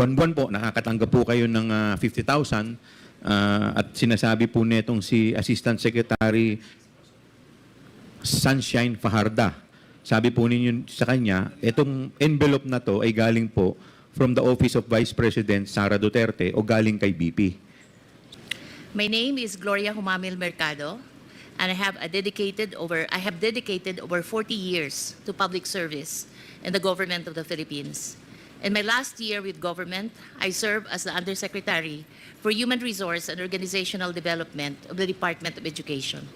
Buwan-buwan po, nakakatanggap po kayo ng 50,000 at sinasabi po netong si Assistant Secretary Sunshine Fajarda. Sabi po ninyo sa kanya, itong envelope na to ay galing po from the Office of Vice President Sara Duterte o galing kay BP. My name is Gloria Humamil Mercado, and I have dedicated over 40 years to public service in the government of the Philippines. In my last year with government, I served as the Undersecretary for Human Resource and Organizational Development of the Department of Education.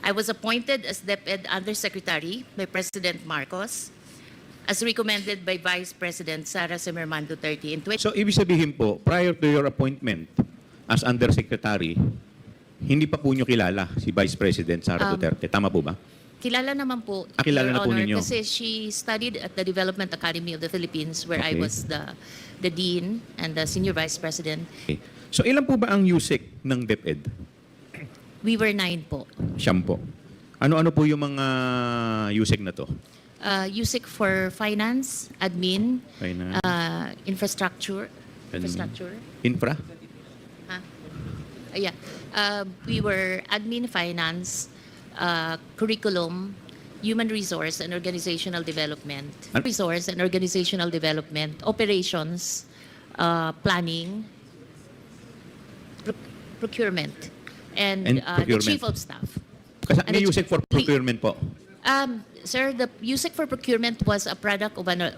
I was appointed as DepEd Undersecretary by President Marcos, as recommended by Vice President Sara Duterte in 20... So, ibig sabihin po, prior to your appointment as Undersecretary, hindi pa po nyo kilala si Vice President Sara Duterte. Tama po ba? Kilala naman po, kilala Your na po Honor, ninyo. kasi she studied at the Development Academy of the Philippines where I Okay. was the Dean and the Senior Vice President. Okay. So, ilan po ba ang Usec ng DepEd? We were 9 po. Siyam po. Ano-ano po yung mga Usec na to? Usec for Finance, Admin, Finance. Infrastructure. Admin. Infrastructure? Infra? Yeah. We were Admin, Finance, Curriculum, Human Resource and Organizational Development. Resource and Organizational Development, Operations, Planning, Procurement, and the Procurement. Chief of Staff. Kasi And may it's- Usec for procurement po. Sir, the Usec for Procurement was a product of an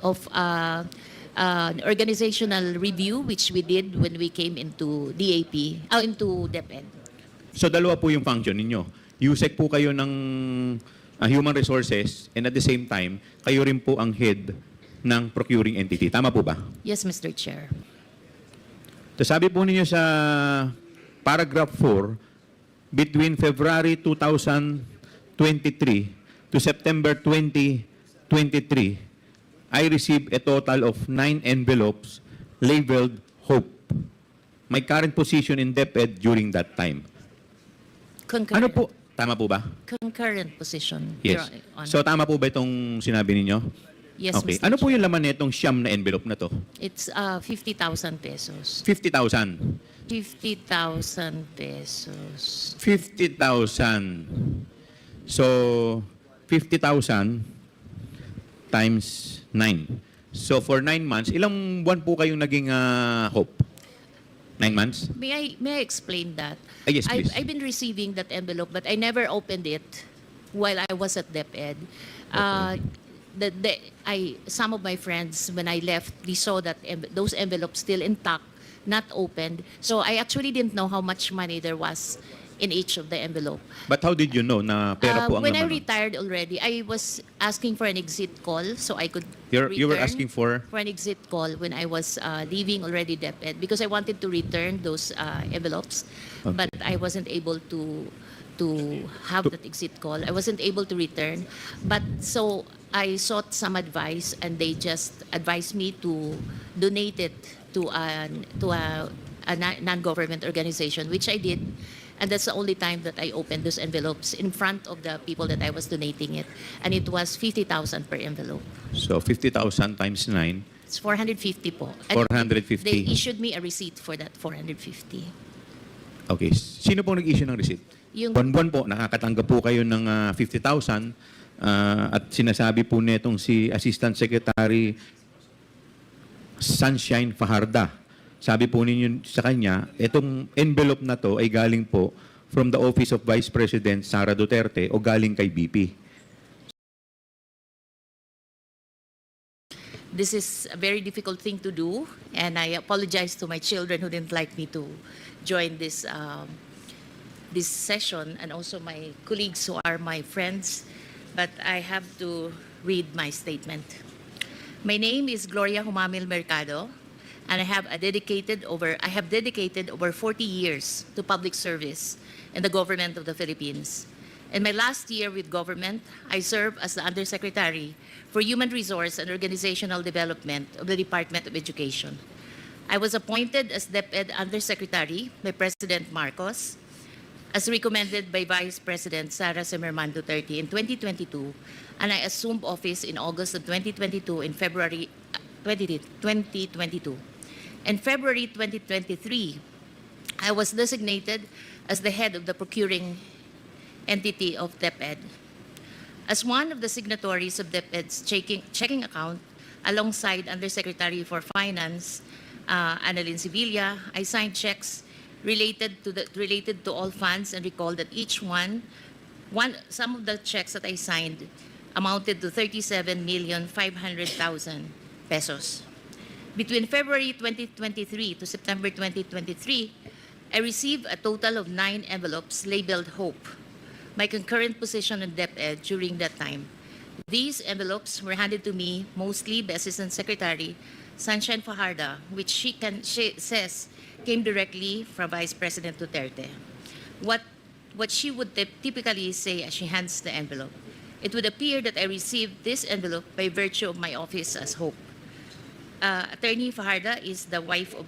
organizational review which we did when we came into into DepEd. So, dalawa po yung function ninyo. Usec po kayo ng human resources and at the same time, kayo rin po ang head ng procuring entity. Tama po ba? Yes, Mr. Chair. So, sabi po ninyo sa paragraph 4, between February 2023 to September 2023, I received a total of 9 envelopes labeled HOPE. My current position in DepEd during that time. Concurrent, Ano po? Tama po ba? concurrent position, Yes. Your Honor. So, tama po ba itong sinabi ninyo? Yes, Okay. Mr. Ano po Chair. yung laman nitong siyam na envelope na to? It's 50,000 pesos. 50,000. 50,000 pesos. 50,000. So, 50,000 times 9. So, for 9 months, ilang buwan po kayong naging HOPE? 9 months? May I explain that? Yes, please. I've been receiving that envelope, but I never opened it while I was at DepEd. Some of my friends, when I left, they saw that those envelopes still intact, not opened. So I actually didn't know how much money there was in each of the envelope. But how did you know na pera po ang When I laman? retired already, I was asking for an exit call so I could You were return asking for? an exit call when I was leaving already DepEd because I wanted to return those envelopes, Okay. but I wasn't able to have that exit call. I wasn't able to return, but so I sought some advice, and they just advised me to donate it to a non-government organization, which I did. And that's the only time that I opened those envelopes in front of the people that I was donating it. And it was 50,000 per envelope. So, 50,000 times 9, It's 450 po. And 450. they issued me a receipt for that 450. Okay. Sino po nag-issue ng receipt? Yung Buwan-buwan po, nakakatanggap po kayo ng 50,000 at sinasabi po netong si Assistant Secretary Sunshine Fajarda. Sabi po ninyo sa kanya, itong envelope na to ay galing po from the Office of Vice President Sara Duterte o galing kay BP. This is a very difficult thing to do, and I apologize to my children who didn't like me to join this this session, and also my colleagues who are my friends, but I have to read my statement. My name is Gloria Humamil Mercado, and I have dedicated over 40 years to public service in the government of the Philippines. In my last year with government, I served as the Undersecretary for Human Resource and Organizational Development of the Department of Education. I was appointed as DepEd Undersecretary by President Marcos, as recommended by Vice President Sara Duterte in 2022, and I assumed office in August of 2022 in February 2022. In February 2023, I was designated as the head of the procuring entity of DepEd. As one of the signatories of DepEd's checking account, alongside Undersecretary for Finance, Annalyn Sevilla, I signed checks related to all funds and recall that each some of the checks that I signed amounted to 37,500,000 pesos. Between February 2023 to September 2023, I received a total of 9 envelopes labeled Hope, my concurrent position in DepEd during that time. These envelopes were handed to me mostly by Assistant Secretary Sunshine Fajardo, which she says came directly from Vice President Duterte. What she would typically say as she hands the envelope, it would appear that I received this envelope by virtue of my office as Hope. Attorney Fajardo is the wife of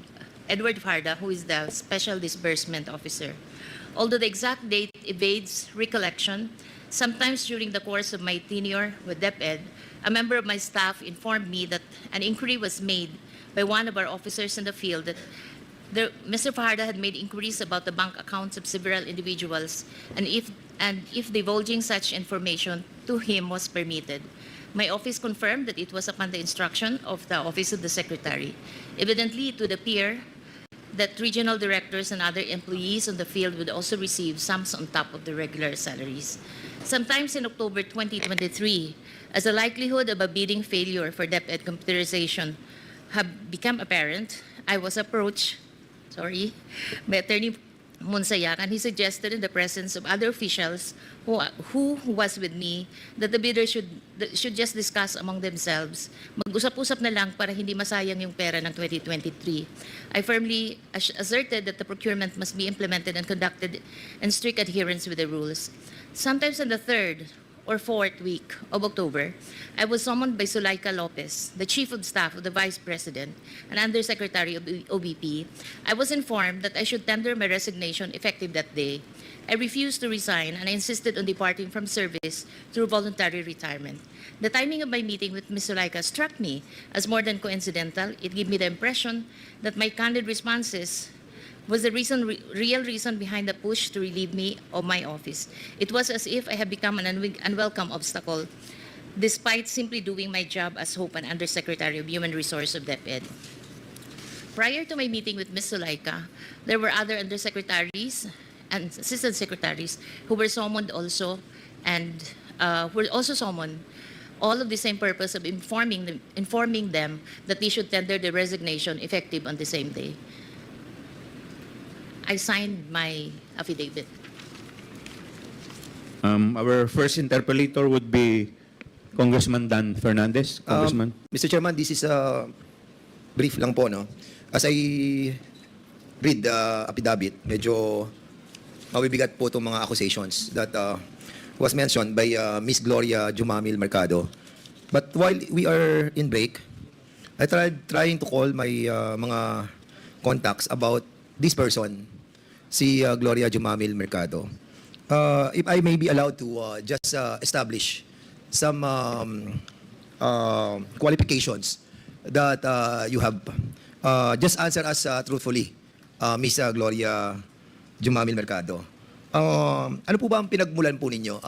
Edward Fajardo, who is the Special Disbursement Officer. Although the exact date evades recollection, sometimes during the course of my tenure with DepEd, a member of my staff informed me that an inquiry was made by one of our officers in the field that Mr. Fajardo had made inquiries about the bank accounts of several individuals and if divulging such information to him was permitted. My office confirmed that it was upon the instruction of the Office of the Secretary. Evidently, it would appear that regional directors and other employees on the field would also receive sums on top of the regular salaries. Sometimes in October 2023, as the likelihood of a bidding failure for DepEd computerization have become apparent, I was approached by Attorney Monsayak, and he suggested in the presence of other officials who was with me that the bidders should just discuss among themselves. Mag-usap-usap na lang para hindi masayang yung pera ng 2023. I firmly asserted that the procurement must be implemented and conducted in strict adherence with the rules. Sometimes in the third or fourth week of October, I was summoned by Zulaika Lopez, the Chief of Staff of the Vice President and Undersecretary of the OBP. I was informed that I should tender my resignation effective that day. I refused to resign and I insisted on departing from service through voluntary retirement. The timing of my meeting with Ms. Zulaika struck me as more than coincidental. It gave me the impression that my candid responses was the real reason behind the push to relieve me of my office. It was as if I had become an unwelcome obstacle, despite simply doing my job as Hope and Undersecretary of Human Resources of DepEd. Prior to my meeting with Ms. Zulaika, there were other undersecretaries and assistant secretaries who were summoned also and were also summoned, all of the same purpose of informing them that they should tender their resignation effective on the same day. I signed my affidavit. Our first interpolator would be Congressman Dan Fernandez. Congressman. Mr. Chairman, this is a brief lang po, no? As I read the affidavit, medyo mabibigat po itong mga accusations that was mentioned by Ms. Gloria Jumamil Mercado. But while we are in break, I tried trying to call my mga contacts about this person, si Gloria Jumamil Mercado. If I may be allowed to just establish some qualifications that you have. Just answer us truthfully, Ms. Gloria Jumamil Mercado. Ano po ba ang pinagmulan po ninyo?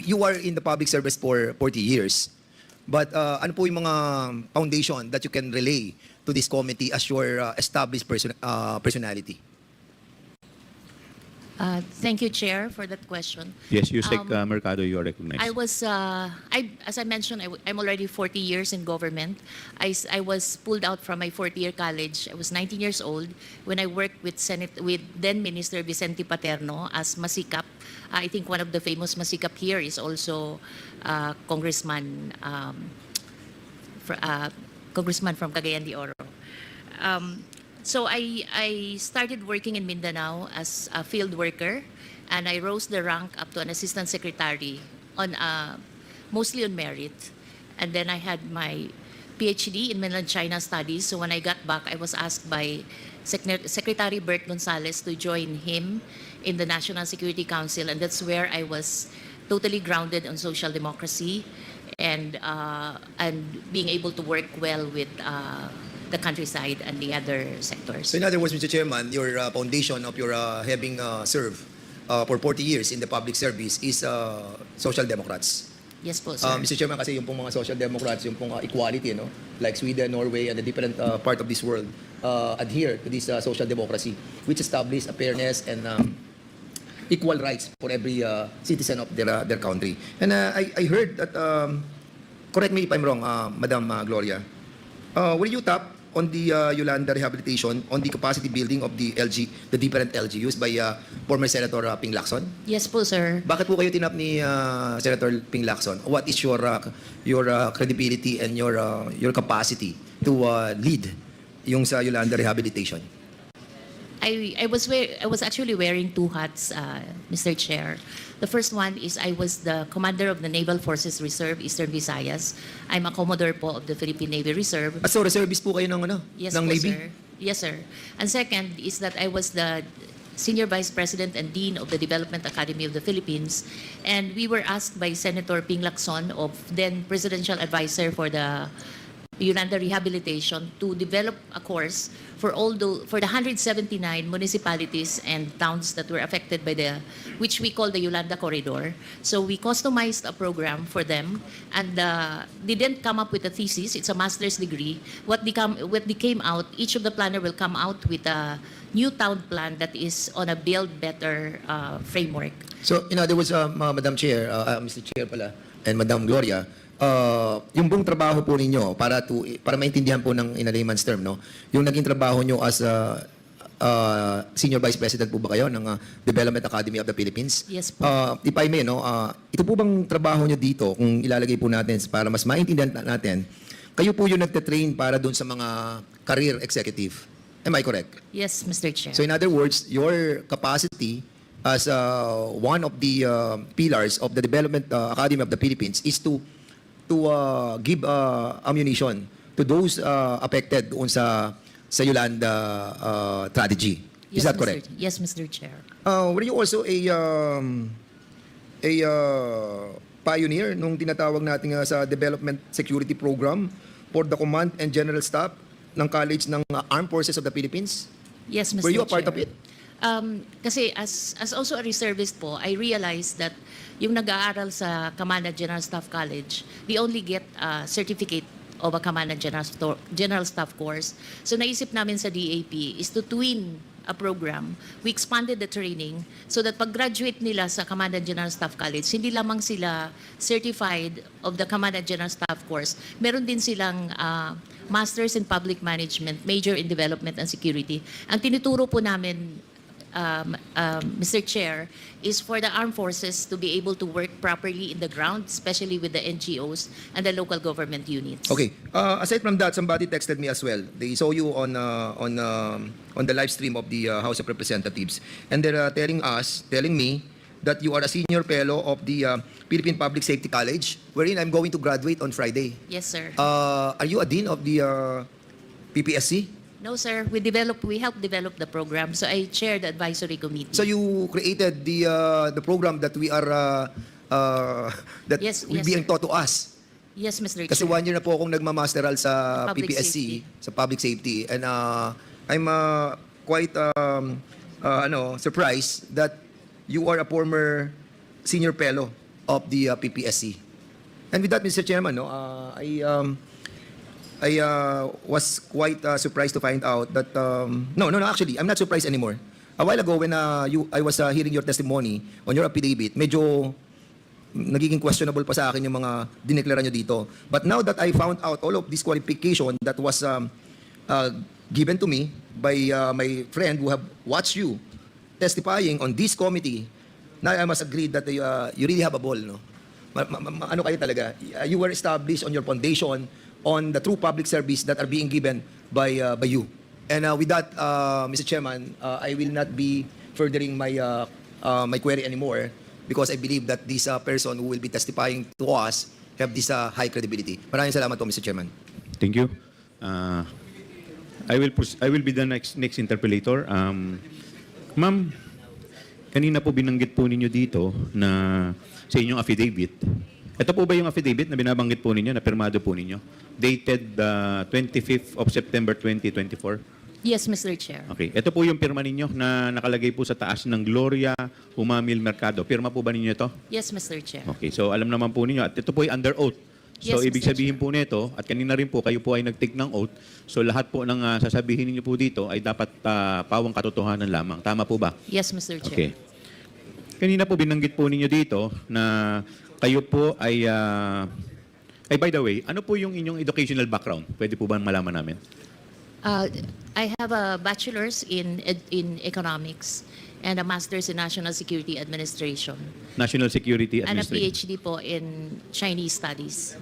You are in the public service for 40 years. But ano po yung mga foundation that you can relay to this committee as your established personality? Thank you, Chair, for that question. Yes, Usec Mercado, you are recognized. I was, as I mentioned, I'm already 40 years in government. I was pulled out from my fourth-year college. I was 19 years old when I worked with then Minister Vicente Paterno as Masikap. I think one of the famous Masikap here is also Congressman from Cagayan de Oro. So I started working in Mindanao as a field worker, and I rose the rank up to an assistant secretary on mostly on merit. And then I had my PhD in Mainland China Studies. So when I got back, I was asked by Secretary Bert Gonzales to join him in the National Security Council, and that's where I was totally grounded on social democracy and being able to work well with the countryside and the other sectors. So in other words, Mr. Chairman, your foundation of your having served for 40 years in the public service is Social Democrats. Yes po, sir. Mr. Chairman, kasi yung pong mga Social Democrats, yung pong equality, no? Like Sweden, Norway, and the different part of this world adhere to this social democracy, which establishes a fairness and equal rights for every citizen of their country. And I heard that, correct me if I'm wrong, Madam Gloria, will you tap on the Yolanda rehabilitation on the capacity building of the different LGUs by former Senator Ping Lacson? Yes po, sir. Bakit po kayo tinap ni Senator Ping Lacson? What is your credibility and your capacity to lead yung sa Yolanda rehabilitation? I was actually wearing two hats, Mr. Chair. The first one is I was the commander of the Naval Forces Reserve, Eastern Visayas. I'm a Commodore po of the Philippine Navy Reserve. So reservist po kayo ng Yes ng po, Navy? sir. Yes, sir. And second is that I was the Senior Vice President and Dean of the Development Academy of the Philippines. And we were asked by Senator Ping Lacson, of then Presidential Advisor for the Yolanda Rehabilitation, to develop a course for the 179 municipalities and towns that were affected by which we call the Yolanda Corridor. So we customized a program for them, and they didn't come up with a thesis. It's a master's degree. What came out, each of the planner will come out with a new town plan that is on a build better framework. So in other words, Madam Chair, Mr. Chair pala, and Madam Gloria, yung buong trabaho po ninyo para maintindihan po ng in a layman's term, no, yung naging trabaho nyo as Senior Vice President po ba kayo ng Development Academy of the Philippines? Yes po. If I may, no, ito po bang trabaho nyo dito, kung ilalagay po natin para mas maintindihan natin, kayo po yung nagte-train para dun sa mga career executive. Am I correct? Yes, Mr. Chair. So in other words, your capacity as one of the pillars of the Development Academy of the Philippines is to give ammunition to those affected doon sa Yolanda strategy. Is that correct? Yes, Mr. Chair. Were you also a pioneer nung tinatawag natin sa Development Security Program for the Command and General Staff ng College ng Armed Forces of the Philippines? Yes, Mr. Chair. Were you a part of it? Kasi as also a reservist po, I realized that yung nag-aaral sa Command and General Staff College, they only get a certificate of a Command and General Staff course. So naisip namin sa DAP is to twin a program. We expanded the training so that pag-graduate nila sa Command and General Staff College, hindi lamang sila certified of the Command and General Staff course, meron din silang Masters in Public Management, Major in Development and Security. Ang tinuturo po namin, Mr. Chair, is for the armed forces to be able to work properly in the ground, especially with the NGOs and the local government units. Okay. Aside from that, somebody texted me as well. They saw you on the live stream of the House of Representatives, and they're telling me that you are a senior fellow of the Philippine Public Safety College, wherein I'm going to graduate on Friday. Yes, sir. Are you a dean of the PPSC? No, sir. We helped develop the program. So I chair the advisory committee. So you created the program that we are that Yes, will yes, being sir. taught to us. Yes, Mr. Kasi Chair. 1 year na po akong nagmamasteral sa Public PPSC, safety. sa public safety, and I'm quite surprised that you are a former senior fellow of the PPSC. And with that, Mr. Chairman, no, I was quite surprised to find out that no, actually, I'm not surprised anymore. A while ago when I was hearing your testimony on your affidavit, medyo nagiging questionable pa sa akin yung mga dineklara nyo dito. But now that I found out all of this qualification that was given to me by my friend who have watched you testifying on this committee, now I must agree that you really have a ball, no? Ano kayo talaga? You were established on your foundation on the true public service that are being given by you. And with that, Mr. Chairman, I will not be furthering my query anymore because I believe that this person who will be testifying to us have this high credibility. Maraming salamat po, Mr. Chairman. Thank you. I will be the next interpellator. Ma'am, kanina po binanggit po ninyo dito na sa inyong affidavit Ito po ba yung affidavit na binabanggit po ninyo, na pirmado po ninyo? Dated 25th of September 2024? Yes, Mr. Chair. Okay. Ito po yung pirma ninyo na nakalagay po sa taas ng Gloria Humamil Mercado. Pirma po ba ninyo ito? Yes, Mr. Chair. Okay. So alam naman po ninyo, at ito po ay under oath. So Yes, ibig Mr. sabihin po nito, at kanina rin po, kayo po ay nag-take ng oath. So lahat po ng sasabihin ninyo po dito ay dapat pawang katotohanan lamang. Tama po ba? Yes, Mr. Chair. Okay. Kanina po binanggit po ninyo dito na kayo po ay by the way, ano po yung inyong educational background? Pwede po ba malaman namin? I have a bachelor's in economics and a master's in National Security Administration National Security and a Administration. PhD po in Chinese Studies.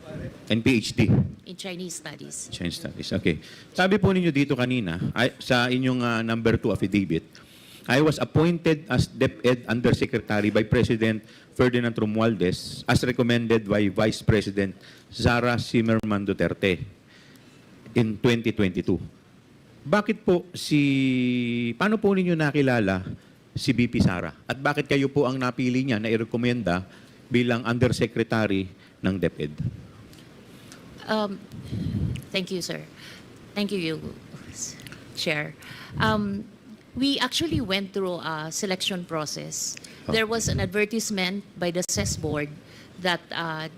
And PhD. In Chinese Studies. Chinese Studies. Okay. Sabi po ninyo dito kanina, sa inyong number 2 affidavit, I was appointed as DepEd Undersecretary by President Ferdinand Romualdez as recommended by Vice President Sara Zimmerman Duterte in 2022. Bakit po paano po ninyo nakilala si VP Sara? At bakit kayo po ang napili niya na irekomenda bilang Undersecretary ng DepEd? Thank you, sir. Thank you, Chair. We actually went through a selection process. There was an advertisement by the CES board that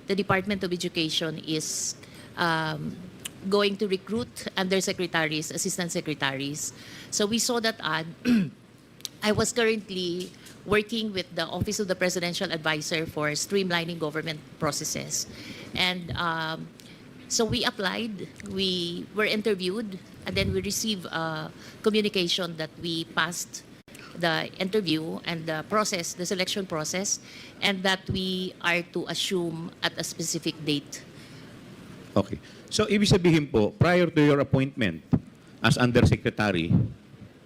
the Department of Education is going to recruit undersecretaries, assistant secretaries. So we saw that ad. I was currently working with the Office of the Presidential Advisor for streamlining government processes. And so we applied, we were interviewed, and then we received a communication that we passed the interview and the process, the selection process, and that we are to assume at a specific date. Okay. So, ibig sabihin po, prior to your appointment as Undersecretary,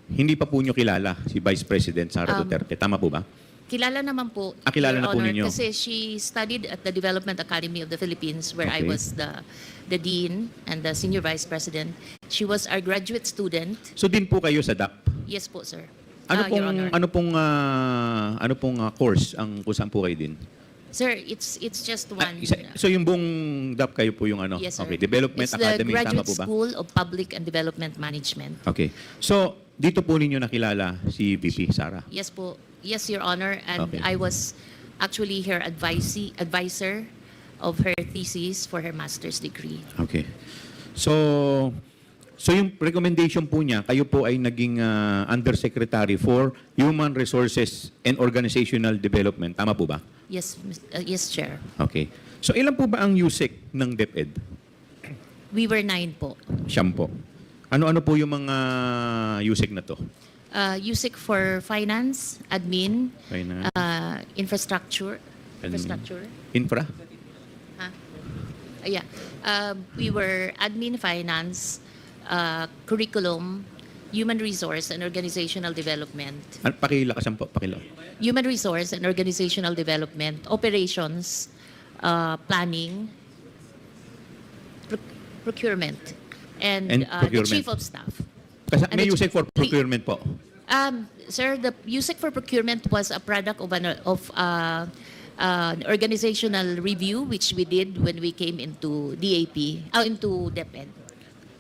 hindi pa po nyo kilala si Vice President Sara Duterte. Tama po ba? Kilala naman po, kilala Your na po Honor, ninyo. kasi she studied at the Development Academy of the Philippines where I Okay. was the Dean and the Senior Vice President. She was our graduate student. So, din po kayo sa DAP. Yes po, sir. Ano Your Honor. ano pong course ang kung saan po kayo din? Sir, it's just one. So yung buong DAP kayo po yung ano? Yes, sir. Okay, Development It's Academy, the tama Graduate po ba? School of Public and Development Management. Okay. So, dito po ninyo nakilala si VP Sara. Yes po. Yes, Your Honor. And Okay. I was actually her advisor of her thesis for her master's degree. Okay. So yung recommendation po niya, kayo po ay naging Undersecretary for Human Resources and Organizational Development. Tama po ba? Yes, yes, Chair. Okay. So ilan po ba ang Usec ng DepEd? We were 9 po. Siyam po. Ano-ano po yung mga Usec na to? Usec for finance, admin, Finance. infrastructure. Admin. Infrastructure? Infra? Huh? Yeah. We were admin, finance, curriculum, human resource and organizational development. Pakilakasan po, pakilakas. Human resource and organizational development, operations, planning, procurement, and, And the procurement. chief of staff. Kasi And may the Usec for procurement po. Sir, the Usec for procurement was a product of an organizational review which we did when we came into into DepEd.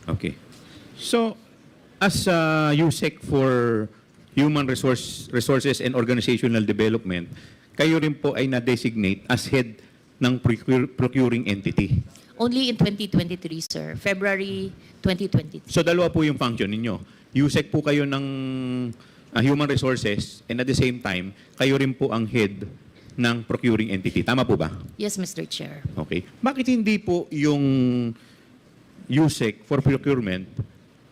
Okay. So, as Usec for Human Resources and Organizational Development, kayo rin po ay na-designate as head ng procuring entity. Only in 2023, sir. February 2023. So, dalawa po yung function ninyo. Usec po kayo ng Human Resources and at the same time, kayo rin po ang head ng procuring entity. Tama po ba? Yes, Mr. Chair. Okay. Bakit hindi po yung Usec for procurement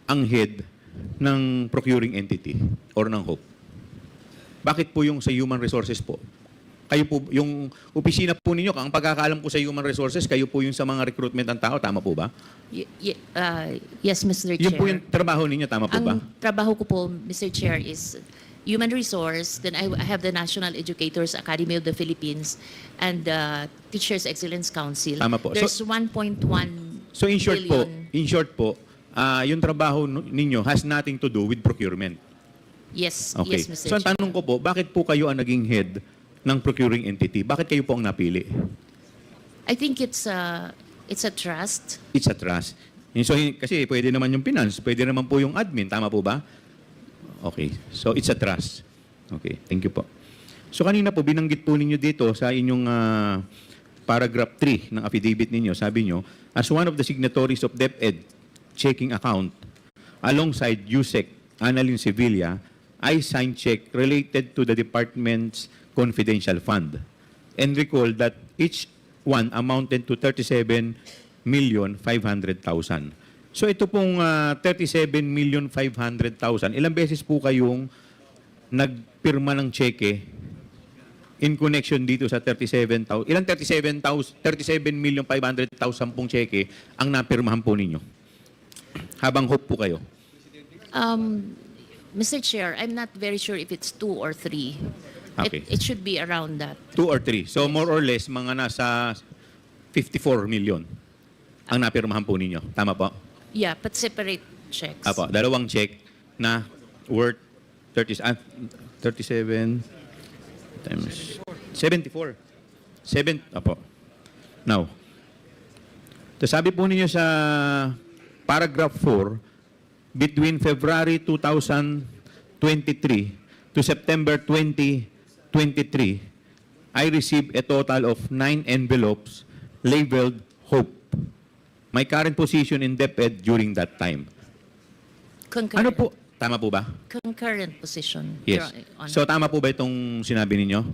ang head ng procuring entity or ng HOPE? Bakit po yung sa human resources po? Kayo po, yung opisina po ninyo, ang pagkakaalam ko sa human resources, kayo po yung sa mga recruitment ng tao, tama po ba? Yes, Mr. Chair. Yun po yung trabaho ninyo, tama po ba? Ang trabaho ko po, Mr. Chair, is human resource. Then I have the National Educators Academy of the Philippines and the Teachers Excellence Council. Tama po. There's 1.1 So in short billion. po, yung trabaho ninyo has nothing to do with procurement. Yes, Okay. yes, Mr. So ang Chair. tanong ko po, bakit po kayo ang naging head ng procuring entity? Bakit kayo po ang napili? I think it's a trust. It's a trust. So, kasi pwede naman yung finance, pwede naman po yung admin. Tama po ba? Okay. So, it's a trust. Okay. Thank you po. So, kanina po, binanggit po ninyo dito sa inyong paragraph 3 ng affidavit ninyo, sabi nyo, as one of the signatories of DepEd checking account, alongside Usec, Annalyn Sevilla, I signed check related to the department's confidential fund and recall that each one amounted to 37,500,000. So ito pong 37,500,000, ilang beses po kayong nagpirma ng cheque in connection dito sa 37,000? Ilang 37,500,000 pong cheque ang napirmahan po ninyo? Habang hope po kayo. Mr. Chair, I'm not very sure if it's 2 or 3. Okay. It should be around that. 2 or 3. So more or less, mga nasa 54 million ang napirmahan po ninyo. Tama po? Yeah, but separate checks. Apo, dalawang check na worth 37 times 74. Apo. Now, sabi po ninyo sa paragraph 4, between February 2023 to September 2023, I received a total of 9 envelopes labeled Hope. My current position in DepEd during that time. Concurrent. Ano po? Tama po ba? Concurrent position. Yes. Your Honor. So tama po ba itong sinabi ninyo?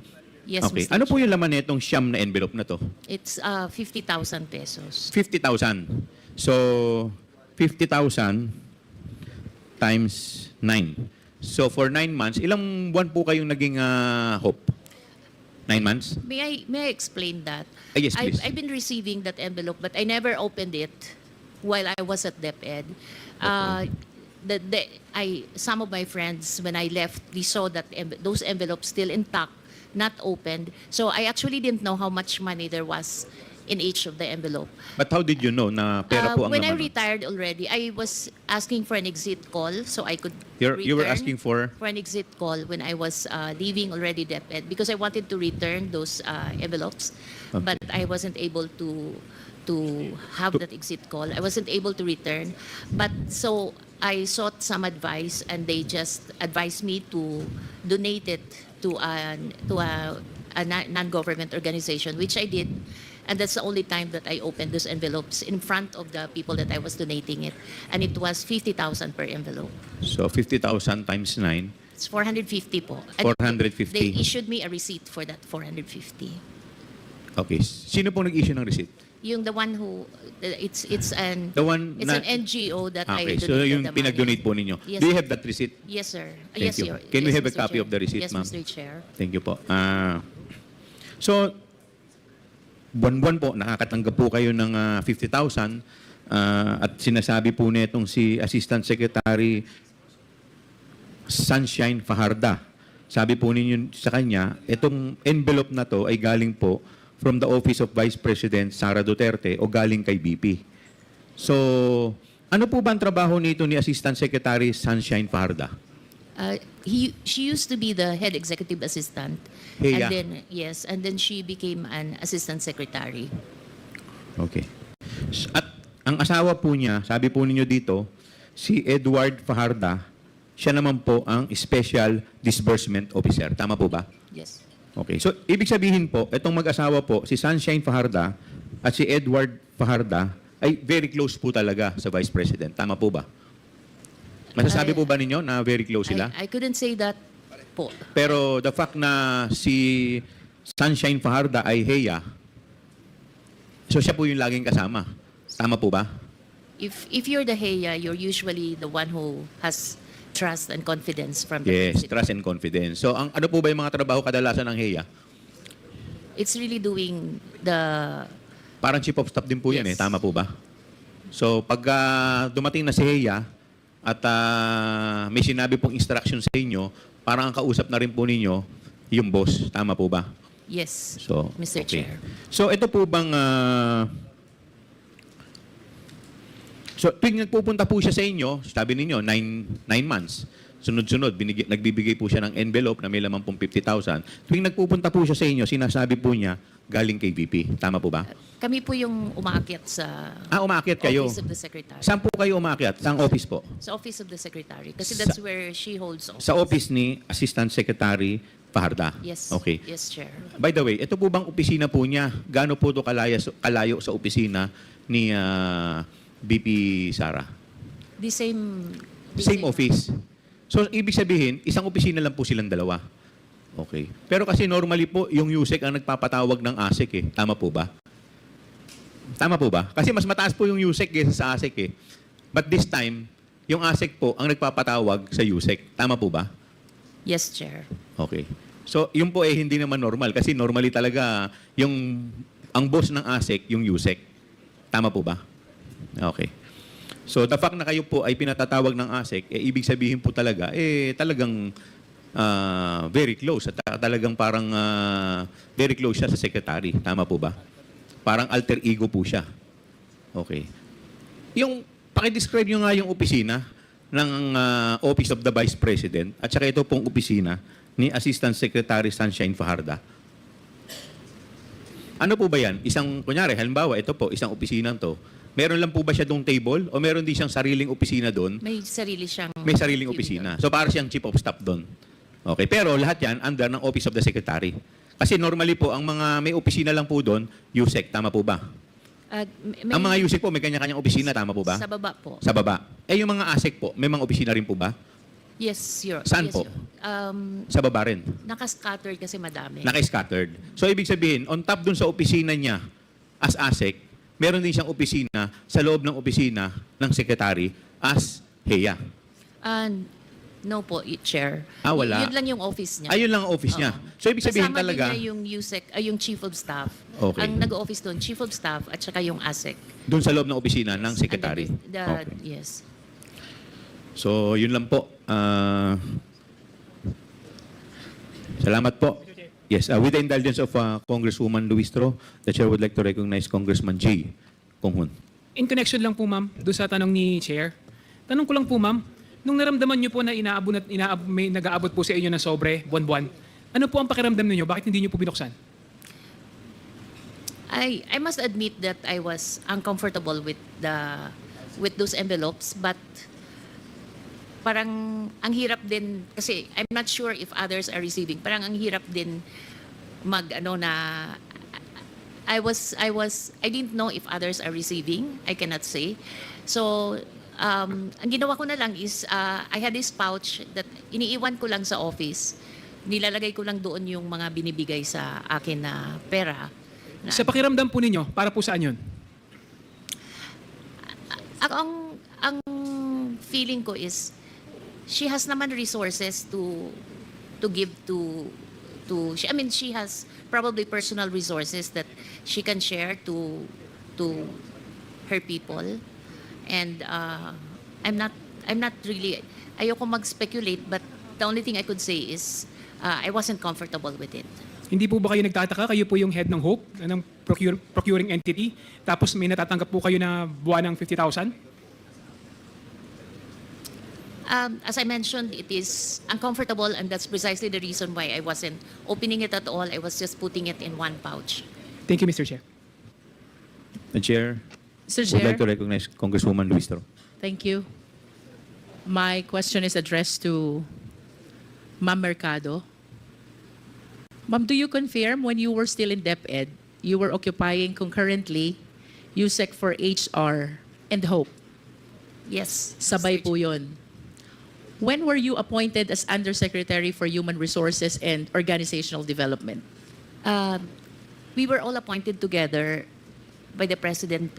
Yes, Okay. Mr. Ano po Chair. yung laman nitong siyam na envelope na to? It's 50,000 pesos. 50,000. So 50,000 times 9. So for 9 months, ilang buwan po kayong naging Hope? 9 months? May I explain that? Yes, please. I've been receiving that envelope, but I never opened it while I was at DepEd. Some of my friends, when I left, they saw that those envelopes still intact, not opened. So I actually didn't know how much money there was in each of the envelope. But how did you know na pera po ang When I laman? retired already, I was asking for an exit call so I could You were return asking for? an exit call when I was leaving already DepEd because I wanted to return those envelopes, Okay. but I wasn't able to have that exit call. I wasn't able to return, but so I sought some advice and they just advised me to donate it to a non-government organization, which I did. And that's the only time that I opened those envelopes in front of the people that I was donating it. And it was 50,000 per envelope. So 50,000 times 9, It's 450 po. And 450. they issued me a receipt for that 450. Okay. Sino po nag-issue ng receipt? Yung the one who, it's an The one it's na- an NGO that I Okay, donated so yung the money. pinag-donate po ninyo. Yes, Do you sir. have that receipt? Yes, sir. Thank Yes, you. Your- Can we yes, have a Mr. copy Chair. of the receipt, yes, ma'am? Mr. Chair. Thank you po. So, buwan-buwan po, nakakatanggap po kayo ng 50,000 at sinasabi po netong si Assistant Secretary Sunshine Fajarda. Sabi po ninyo sa kanya, itong envelope na to ay galing po from the Office of Vice President Sara Duterte o galing kay BP. So, ano po ba ang trabaho nito ni Assistant Secretary Sunshine Fajarda? She used to be the head executive assistant. Hey, and yeah. then, yes, and then she became an assistant secretary. Okay. At ang asawa po niya, sabi po ninyo dito, si Edward Fajarda, siya naman po ang Special Disbursement Officer. Tama po ba? Yes. Okay. So, ibig sabihin po, itong mag-asawa po, si Sunshine Fajarda at si Edward Fajarda ay very close po talaga sa Vice President. Tama po ba? Masasabi po ba ninyo na very close sila? I couldn't say that po. Pero the fact na si Sunshine Fajarda ay heya, so siya po yung laging kasama. Tama po ba? If you're the HEA, you're usually the one who has trust and confidence from the Yes, president. trust and confidence. So, ano po ba yung mga trabaho kadalasan ng heya? It's really doing the Parang chief of staff din po yan Yes. Tama po ba? So, pag dumating na si heya at may sinabi pong instruction sa inyo, parang ang kausap na rin po ninyo yung boss. Tama po ba? yes, So, Mr. okay. Chair. So, ito po bang... so, tuwing nagpupunta po siya sa inyo, sabi ninyo, 9 months. sunod-sunod, nagbibigay po siya ng envelope na may laman pong 50,000. Tuwing nagpupunta po siya sa inyo, sinasabi po niya, galing kay VP. Tama po ba? Kami po yung umaakyat sa Umaakyat kayo. Office of the Secretary. Saan po kayo umaakyat? Saang office po? Sa Office of the Secretary. Kasi that's where she holds office. Sa office ni Assistant Secretary Fajarda? Yes. Okay. Yes, Chair. By the way, ito po bang opisina po niya? Gaano po ito kalayo sa opisina ni VP Sara? The same... Same office. So, ibig sabihin, isang opisina lang po silang dalawa. Okay. Pero kasi normally po, yung Usec ang nagpapatawag ng ASEC eh. Tama po ba? Tama po ba? Kasi mas mataas po yung Usec kaysa sa ASEC eh. But this time, yung ASEC po ang nagpapatawag sa Usec. Tama po ba? Yes, Chair. Okay. So, yun po eh hindi naman normal. Kasi normally talaga, ang boss ng ASEC, yung Usec. Tama po ba? Okay. So, the fact na kayo po ay pinatatawag ng ASEC, eh, ibig sabihin po talaga, eh, talagang very close. At talagang parang very close siya sa secretary. Tama po ba? Parang alter ego po siya. Okay. Pakidescribe nyo nga yung opisina ng Office of the Vice President at saka ito pong opisina ni Assistant Secretary Sunshine Fajarda. Ano po ba yan? Kunyari, halimbawa, ito po, isang opisina to. Meron lang po ba siya doong table o meron din siyang sariling opisina doon? May sarili siyang... May sariling opisina. So, para siyang chief of staff doon. Okay. Pero lahat yan under ng Office of the Secretary. Kasi normally po, ang mga may opisina lang po doon, Usec. Tama po ba? Ang mga Usec po, may kanya-kanyang opisina. Tama po ba? Sa baba po. Sa baba. Eh, yung mga ASEC po, may mga opisina rin po ba? Yes, Saan yes, po? Your- Sa baba rin. Naka-scattered kasi madami. Naka-scattered. So, ibig sabihin, on top dun sa opisina niya as ASEC, meron din siyang opisina sa loob ng opisina ng Secretary as HEA. No po, Chair. Wala. Yun lang yung office niya. Ayun lang ang office niya. Oo. So, ibig sabihin Kasama talaga, din niya yung Usec, yung Chief of Staff. Okay. Ang nag-office doon, Chief of Staff at saka yung ASEC. dun sa loob ng opisina ng Secretary. Okay. Yes. So, yun lang po. Salamat po. Yes, with the indulgence of Congresswoman Luistro, the Chair would like to recognize Congressman J. Konghun. In connection lang po, ma'am, doon sa tanong ni Chair. Tanong ko lang po, ma'am, nung naramdaman niyo po na may nag-aabot po sa inyo ng sobre, buwan-buwan, ano po ang pakiramdam niyo? Bakit hindi niyo po binuksan? I must admit that I was uncomfortable with those envelopes, but parang ang hirap din kasi I'm not sure if others are receiving. Parang ang hirap din I didn't know if others are receiving. I cannot say. So ang ginawa ko na lang is I had this pouch that iniiwan ko lang sa office. Nilalagay ko lang doon yung mga binibigay sa akin na pera. Sa pakiramdam po ninyo, para po saan yun? Ang feeling ko is she has naman resources to give to she has probably personal resources that she can share to her people, and I'm not really, ayoko mag-speculate, but the only thing I could say is I wasn't comfortable with it. Hindi po ba kayo nagtataka? Kayo po yung head ng HOPE, ng procuring entity, tapos may natatanggap po kayo na buwan ng 50,000? As I mentioned, it is uncomfortable, and that's precisely the reason why I wasn't opening it at all. I was just putting it in one pouch. Thank you, Mr. Chair. The Chair Mr. would like to Chair, recognize Congresswoman Luistro. thank you. My question is addressed to Ma'am Mercado. Ma'am, do you confirm when you were still in DepEd, you were occupying concurrently Usec for HR and HOPE? Yes. Sabay po yun. When were you appointed as Undersecretary for Human Resources and Organizational Development? We were all appointed together by the President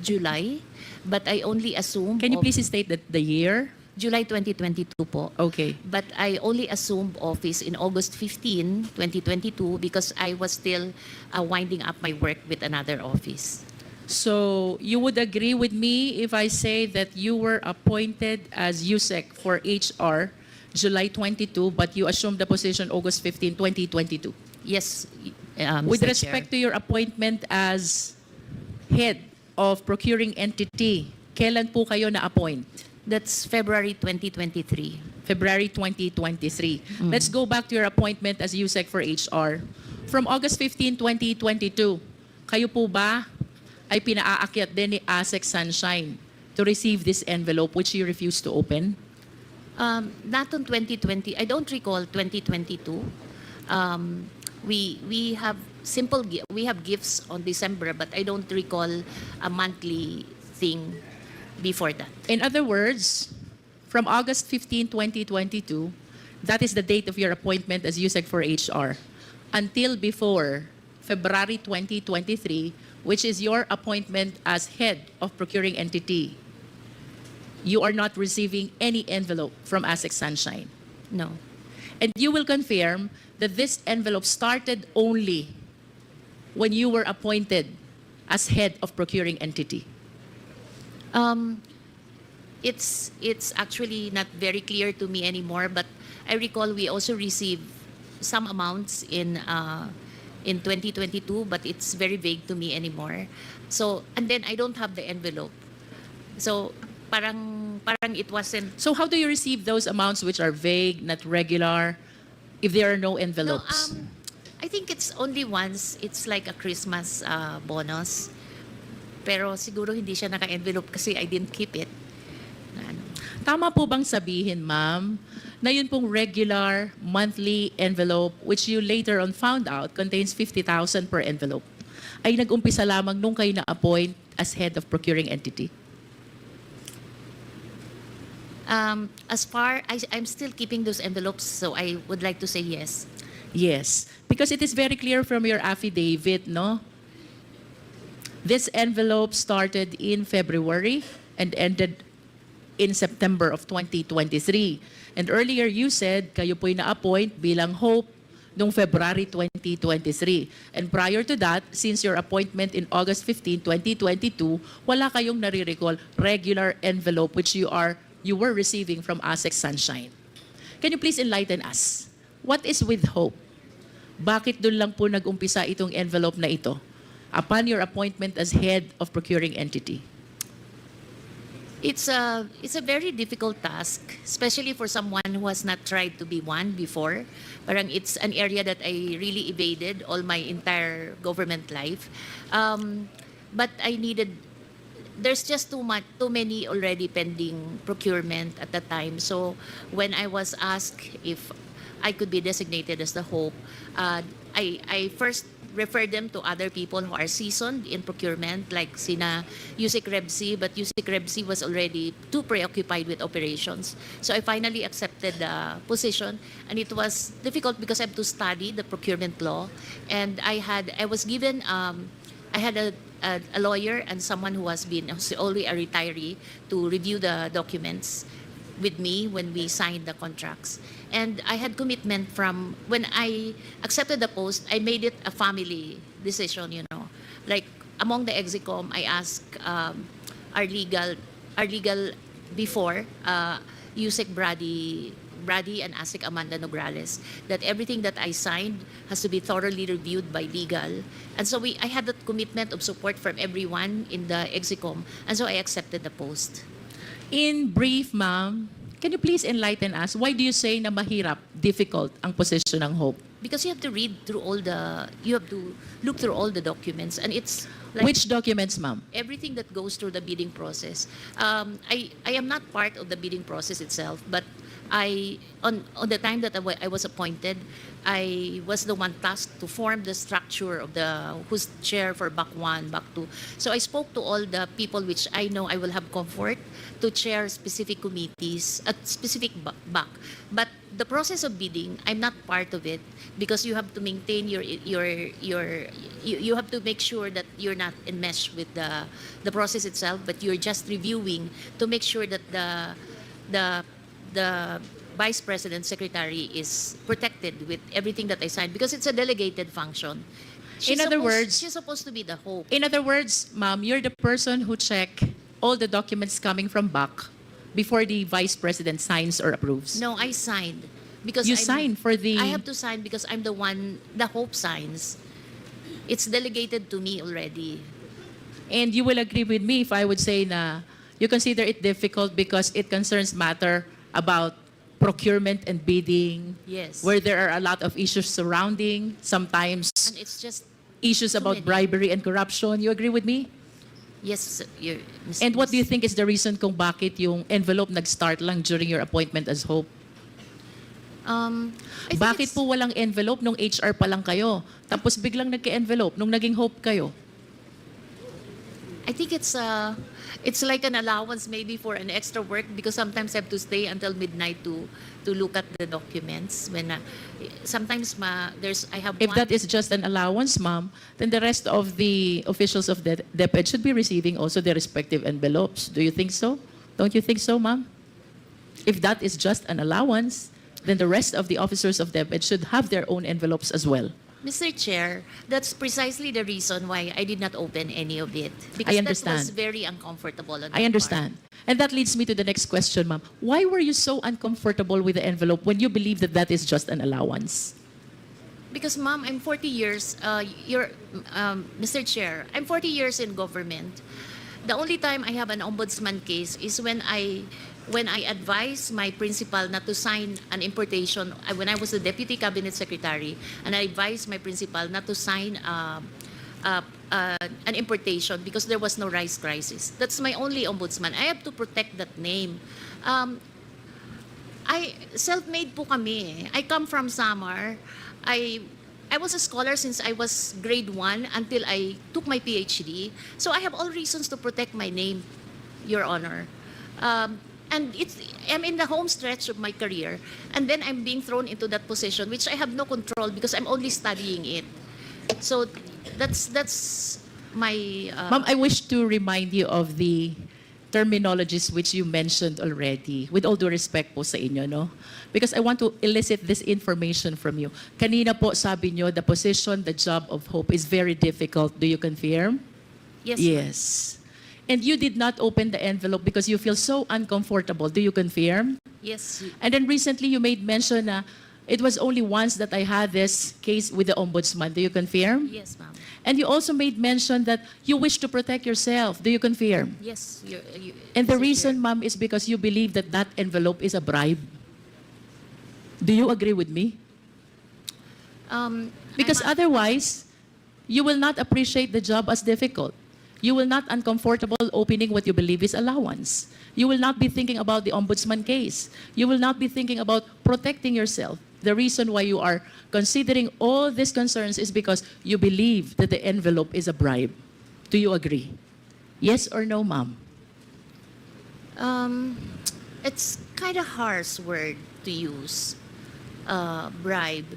July, but I only assumed... Can you please state the year? July 2022 po. Okay. But I only assumed office in August 15, 2022 because I was still winding up my work with another office. So you would agree with me if I say that you were appointed as Usec for HR July 22, but you assumed the position August 15, 2022? Yes, With Mr. respect Chair. to your appointment as head of procuring entity, kailan po kayo na-appoint? That's February 2023. February 2023. Let's go back to your appointment as Usec for HR. From August 15, 2022, kayo po ba ay pinaakyat din ni Usec Sunshine to receive this envelope which you refused to open? Not on 2020. I don't recall 2022. We have we have gifts on December, but I don't recall a monthly thing before that. In other words, from August 15, 2022, that is the date of your appointment as Usec for HR, until before February 2023, which is your appointment as head of procuring entity, you are not receiving any envelope from Usec Sunshine. No. And you will confirm that this envelope started only when you were appointed as head of procuring entity. It's actually not very clear to me anymore, but I recall we also received some amounts in 2022, but it's very vague to me anymore. So, and then I don't have the envelope. So, parang it wasn't. So how do you receive those amounts which are vague, not regular, if there are no envelopes? No, I think it's only once. It's like a Christmas bonus. Pero siguro hindi siya naka-envelope kasi I didn't keep it. Ano. Tama po bang sabihin, ma'am, na yun pong regular monthly envelope which you later on found out contains 50,000 per envelope ay nag-umpisa lamang nung kayo na-appoint as head of procuring entity? As far I'm still keeping those envelopes, so I would like to say yes. Yes, because it is very clear from your affidavit, no? This envelope started in February and ended in September of 2023. And earlier you said kayo po'y na-appoint bilang Hope noong February 2023. And prior to that, since your appointment in August 15, 2022, wala kayong nare-recall regular envelope which you were receiving from Usec Sunshine. Can you please enlighten us? What is with Hope? Bakit doon lang po nag-umpisa itong envelope na ito upon your appointment as head of procuring entity? It's a very difficult task, especially for someone who has not tried to be one before. Parang it's an area that I really evaded all my entire government life. But there's just too many already pending procurement at the time. So when I was asked if I could be designated as the Hope, I first refer them to other people who are seasoned in procurement, like sina Usec Rebsi, but Usec Rebsi was already too preoccupied with operations. So I finally accepted the position, and it was difficult because I have to study the procurement law, and I was given I had a lawyer and someone who's only a retiree to review the documents with me when we signed the contracts. And I had commitment from when I accepted the post, I made it a family decision, you know. Like among the execom, I asked our legal before, Usec Brady and Usec Amanda Nograles, that everything that I signed has to be thoroughly reviewed by legal. And so I had that commitment of support from everyone in the execom, and so I accepted the post. In brief, ma'am, can you please enlighten us? Why do you say na mahirap, difficult ang posisyon ng Hope? Because you have to you have to look through all the documents, and it's like Which documents, ma'am? everything that goes through the bidding process. I am not part of the bidding process itself, but on the time that I was appointed, I was the one tasked to form the structure of who's chair for BAC 1, BAC 2. So I spoke to all the people which I know I will have comfort to chair specific committees at specific BAC. But the process of bidding, I'm not part of it because you have to maintain you have to make sure that you're not enmeshed with the process itself, but you're just reviewing to make sure that the Vice President Secretary is protected with everything that I signed because it's a delegated function. She's supposed to be the Hope. In other words, ma'am, you're the person who check all the documents coming from BAC before the Vice President signs or approves. No, I signed because You signed for the... I have to sign because I'm the one the Hope signs. It's delegated to me already. And you will agree with me if I would say na you consider it difficult because it concerns matter about procurement and bidding, Yes. where there are a lot of issues surrounding, sometimes And it's just, issues too about many. bribery and corruption. You agree with me? yes, And what do you think is the reason kung bakit yung envelope nag-start lang during your appointment as Hope? I think Bakit it's- po walang envelope nung HR pa lang kayo? Tapos biglang nagka-envelope nung naging Hope kayo? I think it's like an allowance maybe for an extra work because sometimes I have to stay until midnight to look at the documents. When sometimes I have If one. that is just an allowance, ma'am, then the rest of the officials of the DepEd should be receiving also their respective envelopes. Do you think so? Don't you think so, ma'am? If that is just an allowance, then the rest of the officers of DepEd should have their own envelopes as well. Mr. Chair, that's precisely the reason why I did not open any of it. Because I that was understand. very uncomfortable on my I understand. And that leads me to the next question, ma'am. Why were you so uncomfortable with the envelope when you believe that that is just an allowance? part. Because, Ma'am, I'm 40 years, Mr. Chair, I'm 40 years in government. The only time I have an ombudsman case is when I advised my principal not to sign an importation, when I was the deputy cabinet secretary, and I advised my principal not to sign an importation because there was no rice crisis. That's my only ombudsman. I have to protect that name. Self-made po kami. I come from Samar. I was a scholar since I was grade 1 until I took my PhD. So I have all reasons to protect my name, Your Honor. And I'm in the home stretch of my career, and then I'm being thrown into that position, which I have no control because I'm only studying it. So that's my. Ma'am, I wish to remind you of the terminologies which you mentioned already. With all due respect po sa inyo, no? Because I want to elicit this information from you. Kanina po sabi nyo, the position, the job of Hope is very difficult. Do you confirm? Yes. Yes. And you did not open the envelope because you feel so uncomfortable. Do you confirm? Yes. And then recently you made mention na it was only once that I had this case with the ombudsman. Do you confirm? Yes, ma'am. And you also made mention that you wish to protect yourself. Do you confirm? Yes. And the Mr. reason, Chair. ma'am, is because you believe that that envelope is a bribe. Do you agree with me? Because I'm otherwise, you will not appreciate the job as difficult. You will not uncomfortable opening what you believe is allowance. You will not be thinking about the ombudsman case. You will not be thinking about protecting yourself. The reason why you are considering all these concerns is because you believe that the envelope is a bribe. Do you agree? Yes or no, ma'am? It's kind of harsh word to use, bribe,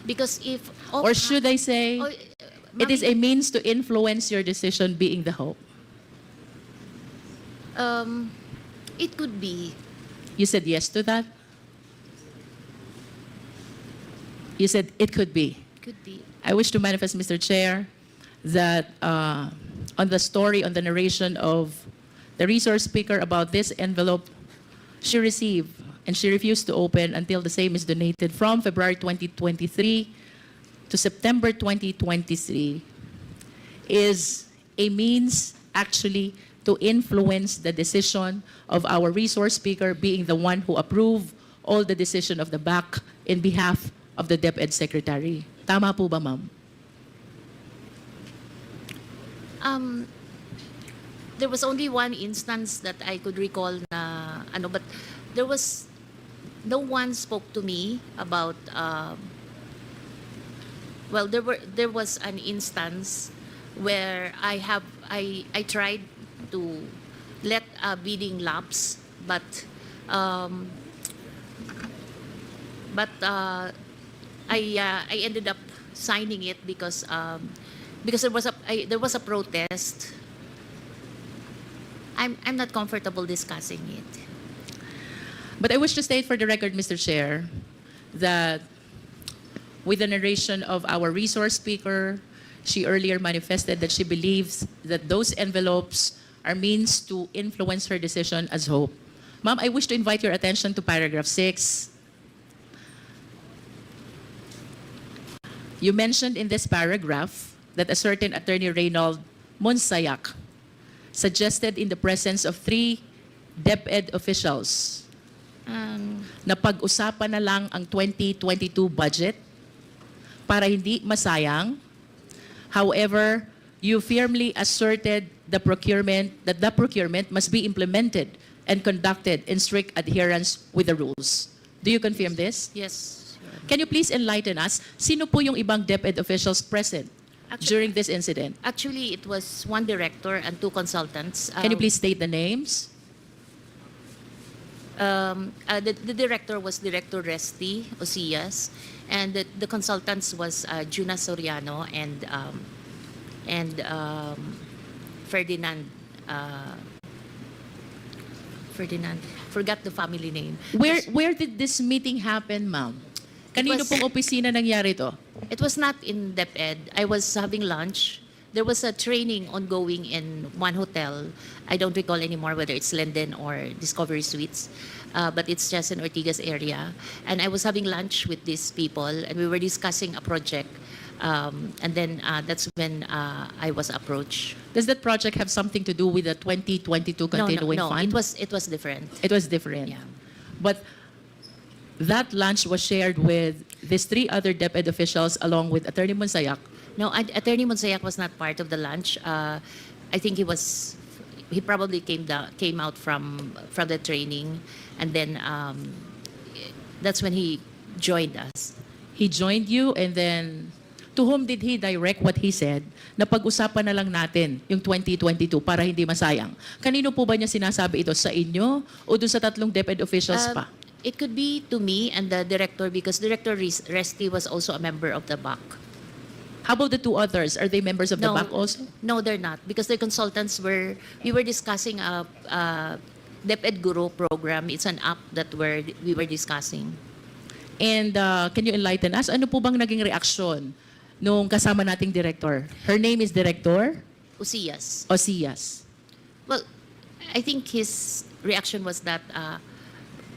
because if Or should I say, it is a means to influence your decision being the Hope? it could be. You said yes to that? You said it could be. Could be. I wish to manifest, Mr. Chair, that on the story, on the narration of the resource speaker about this envelope she received and she refused to open until the same is donated from February 2023 to September 2023 is a means actually to influence the decision of our resource speaker being the one who approved all the decision of the BAC in behalf of the DepEd Secretary. Tama po ba, ma'am? There was only one instance that I could recall na but there was no one spoke to me about there was an instance where I tried to let a bidding lapse, but I ended up signing it because there was a protest. I'm not comfortable discussing it. But I wish to state for the record, Mr. Chair, that with the narration of our resource speaker, she earlier manifested that she believes that those envelopes are means to influence her decision as Hope. Ma'am, I wish to invite your attention to paragraph 6. You mentioned in this paragraph that a certain attorney Reynold Monsayak suggested in the presence of 3 DepEd officials na pag-usapan na lang ang 2022 budget para hindi masayang. However, you firmly asserted that the procurement must be implemented and conducted in strict adherence with the rules. Do you confirm this? Yes. Your Honor. Can you please enlighten us? Sino po yung ibang DepEd officials present during this incident? Actually, it was one director and two consultants. Can you please state the names? The director was Director Resty Osias, and the consultants was Juna Soriano and Ferdinand. Ferdinand. Forgot the family name. Where did this meeting happen, ma'am? Kanino was- pong opisina nangyari to? It was not in DepEd. I was having lunch. There was a training ongoing in one hotel. I don't recall anymore whether it's Linden or Discovery Suites, but it's just in Ortigas area. And I was having lunch with these people, and we were discussing a project. And then that's when I was approached. Does that project have something to do with the 2022 continuing no, fund? it was different. It was different. Yeah. But that lunch was shared with these three other DepEd officials along with Attorney Monsayak. No, Attorney Monsayak was not part of the lunch. I think he probably came out from the training, and then that's when he joined us. He joined you, and then to whom did he direct what he said na pag-usapan na lang natin yung 2022 para hindi masayang? Kanino po ba niya sinasabi ito? Sa inyo o dun sa tatlong DepEd officials pa? It could be to me and the director, because Director Resty was also a member of the BAC. How about the two others? Are they members of the BAC also? No, they're not, because the consultants we were discussing a DepEd Guru program. It's an app that we were discussing. And can you enlighten us? Ano po bang naging reaksyon nung kasama nating director? Her name is Director Usias. Osias. Well, I think his reaction was that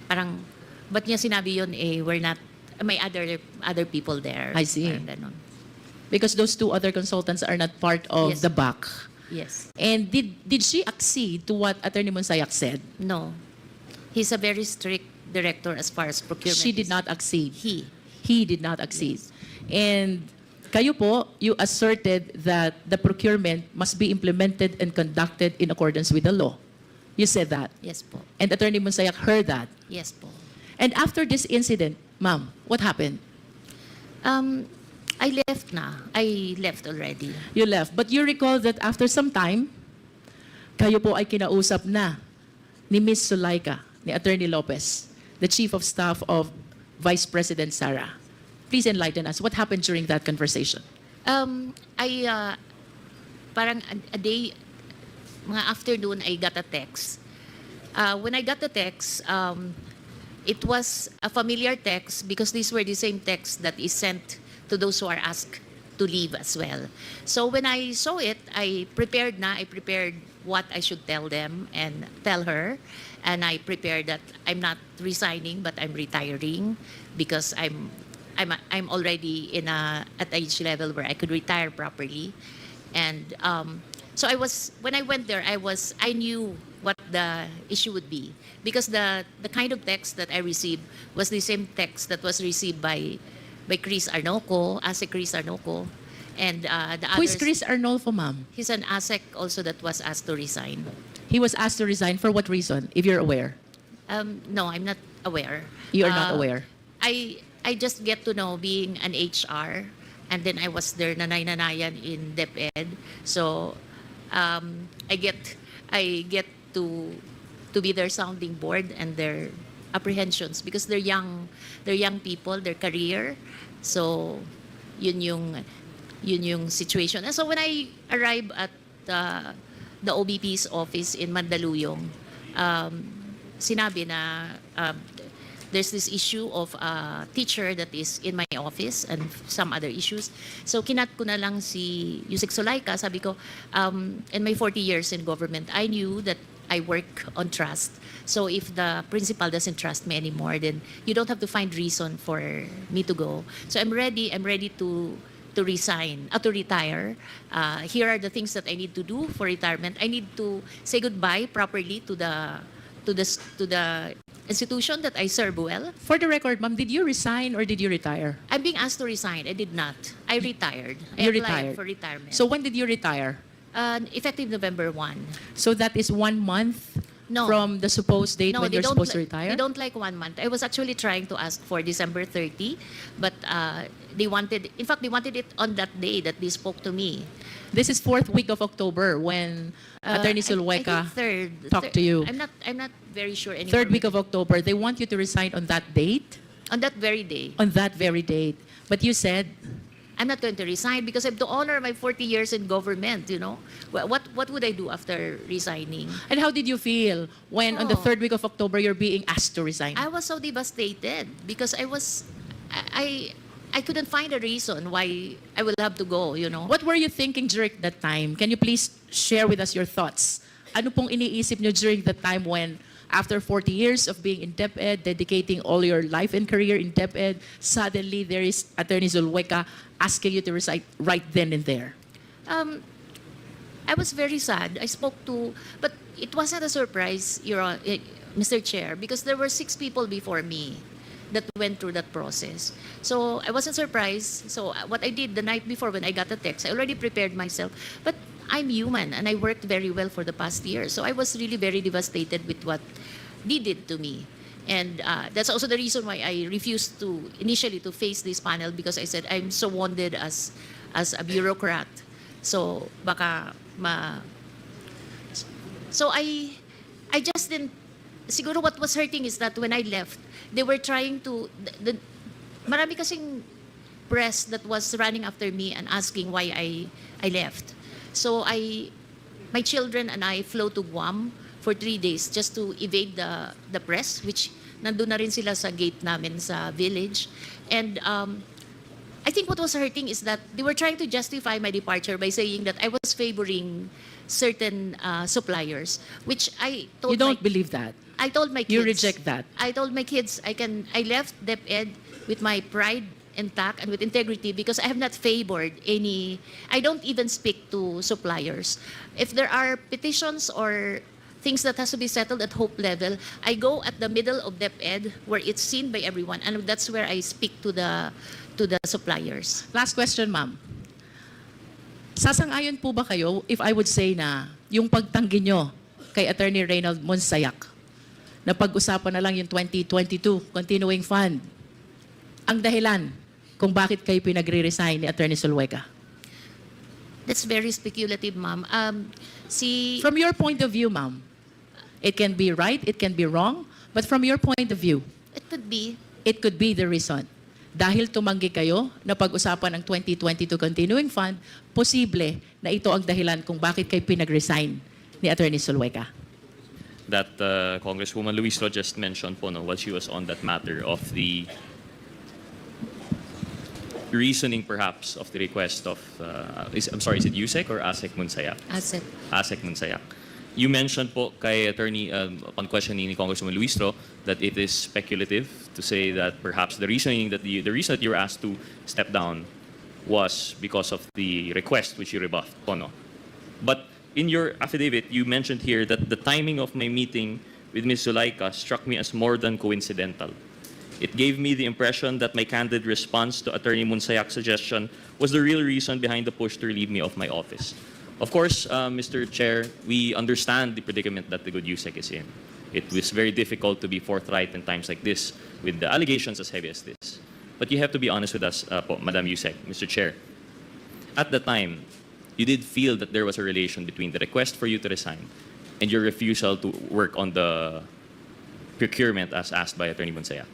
parang, ba't niya sinabi yun, we're not, may other people there. I see. Parang ganon. Because those two other consultants are not part of Yes. the BAC. Yes. And did she accede to what Attorney Monsayak said? No. He's a very strict director as far as procurement. She did is- not accede. He Did not accede. And kayo po, you asserted that the procurement must be implemented and conducted in accordance with the law. You said that. Yes po. And Attorney Monsayak heard that. Yes po. And after this incident, ma'am, what happened? I left na. I left already. You left. But you recall that after some time, kayo po ay kinausap na ni Ms. Sulaika, ni Attorney Lopez, the Chief of Staff of Vice President Sara. Please enlighten us. What happened during that conversation? Parang a day, mga afternoon, I got a text. When I got the text, it was a familiar text because these were the same texts that is sent to those who are asked to leave as well. So when I saw it, I prepared what I should tell them and tell her. And I prepared that I'm not resigning, but I'm retiring because I'm already at age level where I could retire properly. And so when I went there, I knew what the issue would be, because the kind of text that I received was the same text that was received by Chris Arnoco, ASEC Chris Arnoco, and the others. Who is Chris Arnolfo, ma'am? He's an ASEC also that was asked to resign. He was asked to resign for what reason, if you're aware? No, I'm not aware. You are not aware? I just get to know being an HR, and then I was their nanay-nanayan in DepEd. So I get to be their sounding board and their apprehensions, because they're young people, their career. So yun yung situation. And so when I arrived at the OBP's office in Mandaluyong, sinabi na there's this issue of a teacher that is in my office and some other issues. So kinat ko na lang si Usec Sulaika, sabi ko, in my 40 years in government, I knew that I work on trust. So if the principal doesn't trust me anymore, then you don't have to find reason for me to go. So I'm ready to resign, to retire. Here are the things that I need to do for retirement. I need to say goodbye properly to the institution that I serve well. For the record, ma'am, did you resign or did you retire? I'm being asked to resign. I did not. I retired. I You applied retired. for retirement. So when did you retire? Effective November 1. So that is 1 month No. from the supposed date when you're supposed to retire? They don't like 1 month. I was actually trying to ask for December 30, but they wanted, in fact, they wanted it on that day that they spoke to me. This is 4th week of October when Attorney I Sulhueca think third. talked to you. I'm not very sure anymore. 3rd week of October, they want you to resign on that date? On that very day. On that very date. But you said, I'm not going to resign because I have to honor my 40 years in government, you know. What would I do after resigning? and how did you feel when on the Oh. 3rd week of October you're being asked to resign? I was so devastated because I couldn't find a reason why I will have to go, you know. What were you thinking during that time? Can you please share with us your thoughts? Ano pong iniisip nyo during that time when after 40 years of being in DepEd, dedicating all your life and career in DepEd, suddenly there is Attorney Sulhueca asking you to resign right then and there? I was very sad. I spoke to, but it wasn't a surprise, Mr. Chair, because there were 6 people before me that went through that process. So I wasn't surprised. So what I did the night before when I got the text, I already prepared myself. But I'm human and I worked very well for the past year. So I was really very devastated with what they did to me. And that's also the reason why I refused to initially to face this panel, because I said I'm so wounded as a bureaucrat. So baka So I just didn't. Siguro what was hurting is that when I left, they were trying to. Marami kasing press that was running after me and asking why I left. So my children and I flew to Guam for 3 days just to evade the press, which nandun na rin sila sa gate namin sa village. And I think what was hurting is that they were trying to justify my departure by saying that I was favoring certain suppliers, which I told You don't believe that? I told my kids. You reject that? I told my kids I left DepEd with my pride intact and with integrity because I have not favored any. I don't even speak to suppliers. If there are petitions or things that has to be settled at Hope level, I go at the middle of DepEd where it's seen by everyone, and that's where I speak to the suppliers. Last question, ma'am. Sasang-ayon po ba kayo if I would say na yung pagtanggi nyo kay Attorney Reynald Monsayak na pag-usapan na lang yung 2022 continuing fund ang dahilan kung bakit kayo pinagre-resign ni Attorney Sulhueca? That's very speculative, ma'am. From your point of view, ma'am, it can be right, it can be wrong, but from your point of view, It could be. it could be the reason. Dahil tumanggi kayo na pag-usapan ng 2022 continuing fund, posible na ito ang dahilan kung bakit kayo pinag-resign ni Attorney Sulhueca. That Congresswoman Luistro just mentioned po, no, while she was on that matter of the reasoning perhaps of the request of, is it Usec or Usec Monsayak? Asset. Usec Monsayak. You mentioned po kay Attorney, upon questioning ni Congresswoman Luistro, that it is speculative to say that perhaps the reason that you were asked to step down was because of the request which you rebuffed po, no? But in your affidavit, you mentioned here that the timing of my meeting with Ms. Zulaika struck me as more than coincidental. It gave me the impression that my candid response to Attorney Monsayak's suggestion was the real reason behind the push to relieve me of my office. Of course, Mr. Chair, we understand the predicament that the good Usec is in. It was very difficult to be forthright in times like this with the allegations as heavy as this. But you have to be honest with us, Madam Usec, Mr. Chair. At the time, you did feel that there was a relation between the request for you to resign and your refusal to work on the procurement as asked by Attorney Monsayak.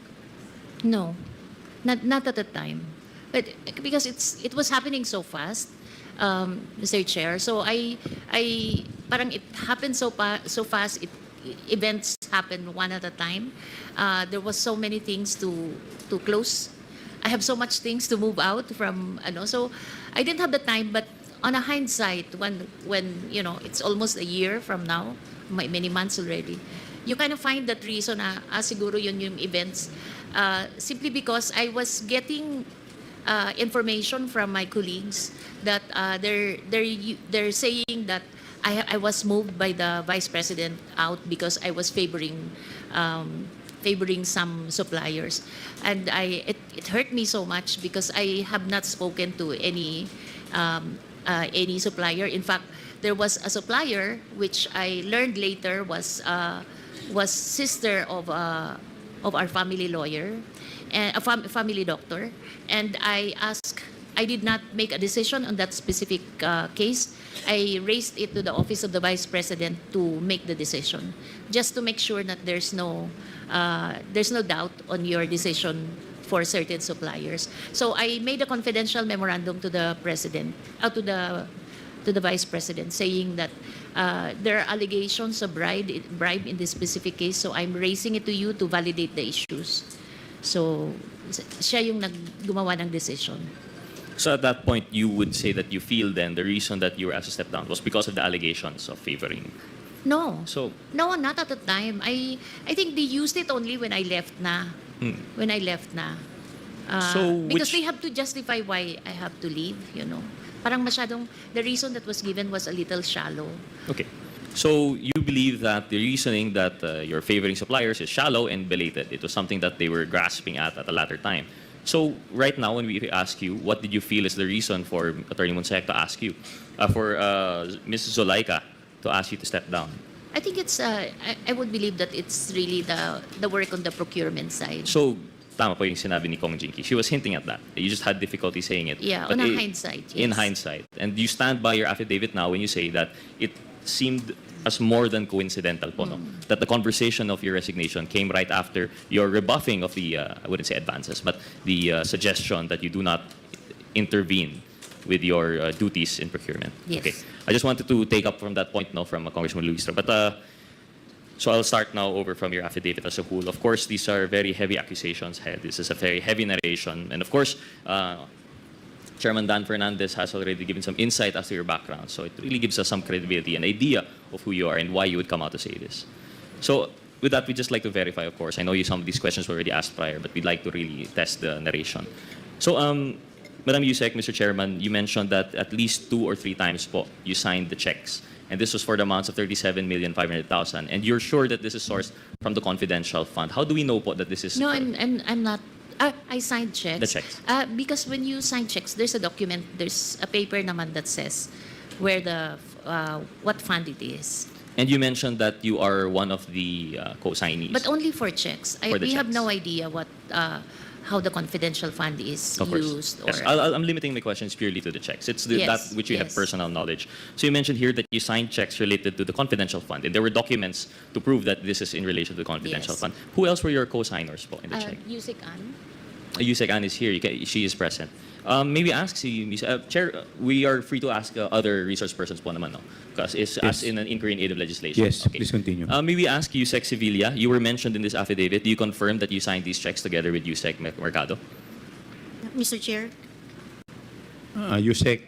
No, not at the time, but because it was happening so fast, Mr. Chair. So I parang it happened so fast. Events happen one at a time. There was so many things to close. I have so much things to move out from. So I didn't have the time. But on a hindsight, when it's almost a year from now, many months already, you kind of find that reason na siguro yun yung events. Simply because I was getting information from my colleagues that they're saying that I was moved by the Vice President out because I was favoring favoring some suppliers. And it hurt me so much because I have not spoken to any supplier. In fact, there was a supplier which I learned later was sister of our family lawyer and a family doctor. And I did not make a decision on that specific case. I raised it to the office of the vice president to make the decision, just to make sure that there's no doubt on your decision for certain suppliers. So I made a confidential memorandum to the president, to the vice president, saying that there are allegations of bribe in this specific case. So I'm raising it to you to validate the issues. So siya yung gumawa ng decision. So at that point, you would say that you feel then the reason that you were asked to step down was because of the allegations of favoring. No. So No, not at the time. I think they used it only when I left na. When I left na. So Because which- they have to justify why I have to leave, you know. Parang masyadong, the reason that was given was a little shallow. okay. So you believe that the reasoning that you're favoring suppliers is shallow and belated. It was something that they were grasping at a latter time. So right now, when we ask you, what did you feel is the reason for Attorney Monsec to ask you, for Ms. Zulaika to ask you to step down? I think it's, I would believe that it's really the work on the procurement side. So, tama po yung sinabi ni Kong Jinky. She was hinting at that. You just had difficulty saying it. Yeah, But on a hindsight, yes. In hindsight. And you stand by your affidavit now when you say that it seemed as more than coincidental po, no? That the conversation of your resignation came right after your rebuffing of the, I wouldn't say advances, but the suggestion that you do not intervene with your duties in procurement. Yes. Okay. I just wanted to take up from that point now from Congressman Luistro. But so I'll start now over from your affidavit as a whole. Of course, these are very heavy accusations. This is a very heavy narration. And of course, Chairman Dan Fernandez has already given some insight as to your background. So it really gives us some credibility, an idea of who you are and why you would come out to say this. So with that, we'd just like to verify, of course. I know some of these questions were already asked prior, but we'd like to really test the narration. So, Madam Usec, Mr. Chairman, you mentioned that at least 2 or 3 times po, you signed the checks. And this was for the amounts of 37,500,000. And you're sure that this is sourced from the confidential fund. How do we know po that this is... No, I'm not. I signed checks. The checks. Because when you sign checks, there's a document, there's a paper naman that says where what fund it is. And you mentioned that you are one of the co-signees. But only for checks. For the We have checks. no idea how the confidential fund is Of course. used. Yes. Or, I'm limiting my questions purely to the checks. It's Yes, that which you have yes. personal knowledge. So you mentioned here that you signed checks related to the confidential fund, and there were documents to prove that this is in relation to the confidential Yes. fund. Who else were your co-signers po in the check? Usec Ann. Usec Ann is here. She is present. Maybe ask si Ms. Chair, we are free to ask other resource persons po naman, no? Because it's as in an inquiry in aid of legislation. Yes, please continue. Maybe ask Usec Sevilla. You were mentioned in this affidavit. Do you confirm that you signed these checks together with Usec Mercado? Mr. Chair, Usec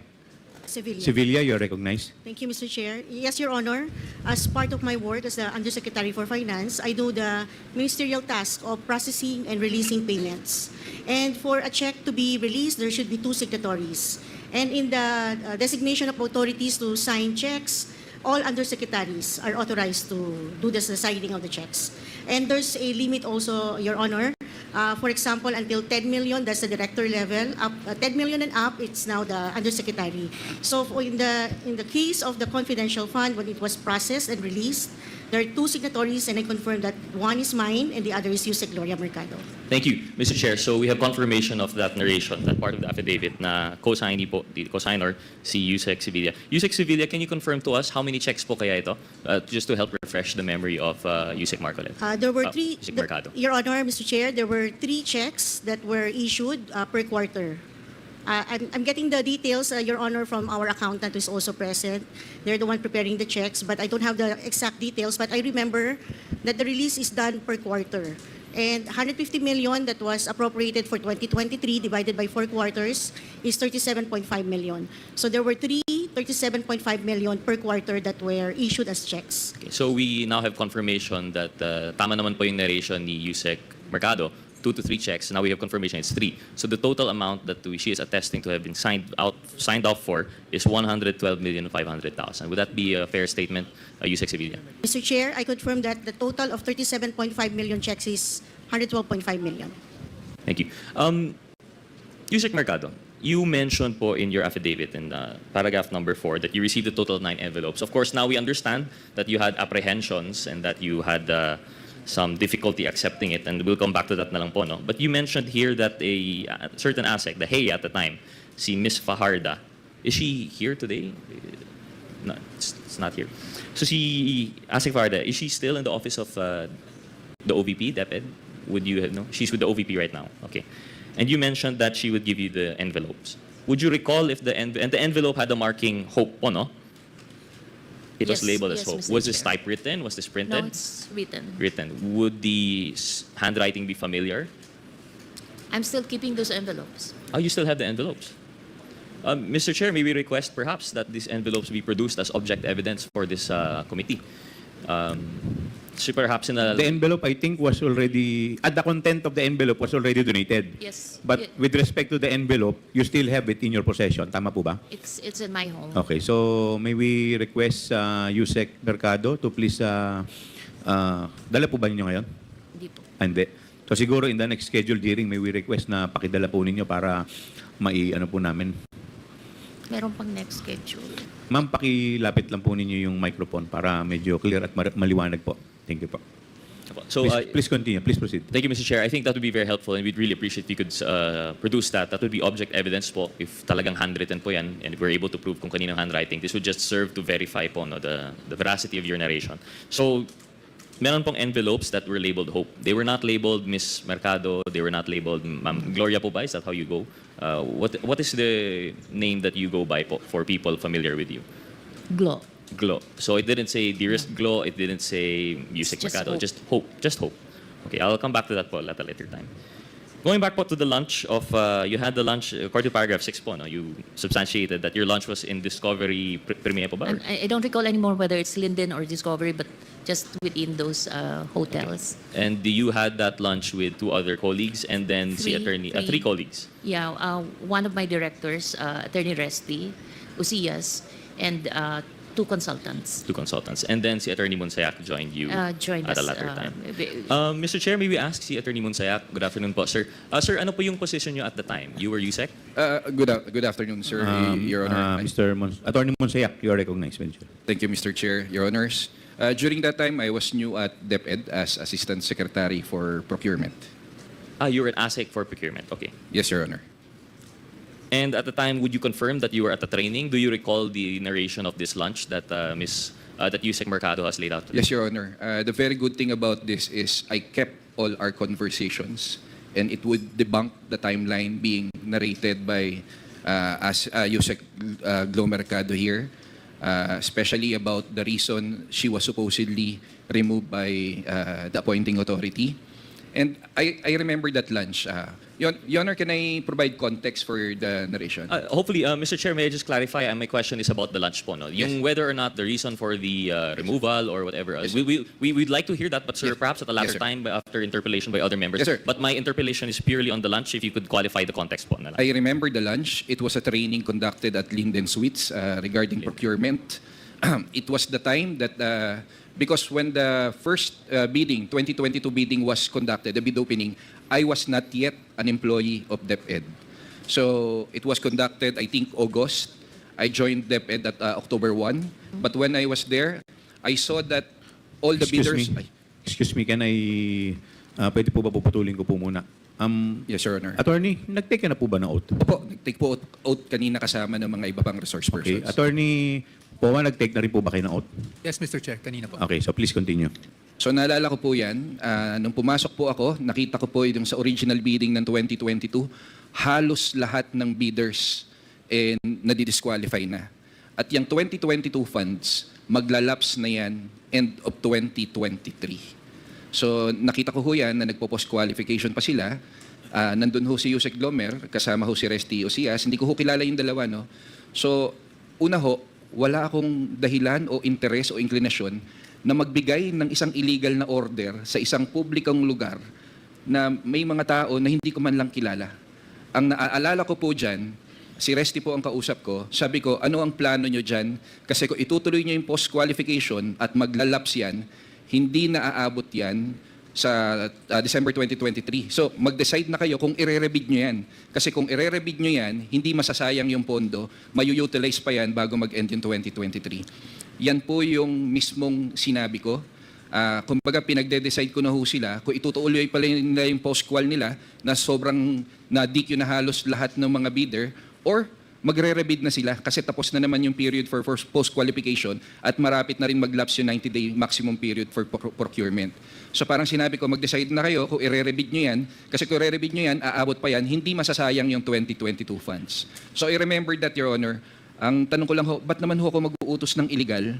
Sevilla. Sevilla, you're recognized. Thank you, Mr. Chair. Yes, Your Honor. As part of my work as the Undersecretary for Finance, I do the ministerial task of processing and releasing payments. And for a check to be released, there should be 2 signatories. And in the designation of authorities to sign checks, all undersecretaries are authorized to do the signing of the checks. And there's a limit also, Your Honor. For example, until 10 million, that's the director level. Up 10 million and up, it's now the undersecretary. So in the case of the confidential fund, when it was processed and released, there are 2 signatories, and I confirm that one is mine and the other is Usec Gloria Mercado. Thank you, Mr. Chair. So we have confirmation of that narration, that part of the affidavit na co-signee po, the co-signer, si Usec Sevilla. Usec Sevilla, can you confirm to us how many checks po kaya ito? Just to help refresh the memory of Usec Marcolet. There were 3, Usec Mercado. Your Honor, Mr. Chair, there were 3 checks that were issued per quarter. I'm getting the details, Your Honor, from our accountant who is also present. They're the one preparing the checks, but I don't have the exact details. But I remember that the release is done per quarter. And 150 million that was appropriated for 2023 divided by 4 quarters is 37.5 million. So there were 37.5 million per quarter that were issued as checks. Okay, so we now have confirmation that tama naman po yung narration ni Usec Mercado 2 to 3 checks. Now we have confirmation it's 3. So the total amount that she is attesting to have been signed off for is 112,500,000. Would that be a fair statement, Usec Sevilla? Mr. Chair, I confirm that the total of 37.5 million checks is 112.5 million. Thank you. Usec Mercado, you mentioned po in your affidavit in paragraph number 4 that you received a total of 9 envelopes. Of course, now we understand that you had apprehensions and that you had some difficulty accepting it, and we'll come back to that na lang po, no? But you mentioned here that a certain ASEC, the HEA at the time, si Ms. Fajarda, is she here today? No, it's not here. So si ASEC Fajarda, is she still in the office of the OVP, DepEd? Would you know? She's with the OVP right now. Okay. And you mentioned that she would give you the envelopes. Would you recall if the envelope had the marking Hope po, no? It was Yes, labeled as yes, Hope. Mr. Was this Chair. typewritten? Was this printed? No, it's written. Written. Would the handwriting be familiar? I'm still keeping those envelopes. Oh, you still have the envelopes. Mr. Chair, may we request perhaps that these envelopes be produced as object evidence for this committee? So perhaps in a... The envelope, I think, was already, the content of the envelope was already donated. Yes. But with respect to the envelope, you still have it in your possession. Tama po ba? It's in my home. Okay, so may we request Usec Mercado to please, dala po ba ninyo ngayon? Hindi po. Hindi. So siguro in the next scheduled hearing, may we request na pakidala po ninyo para ano po namin. Meron pang next schedule. Ma'am, pakilapit lang po ninyo yung microphone para medyo clear at maliwanag po. Thank you po. So, Please continue. Please proceed. thank you, Mr. Chair. I think that would be very helpful and we'd really appreciate if you could produce that. That would be object evidence po if talagang handwritten po yan and if we're able to prove kung kaninong handwriting. This would just serve to verify po no, the veracity of your narration. So, meron pong envelopes that were labeled Hope. They were not labeled Miss Mercado. They were not labeled Ma'am Gloria po ba? Is that how you go? What is the name that you go by po for people familiar with you? Glo. Glo. So it didn't say Dearest Glo, it didn't say Usec Just Mercado, Hope. just Hope. Just Hope. Okay, I'll come back to that po at a later time. Going back po to the lunch of, you had the lunch, according to paragraph 6 po, no, you substantiated that your lunch was in Discovery Premier po ba? Or- I don't recall anymore whether it's Linden or Discovery, but just within those hotels. And you had that lunch with 2 other colleagues and then si attorney, 3 colleagues. Yeah, one of my directors, Attorney Resty, Ucias, and 2 consultants. 2 consultants. And then si Attorney Monsayak joined you Joined at a us, later time. Mr. Chair, may we ask si Attorney Monsayak? Good afternoon po, sir. Sir, ano po yung position nyo at the time? You were Usec? Good afternoon, sir, Your Honor. Attorney Monsayak, you are recognized, Mr. Chair. Thank you, Mr. Chair, Your Honors. During that time, I was new at DepEd as Assistant Secretary for Procurement. You were at ASEC for procurement. Okay. Yes, Your Honor. And at the time, would you confirm that you were at the training? Do you recall the narration of this lunch that that Usec Mercado has laid out today? Yes, Your Honor. The very good thing about this is I kept all our conversations and it would debunk the timeline being narrated by Usec Glo Mercado here, especially about the reason she was supposedly removed by the appointing authority. And I remember that lunch. Your Honor, can I provide context for the narration? Hopefully, Mr. Chair, may I just clarify? My question is about the lunch po, no? Yung whether or not the reason for the removal or whatever else. We'd like to hear that, but sir, Yes. perhaps at a later Yes, sir. time after interpellation by other members. Yes, sir. But my interpellation is purely on the lunch. If you could qualify the context po na lang. I remember the lunch. It was a training conducted at Linden Suites regarding procurement. It was the time that, because when the first bidding, 2022 bidding was conducted, the bid opening, I was not yet an employee of DepEd. So it was conducted, I think, August. I joined DepEd at October 1. But when I was there, I saw that all the bidders... Excuse me, can I, pwede po ba puputulin ko po muna? Yes, Your Honor. Attorney, nag-take ka na po ba ng oath? Opo, nag-take po out kanina kasama ng mga iba pang resource Okay, persons. Attorney Powa, nag-take na rin po ba kayo ng oath? Yes, Mr. Chair. Kanina po. Okay, so please continue. So naalala ko po yan, nung pumasok po ako, nakita ko po yung sa original bidding ng 2022, halos lahat ng bidders nadidisqualify na. At yung 2022 funds, maglalapse na yan end of 2023. So nakita ko ho yan na nagpo-post qualification pa sila. Nandun ho si Usec Glomer, kasama ho si Resty Ocias. Hindi ko ho kilala yung dalawa, no? So una ho, wala akong dahilan o interes o inclinasyon na magbigay ng isang illegal na order sa isang publikong lugar na may mga tao na hindi ko man lang kilala. Ang naaalala ko po dyan, si Resty po ang kausap ko, sabi ko, ano ang plano nyo dyan? Kasi kung itutuloy nyo yung post-qualification at maglalaps yan, hindi na aabot yan sa December 2023. So, mag-decide na kayo kung ire-rebid nyo yan. Kasi kung ire-rebid nyo yan, hindi masasayang yung pondo, mayu-utilize pa yan bago mag-end yung 2023. Yan po yung mismong sinabi ko. Kumbaga, pinagde-decide ko na ho sila kung itutuloy pala nila yung post-qual nila na sobrang na-DQ na halos lahat ng mga bidder or magre-rebid na sila kasi tapos na naman yung period for post-qualification at marapit na rin mag-lapse yung 90-day maximum period for procurement. So parang sinabi ko, mag-decide na kayo kung ire-rebid nyo yan kasi kung ire-rebid nyo yan, aabot pa yan, hindi masasayang yung 2022 funds. So I remember that, Your Honor. Ang tanong ko lang ho, ba't naman ho ako mag-uutos ng illegal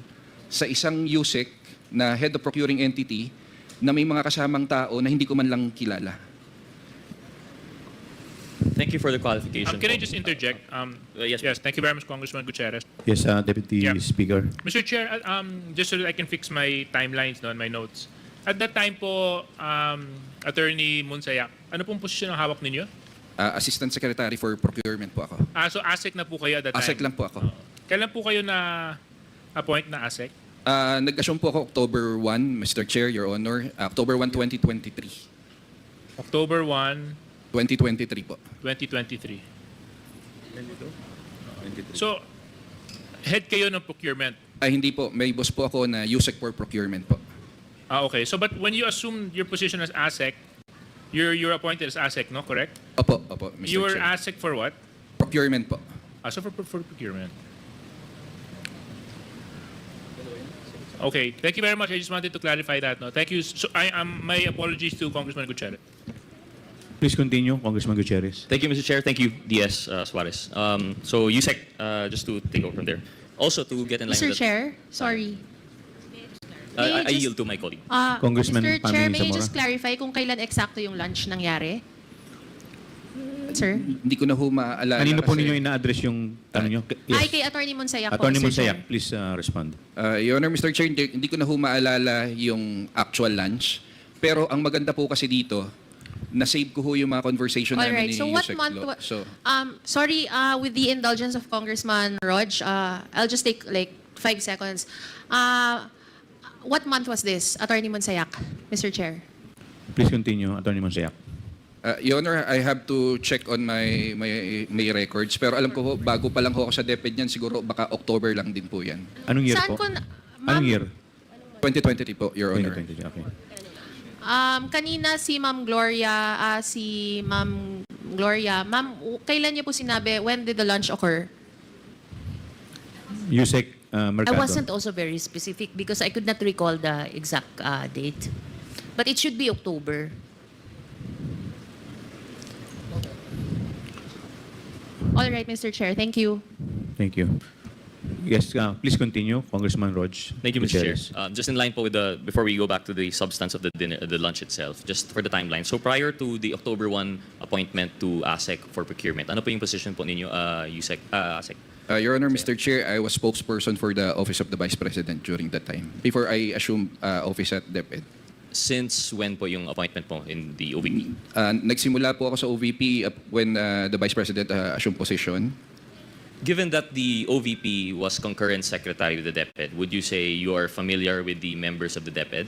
sa isang Usec na head of procuring entity na may mga kasamang tao na hindi ko man lang kilala? Thank you for the qualification. Can I po. just interject? Yes, Yes, thank you very much, Congressman Gutierrez. Yes, Deputy Yeah. Speaker. Mr. Chair, just so that I can fix my timelines no, and my notes. At that time po, Attorney Monsayak, ano pong posisyon ang hawak ninyo? Assistant Secretary for Procurement po ako. So ASEC na po kayo at that time? ASEC lang po ako. Kailan po kayo na-appoint na ASEC? Nag-assume po ako October 1, Mr. Chair, Your Honor. October 1, 2023. October 1, 2023 po. 2023. So, head kayo ng procurement. Ay, hindi po. May boss po ako na Usec for Procurement po. Okay. So, but when you assume your position as ASEC, you're appointed as ASEC, no? Correct? Opo, Mr. You were Chair. ASEC for what? Procurement po. So for procurement. Okay. Thank you very much. I just wanted to clarify that. No, thank you. So my apologies to Congressman Gutierrez. Please continue, Congressman Gutierrez. Thank you, Mr. Chair. Thank you, DS Suarez. So Usec, just to take over from there. Also to get in line Mr. with Chair, sorry. May I just- yield to my colleague. Congressman Mr. Chair, Pamela may I Zamora. just clarify kung kailan eksakto yung lunch nangyari? Sir? Hindi ko na ho maaalala. Kanino po kasi- ninyo ina-address yung tanong nyo? Ay, kay Attorney Monsayak po, Attorney Mr. Monsayak, Chair. please respond. Your Honor, Mr. Chair, hindi ko na ho maalala yung actual lunch. Pero ang maganda po kasi dito, na-save ko ho yung mga conversation namin Alright, ni so what Usec month Lo. wa- So, sorry, with the indulgence of Congressman Rog, I'll just take like 5 seconds. What month was this, Attorney Monsayak, Mr. Chair? Please continue, Attorney Monsayak. Your Honor, I have to check on my records. Pero alam ko ho, bago pa lang ho ako sa DepEd yan, siguro baka October lang din po yan. Anong year Saan po? ko Anong year? 2023 po, Your Honor. 2020, okay. Kanina si Ma'am Gloria, Ma'am, kailan niyo po sinabi, when did the lunch occur? Usec, I Mercado. wasn't also very specific because I could not recall the exact date. But it should be October. All right, Mr. Chair, thank you. Thank you. Yes, please continue, Congressman Rog. Thank you, Mr. Chair. Gutierrez. Just in line po with before we go back to the substance of the dinner, the lunch itself, just for the timeline. So prior to the October 1 appointment to ASEC for procurement, ano po yung position po ninyo, Usec, ASEC? Your Honor, Mr. Chair, I was spokesperson for the Office of the Vice President during that time, before I assumed office at DepEd. Since when po yung appointment po in the OVP? Nagsimula po ako sa OVP when the Vice President assumed position. Given that the OVP was concurrent secretary with the DepEd, would you say you are familiar with the members of the DepEd,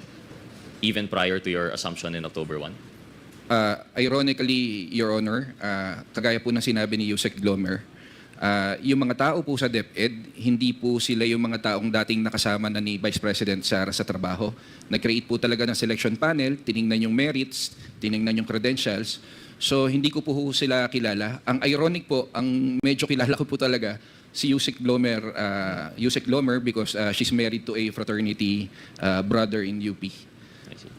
even prior to your assumption in October 1? Ironically, Your Honor, kagaya po ng sinabi ni Usec Glomer, yung mga tao po sa DepEd, hindi po sila yung mga taong dating nakasama na ni Vice President Sara sa trabaho. Nag-create po talaga ng selection panel, tiningnan yung merits, tiningnan yung credentials. So hindi ko po sila kilala. Ang ironic po, ang medyo kilala ko po talaga si Usec Glomer because she's married to a fraternity brother in UP. I see.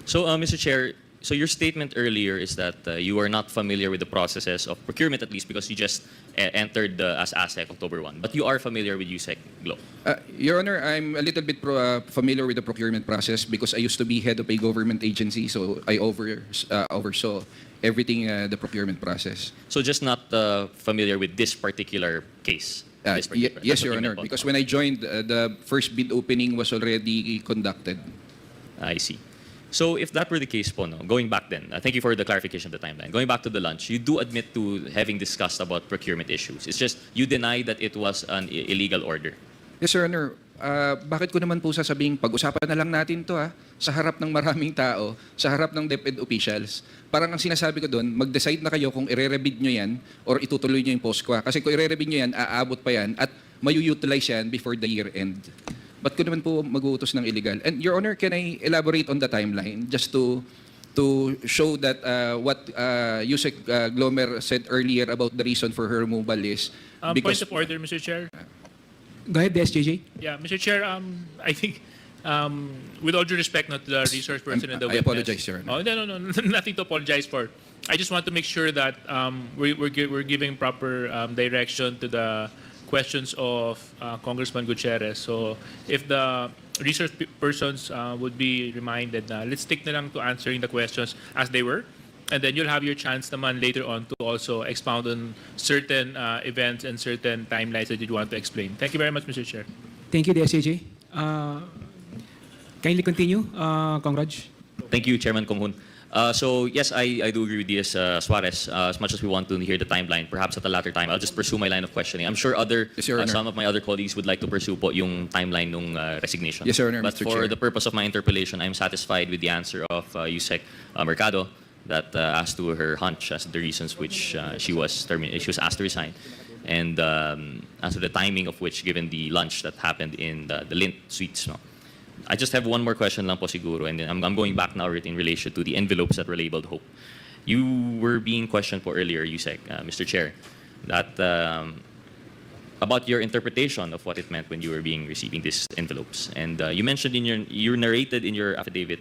So, Mr. Chair, so your statement earlier is that you are not familiar with the processes of procurement, at least because you just entered as ASEC October 1. But you are familiar with Usec Glo. Your Honor, I'm a little bit familiar with the procurement process because I used to be head of a government agency, so I oversaw everything the procurement process. So just not familiar with this particular case? Yes, Your Honor, because when I joined, the first bid opening was already conducted. I see. So if that were the case po, no, going back then, thank you for the clarification of the timeline. Going back to the lunch, you do admit to having discussed about procurement issues. It's just you deny that it was an illegal order. Yes, Your Honor. Bakit ko naman po sasabing pag-usapan na lang natin to sa harap ng maraming tao, sa harap ng DepEd officials. Parang ang sinasabi ko doon, mag-decide na kayo kung ire-rebid nyo yan or itutuloy nyo yung POSCA. Kasi kung ire-rebid nyo yan, aabot pa yan at mayu-utilize yan before the year end. Ba't ko naman po mag-uutos ng illegal? And Your Honor, can I elaborate on the timeline just to show that what Usec Glomer said earlier about the reason for her removal is Point of order, Mr. Chair. Go ahead, the SJJ. Yeah, Mr. Chair, I think, with all due respect, not the resource person and the I witness. apologize, Your Honor. Oh, no, nothing to apologize for. I just want to make sure that we're giving proper direction to the questions of Congressman Gutierrez. So if the resource persons would be reminded na let's stick na lang to answering the questions as they were. And then you'll have your chance naman later on to also expound on certain events and certain timelines that you want to explain. Thank you very much, Mr. Chair. Thank you, the SJJ. Kindly continue, Congraj. Thank you, Chairman Konghoon. So yes, I do agree with DS Suarez. As much as we want to hear the timeline, perhaps at a later time, I'll just pursue my line of questioning. I'm sure Yes, Your Honor. some of my other colleagues would like to pursue po yung timeline ng resignation. Yes, Your Honor, But Mr. for Chair. the purpose of my interpellation, I'm satisfied with the answer of Usec Mercado that as to her hunch as to the reasons which she was asked to resign, and as to the timing of which, given the lunch that happened in the Lint Suites. No? I just have one more question lang po siguro, and then I'm going back now in relation to the envelopes that were labeled Hope. You were being questioned po earlier, Usec, Mr. Chair, that about your interpretation of what it meant when you were receiving these envelopes, and you mentioned you narrated in your affidavit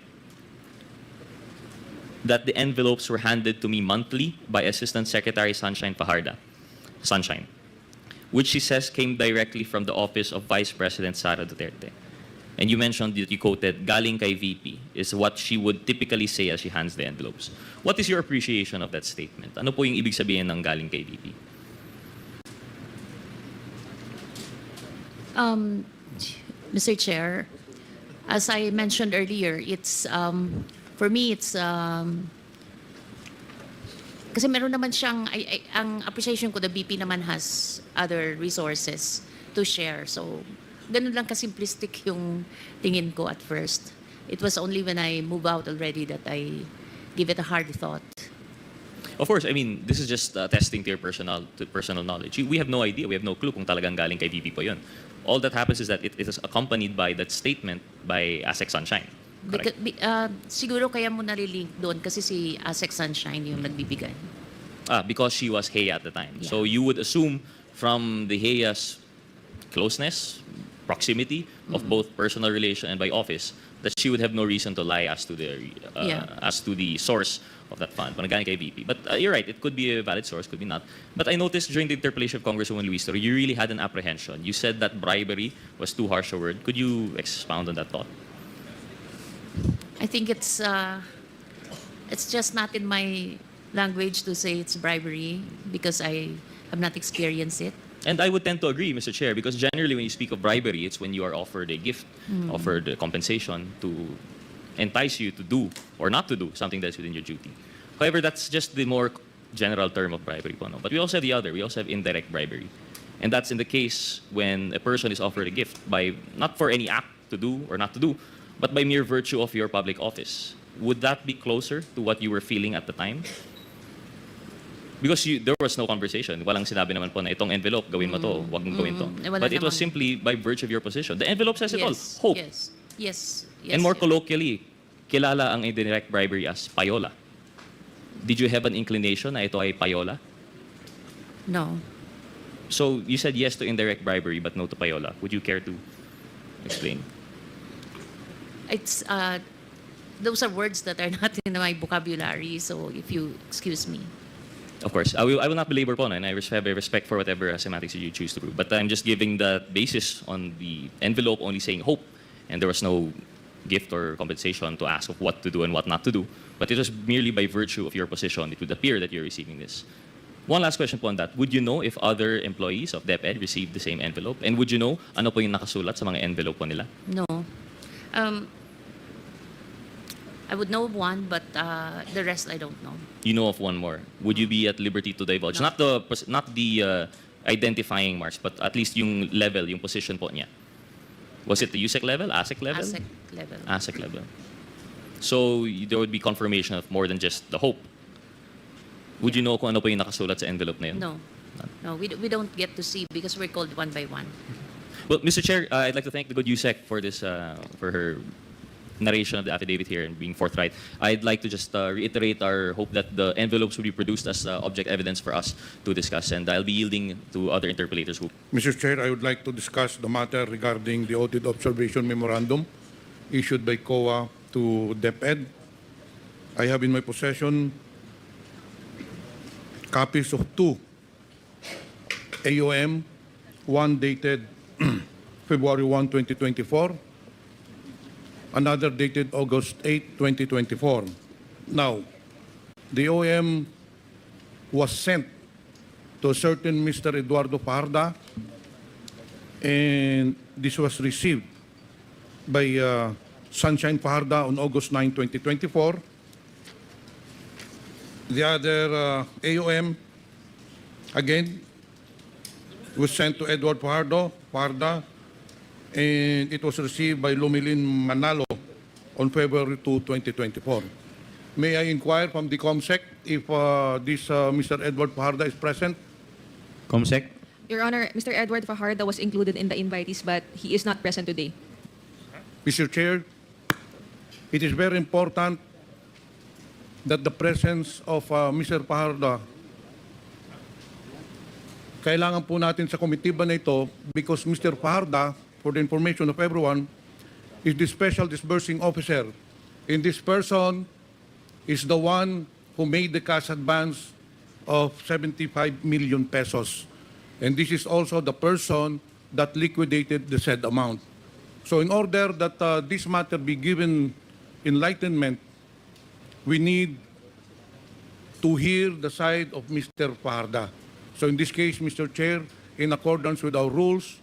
that the envelopes were handed to me monthly by Assistant Secretary Sunshine Fajarda, Sunshine, which she says came directly from the office of Vice President Sara Duterte. And you mentioned that you quoted, "Galing kay VP," is what she would typically say as she hands the envelopes. What is your appreciation of that statement? Ano po yung ibig sabihin ng galing kay VP? Mr. Chair, as I mentioned earlier, it's for me it's kasi meron naman siyang ang appreciation ko, the BP naman has other resources to share. So ganun lang kasimplistic yung tingin ko at first. It was only when I move out already that I give it a hard thought. Of course, I mean, this is just testing to your personal knowledge. We have no idea, we have no clue kung talagang galing kay VP po yun. All that happens is that it is accompanied by that statement by Asek Sunshine. Correct? Siguro kaya mo nalilink doon kasi si Asek Sunshine yung nagbibigay. Because she was Heya at the time. Yeah. So you would assume from the Heya's closeness, proximity of both personal relation and by office, that she would have no reason to lie as to the source of that fund. Panagaling kay VP. But you're right, it could be a valid source, could be not. But I noticed during the interpellation of Congresswoman Luistro, you really had an apprehension. You said that bribery was too harsh a word. Could you expound on that thought? I think it's just not in my language to say it's bribery because I have not experienced it. And I would tend to agree, Mr. Chair, because generally when you speak of bribery, it's when you are offered a gift, offered a compensation to entice you to do or not to do something that's within your duty. However, that's just the more general term of bribery. No? But we also have the other. We also have indirect bribery. And that's in the case when a person is offered a gift by not for any act to do or not to do, but by mere virtue of your public office. Would that be closer to what you were feeling at the time? Because there was no conversation. Walang sinabi naman po na itong envelope, gawin mo to, wag mong gawin to. Wala But it was naman. simply by virtue of your position. The envelope says it all. Yes, Hope. yes. And more colloquially, kilala ang indirect bribery as payola. Did you have an inclination na ito ay payola? No. So you said yes to indirect bribery but no to payola. Would you care to explain? It's those are words that are not in my vocabulary, so if you excuse me. Of course, I will not belabor po, and I have a respect for whatever semantics you choose to do. But I'm just giving the basis on the envelope only saying hope, and there was no gift or compensation to ask of what to do and what not to do. But it was merely by virtue of your position, it would appear that you're receiving this. One last question po on that. Would you know if other employees of DepEd received the same envelope? And would you know ano po yung nakasulat sa mga envelope po nila? No. I would know of one, but the rest I don't know. You know of one more. Would you be at liberty to divulge? No. Not the identifying marks, but at least yung level, yung position po niya. Was it the Usec level, ASEC level? ASEC level. ASEC level. So there would be confirmation of more than just the hope. Would you know kung ano po yung nakasulat sa envelope na yun? No. No, we don't get to see because we're called one by one. Well, Mr. Chair, I'd like to thank the good Usec for this, for her narration of the affidavit here and being forthright. I'd like to just reiterate our hope that the envelopes will be produced as object evidence for us to discuss, and I'll be yielding to other interpellators who. Mr. Chair, I would like to discuss the matter regarding the audit observation memorandum issued by COA to DepEd. I have in my possession copies of two AOM, one dated February 1, 2024, another dated August 8, 2024. Now, the OM was sent to a certain Mr. Eduardo Parda, and this was received by Sunshine Parda on August 9, 2024. The other AOM, again, was sent to Edward Parda, and it was received by Lumilin Manalo on February 2, 2024. May I inquire from the COMSEC if this Mr. Edward Parda is present? COMSEC? Your Honor, Mr. Edward Fajardo was included in the invitees, but he is not present today. Mr. Chair, it is very important that the presence of Mr. Fajardo, kailangan po natin sa komitiba na ito because Mr. Fajardo, for the information of everyone, is the special disbursing officer. And this person is the one who made the cash advance of 75 million pesos. And this is also the person that liquidated the said amount. So in order that this matter be given enlightenment, we need to hear the side of Mr. Parda. So in this case, Mr. Chair, in accordance with our rules,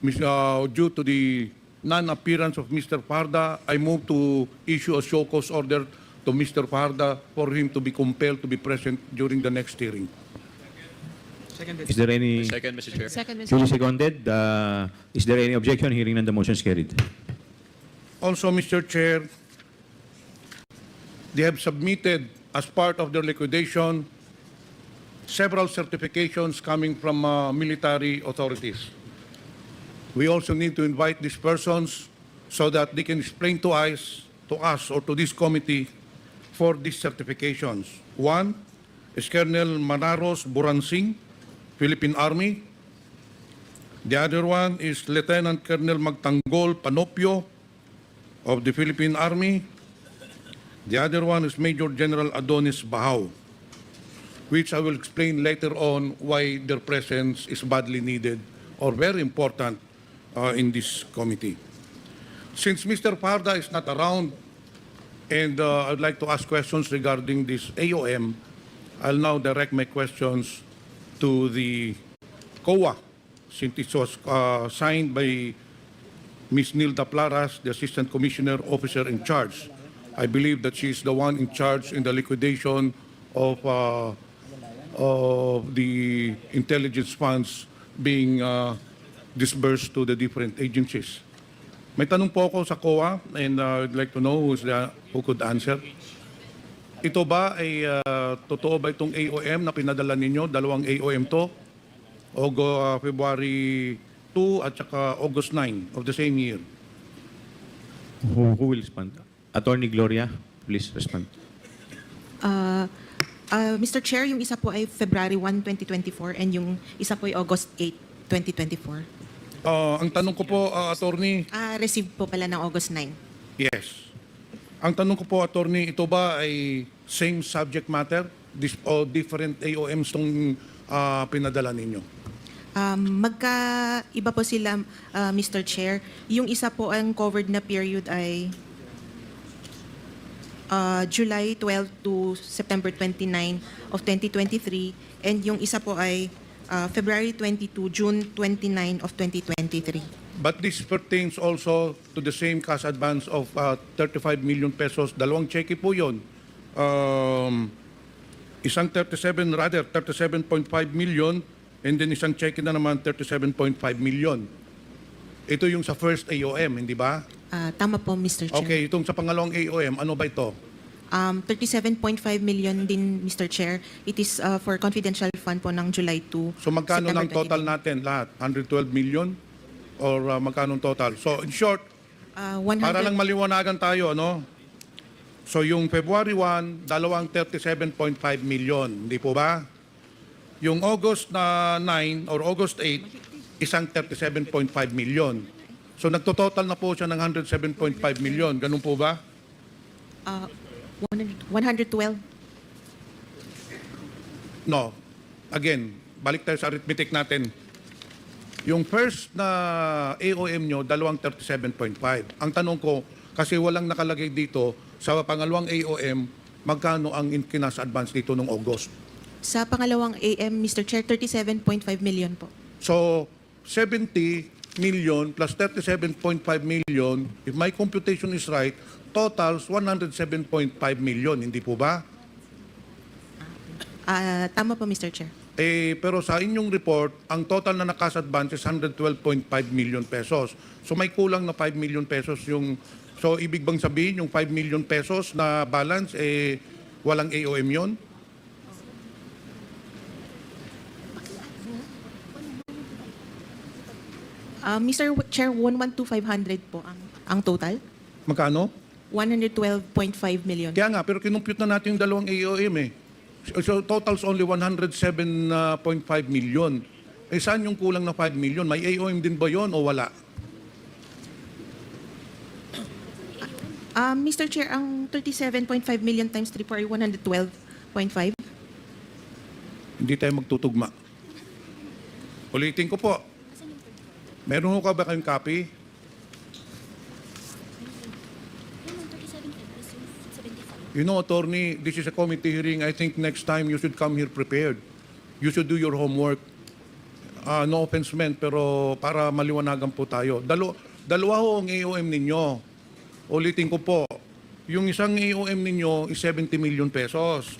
due to the non-appearance of Mr. Parda, I move to issue a show cause order to Mr. Parda for him to be compelled to be present during the next hearing. Is there any... Second, Mr. Chair. Second, Mr. Duly seconded. Is there any objection? Hearing none, the motion is carried. Also, Mr. Chair, they have submitted as part of their liquidation several certifications coming from military authorities. We also need to invite these persons so that they can explain to us or to this committee for these certifications. One is Colonel Manaros Buransing, Philippine Army. The other one is Lieutenant Colonel Magtanggol Panopio of the Philippine Army. The other one is Major General Adonis Bahao, which I will explain later on why their presence is badly needed or very important in this committee. Since Mr. Parda is not around, and I'd like to ask questions regarding this AOM, I'll now direct my questions to the COA, since it was signed by Ms. Nilda Plaras, the Assistant Commissioner Officer in charge. I believe that she is the one in charge in the liquidation of the intelligence funds being disbursed to the different agencies. May tanong po ako sa COA, and I'd like to know who could answer. Ito ba ay totoo ba itong AOM na pinadala ninyo? Dalawang AOM to? February 2 at saka August 9 of the same year. Who will respond? Attorney Gloria, please respond. Mr. Chair, yung isa po ay February 1, 2024 and yung isa po ay August 8, 2024. Ang tanong ko po, Attorney, Received po pala ng August 9. yes. Ang tanong ko po, Attorney, ito ba ay same subject matter o different AOMs itong pinadala ninyo? Magkaiba po sila, Mr. Chair. Yung isa po ang covered na period ay July 12 to September 29 of 2023, and yung isa po ay February 22, June 29 of 2023. But this pertains also to the same cash advance of 35 million pesos. Dalawang cheque po yun. Isang 37.5 million and then isang cheque na naman 37.5 million. Ito yung sa first AOM, hindi ba? Tama po, Mr. Chair. Okay, itong sa pangalawang AOM, ano ba ito? 37.5 million din, Mr. Chair. It is for confidential fund po ng July 2. So magkano September ng total 29. natin lahat? 112 million? Or magkano total? So in short, 100, para lang maliwanagan tayo, no? So yung February 1, dalawang 37.5 million, hindi po ba? Yung August na 9 or August 8, isang 37.5 million. So nagtototal na po siya ng 107.5 million. Ganun po ba? 112. No. Again, balik tayo sa arithmetic natin. Yung first na AOM nyo, dalawang 37.5. Ang tanong ko, kasi walang nakalagay dito, sa pangalawang AOM, magkano ang kinas advance dito nung August? Sa pangalawang AM, Mr. Chair, 37.5 million po. So, 70 million plus 37.5 million, if my computation is right, totals 107.5 million, hindi po ba? Tama po, Mr. Chair. Pero sa inyong report, ang total na nakas advance is 112.5 million pesos. So may kulang na 5 million pesos yung... So ibig bang sabihin yung 5 million pesos na balance, walang AOM yun? Mr. Chair, 112,500 po ang total. Magkano? 112.5 million. Kaya nga, pero kinumpute na natin yung dalawang AOM eh. So totals only 107.5 million. Saan yung kulang na 5 million? May AOM din ba yon o wala? Mr. Chair, ang 37.5 million times 3 po ay 112.5. Hindi tayo magtutugma. Ulitin ko po. Meron ka ba kayong copy? You know, attorney, this is a committee hearing. I think next time you should come here prepared. You should do your homework. No offense meant, pero para maliwanagan po tayo. Dalawa ho ang AOM ninyo. Ulitin ko po. Yung isang AOM ninyo is 70 million pesos.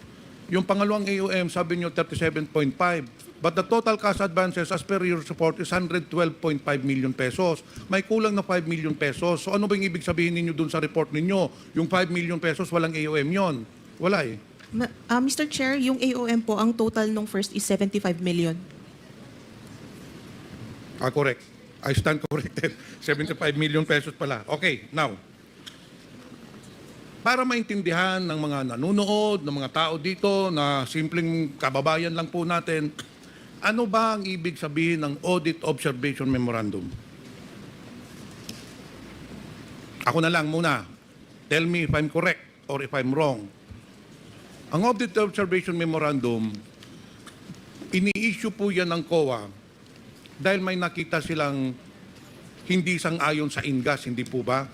Yung pangalawang AOM, sabi nyo 37.5. But the total cash advances as per your report is 112.5 million pesos. May kulang na 5 million pesos. So ano ba yung ibig sabihin ninyo dun sa report ninyo? Yung 5 million pesos, walang AOM yon. Wala eh. Mr. Chair, yung AOM po, ang total nung first is 75 million. Correct. I stand corrected. 75 million pesos pala. Okay, now. Para maintindihan ng mga nanonood, ng mga tao dito, na simpleng kababayan lang po natin, ano ba ang ibig sabihin ng Audit Observation Memorandum? Ako na lang muna. Tell me if I'm correct or if I'm wrong. Ang Audit Observation Memorandum, ini-issue po yan ng COA dahil may nakita silang hindi sang-ayon sa INGAS, hindi po ba?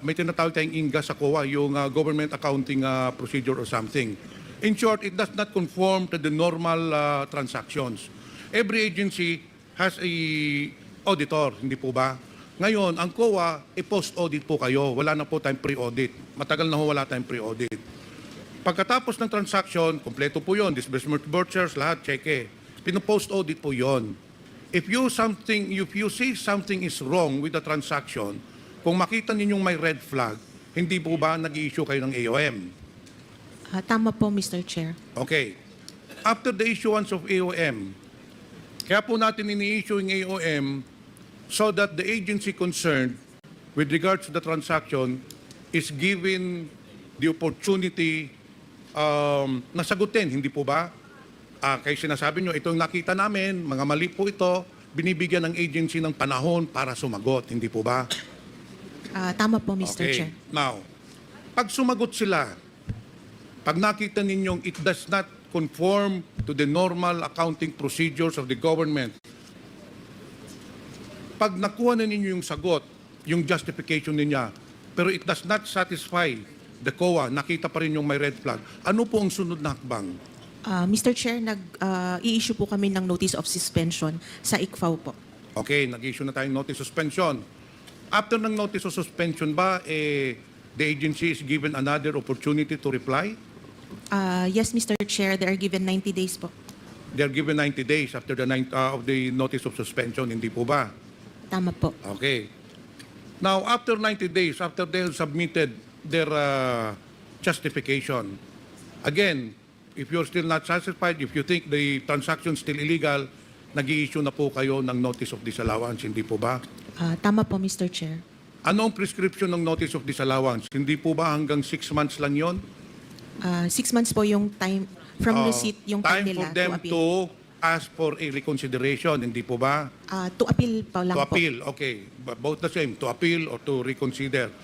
May tinatawag tayong INGAS sa COA, yung Government Accounting Procedure or something. In short, it does not conform to the normal transactions. Every agency has a auditor, hindi po ba? Ngayon, ang COA, post-audit po kayo. Wala na po tayong pre-audit. Matagal na ho wala tayong pre-audit. Pagkatapos ng transaction, kompleto po yun. Disbursement vouchers, lahat, cheque. Pino-post-audit po yun. If you see something is wrong with the transaction, kung makita ninyong may red flag, hindi po ba nag-i-issue kayo ng AOM? Tama po, Mr. Chair. Okay. After the issuance of AOM, kaya po natin ini-issue yung AOM so that the agency concerned with regards to the transaction is given the opportunity na sagutin, hindi po ba? Kaya sinasabi nyo, ito yung nakita namin, mga mali po ito, binibigyan ng agency ng panahon para sumagot, hindi po ba? Tama po, Mr. Okay. Chair. Now, pag sumagot sila, pag nakita ninyong it does not conform to the normal accounting procedures of the government, pag nakuha na ninyo yung sagot, yung justification niya, pero it does not satisfy the COA, nakita pa rin yung may red flag, ano po ang sunod na hakbang? Mr. Chair, i-issue po kami ng notice of suspension sa ICFAO po. Okay, nag-issue na tayong notice suspension. After ng notice of suspension ba, the agency is given another opportunity to reply? Yes, Mr. Chair, they are given 90 days po. They are given 90 days after the of the notice of suspension, hindi po ba? Tama po. Okay. Now, after 90 days, after they have submitted their justification, again, if you're still not satisfied, if you think the transaction is still illegal, nag-i-issue na po kayo ng notice of disallowance, hindi po ba? Tama po, Mr. Chair. Ano ang prescription ng notice of disallowance? Hindi po ba hanggang 6 months lang yon? 6 months po yung time from receipt, yung time Time nila for them to appeal. to ask for a reconsideration, hindi po ba? To appeal pa lang To po. appeal, okay. Both the same, to appeal or to reconsider.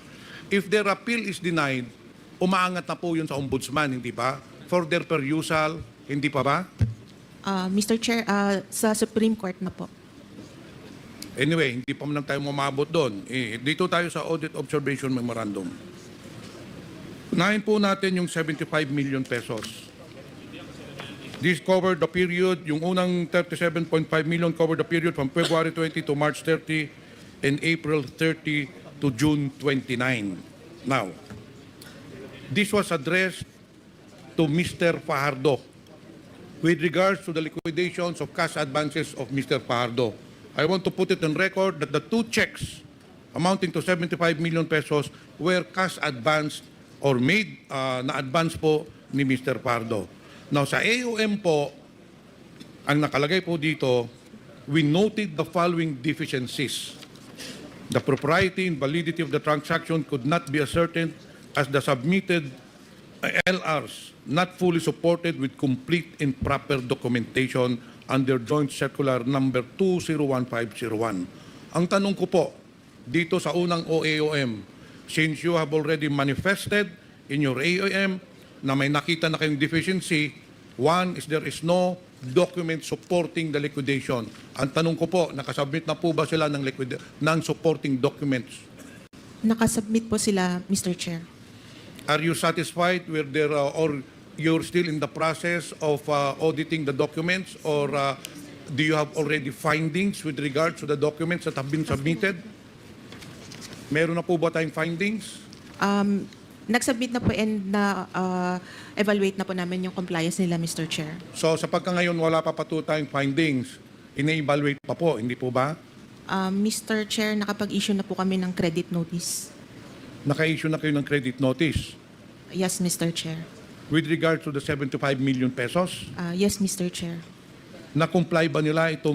If their appeal is denied, umaangat na po yun sa ombudsman, hindi ba? For their perusal, hindi pa ba? Mr. Chair, sa Supreme Court na po. Anyway, hindi pa man tayo mamabot doon. Dito tayo sa Audit Observation Memorandum. Unahin po natin yung 75 million pesos. This covered the period, yung unang 37.5 million covered the period from February 20 to March 30 and April 30 to June 29. Now, this was addressed to Mr. Fajardo with regards to the liquidations of cash advances of Mr. Fajardo. I want to put it on record that the 2 checks amounting to 75 million pesos were cash advanced or made na advance po ni Mr. Fajardo. Now, sa AOM po, ang nakalagay po dito, we noted the following deficiencies. The propriety and validity of the transaction could not be ascertained as the submitted LRs not fully supported with complete and proper documentation under Joint Circular number 201501. Ang tanong ko po, dito sa unang OAOM, since you have already manifested in your AOM na may nakita na kayong deficiency, one is there is no document supporting the liquidation. Ang tanong ko po, nakasubmit na po ba sila ng supporting documents? Nakasubmit po sila, Mr. Chair. Are you satisfied with their, or you're still in the process of auditing the documents, or do you have already findings with regards to the documents that have been submitted? Meron na po ba tayong findings? Nagsubmit na po and evaluate na po namin yung compliance nila, Mr. Chair. So sa pagka ngayon wala pa po tayong findings, ina-evaluate pa po, hindi po ba? Mr. Chair, nakapag-issue na po kami ng credit notice. Naka-issue na kayo ng credit notice Yes, Mr. Chair. with regards to the 75 million pesos. Yes, Mr. Chair. Na-comply ba nila ito,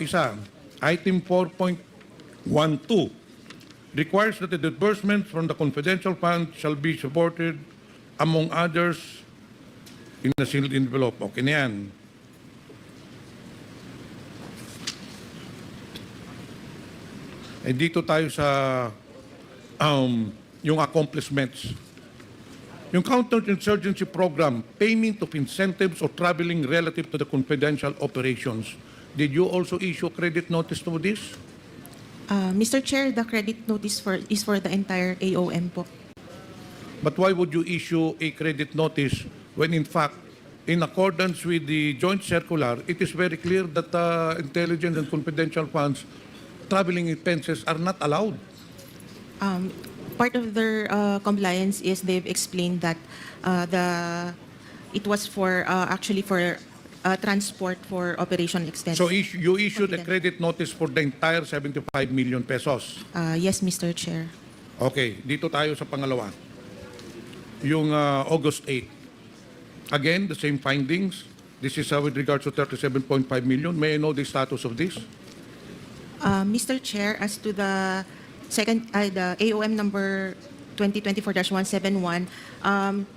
isa, item 4.12, requires that the disbursements from the confidential fund shall be supported, among others, in a sealed envelope. Okay na yan. Dito tayo sa yung accomplishments. Yung counterinsurgency program, payment of incentives or traveling relative to the confidential operations. Did you also issue credit notice to this? Mr. Chair, the credit notice is for the entire AOM po. But why would you issue a credit notice when in fact, in accordance with the joint circular, it is very clear that intelligence and confidential funds, traveling expenses are not allowed? Part of their compliance is they've explained that it was for actually for transport for operation expense. So you issued a credit notice for the entire 75 million pesos? Yes, Mr. Chair. Okay, dito tayo sa pangalawa. Yung August 8. Again, the same findings. This is with regards to 37.5 million. May I know the status of this? Mr. Chair, as to the the AOM number 2024-171,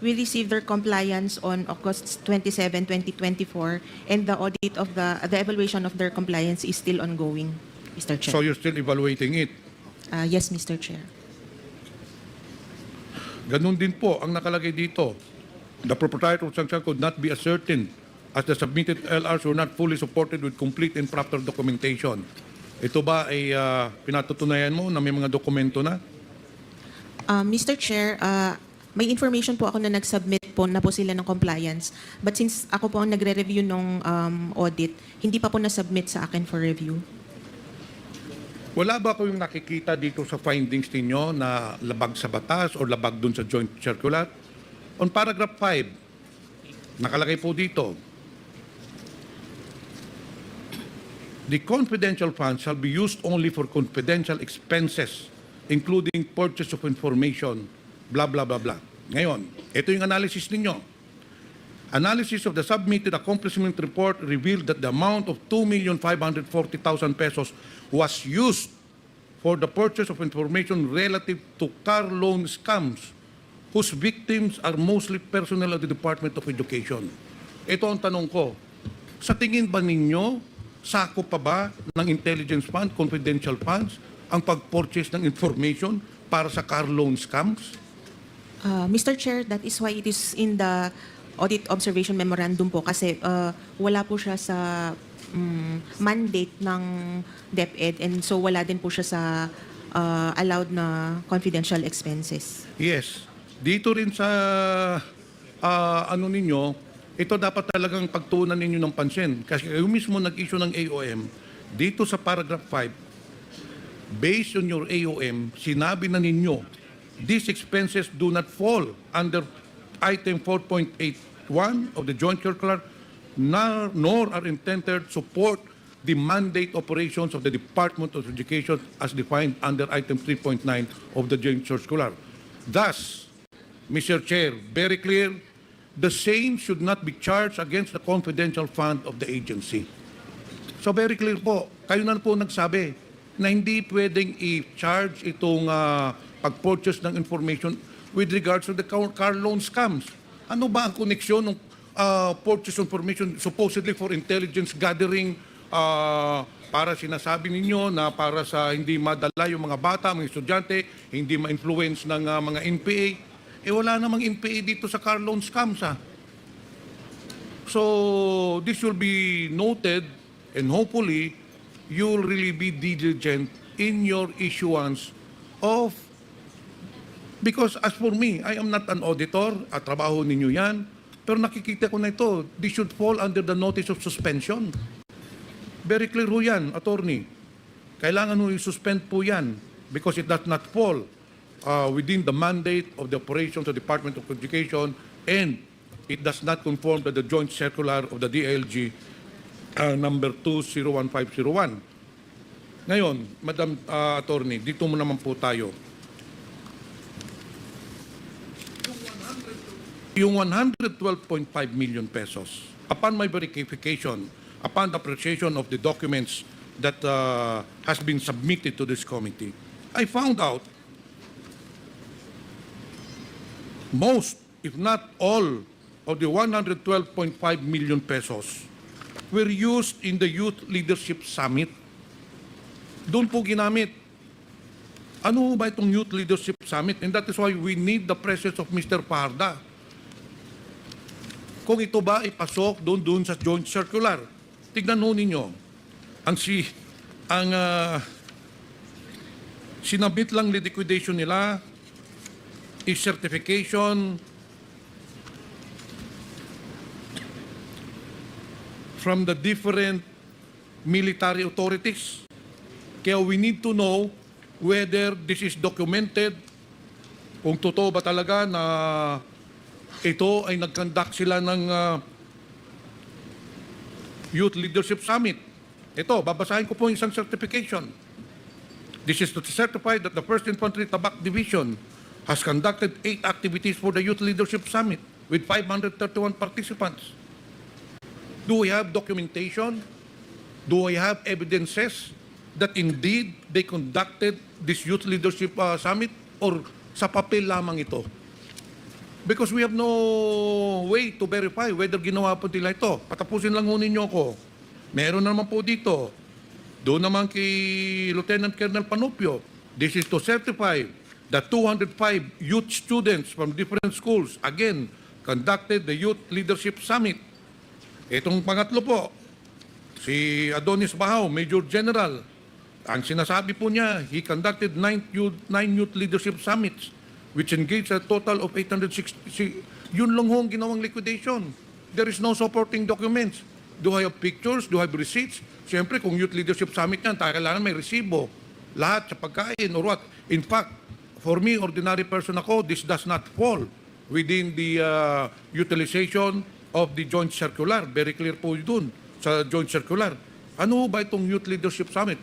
we received their compliance on August 27, 2024, and the audit of the evaluation of their compliance is still ongoing, Mr. Chair. So you're still evaluating it? Yes, Mr. Chair. Ganun din po ang nakalagay dito. The proprietor of sanction could not be ascertained as the submitted LRs were not fully supported with complete and proper documentation. Ito ba ay pinatutunayan mo na may mga dokumento na? Mr. Chair, may information po ako na nag-submit po na po sila ng compliance. But since ako po ang nagre-review ng audit, hindi pa po na-submit sa akin for review. Wala ba kayong nakikita dito sa findings ninyo na labag sa batas o labag dun sa joint circular? On paragraph 5, nakalagay po dito, the confidential funds shall be used only for confidential expenses, including purchase of information, blah, blah, blah, blah. Ngayon, ito yung analysis ninyo. Analysis of the submitted accomplishment report revealed that the amount of 2,540,000 pesos was used for the purchase of information relative to car loan scams whose victims are mostly personnel of the Department of Education. Ito ang tanong ko. Sa tingin ba ninyo, sako pa ba ng intelligence fund, confidential funds, ang pag-purchase ng information para sa car loan scams? Mr. Chair, that is why it is in the audit observation memorandum po kasi wala po siya sa mandate ng DepEd and so wala din po siya sa allowed na confidential expenses. Yes. Dito rin sa ano ninyo, ito dapat talagang pagtuunan ninyo ng pansin. Kasi kayo mismo nag-issue ng AOM, dito sa paragraph 5, based on your AOM, sinabi na ninyo, these expenses do not fall under item 4.81 of the joint circular, nor are intended to support the mandate operations of the Department of Education as defined under item 3.9 of the joint circular. Thus, Mr. Chair, very clear, the same should not be charged against the confidential fund of the agency. So very clear po, kayo na po nagsabi na hindi pwedeng i-charge itong pag-purchase ng information with regards to the car loan scams. Ano ba ang koneksyon ng purchase information supposedly for intelligence gathering para sinasabi ninyo na para sa hindi madala yung mga bata, mga estudyante, hindi ma-influence ng mga NPA? Eh wala namang NPA dito sa car loan scams ha. So this will be noted and hopefully you will really be diligent in your issuance of. Because as for me, I am not an auditor, at trabaho ninyo yan, pero nakikita ko na ito, this should fall under the notice of suspension. Very clear ho yan, attorney. Kailangan ho i-suspend po yan because it does not fall within the mandate of the operations of the Department of Education and it does not conform to the joint circular of the DLG number 201501. Ngayon, Madam Attorney, dito mo naman po tayo. Yung 112.5 million pesos, upon my verification, upon the appreciation of the documents that has been submitted to this committee, I found out most, if not all, of the 112.5 million pesos were used in the Youth Leadership Summit. Doon po ginamit. Ano ba itong Youth Leadership Summit? And that is why we need the presence of Mr. Parda. Kung ito ba ipasok doon sa joint circular. Tignan ho ninyo. Ang sinabit lang liquidation nila is certification from the different military authorities. Kaya we need to know whether this is documented, kung totoo ba talaga na ito ay nag-conduct sila ng Youth Leadership Summit. Ito, babasahin ko po yung isang certification. This is to certify that the 1st Infantry Tabak Division has conducted 8 activities for the Youth Leadership Summit with 531 participants. Do we have documentation? Do we have evidences that indeed they conducted this Youth Leadership Summit or sa papel lamang ito? Because we have no way to verify whether ginawa po nila ito. Patapusin lang ho ninyo ko. Meron naman po dito. Doon naman kay Lieutenant Colonel Panupio. This is to certify that 205 youth students from different schools, again, conducted the Youth Leadership Summit. Itong pangatlo po, si Adonis Bahaw, Major General. Ang sinasabi po niya, he conducted 9 youth leadership summits which engaged a total of 860. Yun lang ho ang ginawang liquidation. There is no supporting documents. Do I have pictures? Do I have receipts? Siyempre, kung youth leadership summit yan, kailangan may resibo. lahat sa pagkain or what. In fact, for me, ordinary person ako, this does not fall within the utilization of the joint circular. Very clear po dun sa joint circular. Ano ba itong Youth Leadership Summit?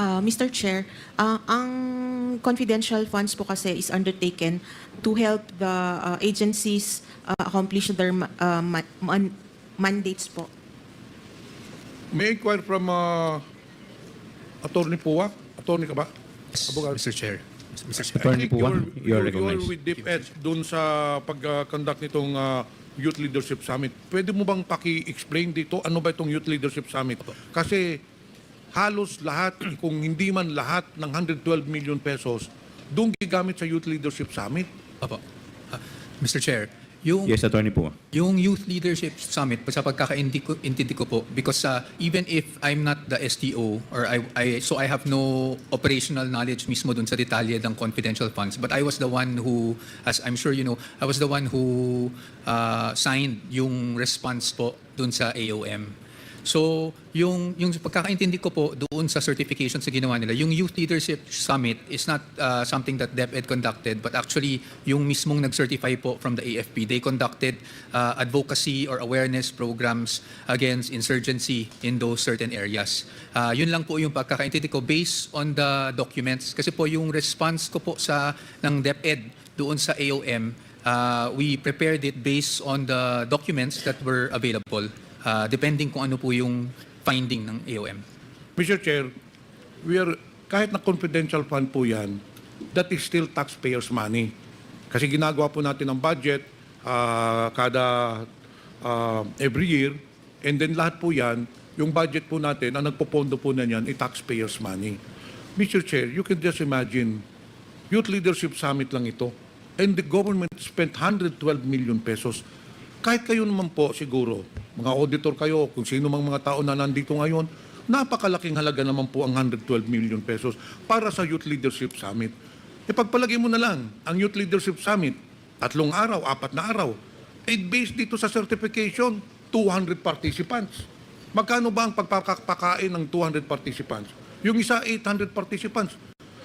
Mr. Chair, ang confidential funds po kasi is undertaken to help the agencies accomplish their mandates po. May I inquire from Attorney Puwak? Attorney ka ba? Abogado. Mr. Chair. Attorney Puwak, you're You're recognized. with DepEd dun sa pag-conduct nitong Youth Leadership Summit. Pwede mo bang paki-explain dito ano ba itong Youth Leadership Summit? Kasi halos lahat, kung hindi man lahat ng 112 million pesos, doon gigamit sa Youth Leadership Summit. Opo. Mr. Chair, yung Yes, Attorney Puwak. Yung Youth Leadership Summit, sa pagkakaintindi ko po, because even if I'm not the STO, or so I have no operational knowledge mismo dun sa detalye ng confidential funds, but I was the one who, as I'm sure you know, I was the one who signed yung response po dun sa AOM. So, yung pagkakaintindi ko po doon sa certification sa ginawa nila, yung Youth Leadership Summit is not something that DepEd conducted, but actually yung mismong nag-certify po from the AFP. They conducted advocacy or awareness programs against insurgency in those certain areas. Yun lang po yung pagkakaintindi ko based on the documents. Kasi po yung response ko po ng DepEd doon sa AOM, we prepared it based on the documents that were available. Depending kung ano po yung finding ng AOM. Mr. Chair, kahit na confidential fund po yan, that is still taxpayers' money. Kasi ginagawa po natin ang budget every year, and then lahat po yan, yung budget po natin, ang nagpopondo po na yan, taxpayers' money. Mr. Chair, you can just imagine, Youth Leadership Summit lang ito, and the government spent 112 million pesos. Kahit kayo naman po siguro, mga auditor kayo, kung sino mang mga tao na nandito ngayon, napakalaking halaga naman po ang 112 million pesos para sa Youth Leadership Summit. Pagpalagay mo na lang, ang Youth Leadership Summit, 3 araw, 4 na araw, based dito sa certification, 200 participants. Magkano ba ang pagpapakain ng 200 participants? Yung isa, 800 participants.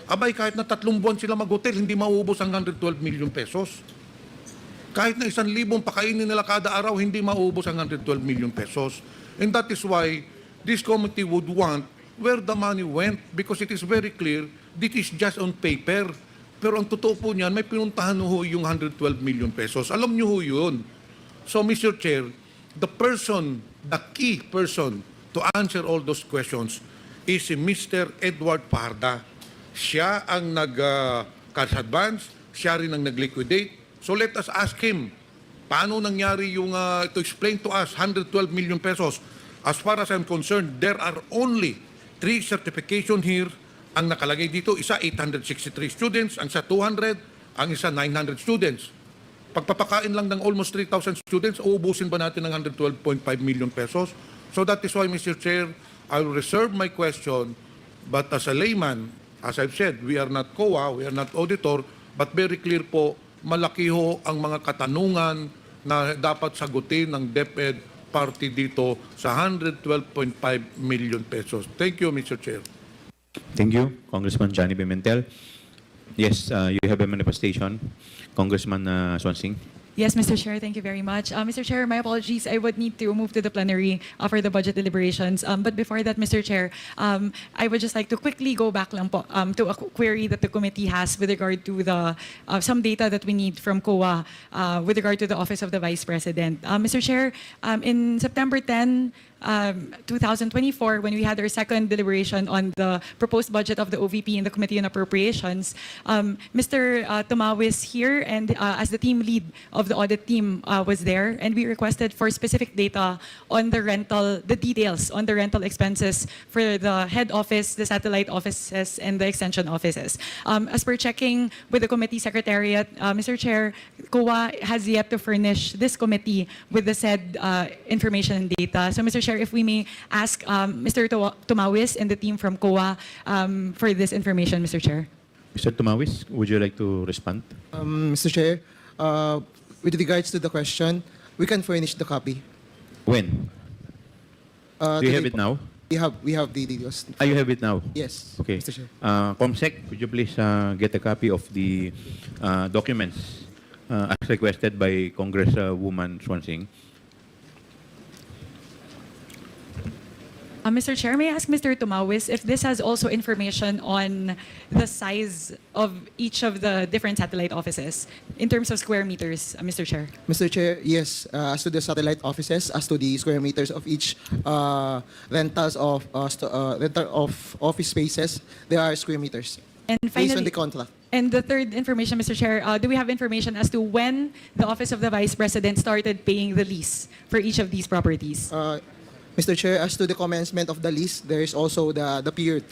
Abay, kahit na 3 buwan sila mag-hotel, hindi mauubos ang 112 million pesos. Kahit na 1,000 pakainin nila kada araw, hindi mauubos ang 112 million pesos. And that is why this committee would want where the money went, because it is very clear, this is just on paper. Pero ang totoo po niyan, may pinuntahan ho yung 112 million pesos. Alam niyo ho yun. So, Mr. Chair, the key person to answer all those questions is si Mr. Edward Parda. Siya ang nag-cash advance, siya rin ang nag-liquidate. So let us ask him, paano nangyari yung, to explain to us, 112 million pesos. As far as I'm concerned, there are only 3 certifications here. Ang nakalagay dito, isa 863 students, ang isa 200, ang isa 900 students. Pagpapakain lang ng almost 3,000 students, uubusin ba natin ng 112.5 million pesos? So that is why, Mr. Chair, I will reserve my question, but as a layman, as I've said, we are not COA, we are not auditor, but very clear po, malaki ho ang mga katanungan na dapat sagutin ng DepEd party dito sa 112.5 million pesos. Thank you, Mr. Chair. Thank you, Congressman Johnny Pimentel. Yes, you have a manifestation. Congressman Swansing. Yes, Mr. Chair, thank you very much. Mr. Chair, my apologies. I would need to move to the plenary for the budget deliberations. But before that, Mr. Chair, I would just like to quickly go back lang po, to a query that the committee has with regard to the some data that we need from COA with regard to the Office of the Vice President. Mr. Chair, in September 10, 2024, when we had our second deliberation on the proposed budget of the OVP in the Committee on Appropriations, Mr. Tumawis here and as the team lead of the audit team was there, and we requested for specific data on the details on the rental expenses for the head office, the satellite offices, and the extension offices. As per checking with the committee secretariat, Mr. Chair, COA has yet to furnish this committee with the said information and data. So, Mr. Chair, if we may ask Mr. Tumawis and the team from COA for this information, Mr. Chair. Mr. Tumawis, would you like to respond? Mr. Chair, with regards to the question, we can furnish the copy. When? Do you have it now? We have the details. You have it now? Yes, Okay. Mr. Chair. Comsec, could you please get a copy of the documents as requested by Congresswoman Swansing? Mr. Chair, may I ask Mr. Tumawis if this has also information on the size of each of the different satellite offices in terms of square meters, Mr. Chair? Mr. Chair, yes, as to the satellite offices, as to the square meters of each rental of office spaces, there are square meters And based finally, on the contract. and the third information, Mr. Chair, do we have information as to when the Office of the Vice President started paying the lease for each of these properties? Mr. Chair, as to the commencement of the lease, there is also the period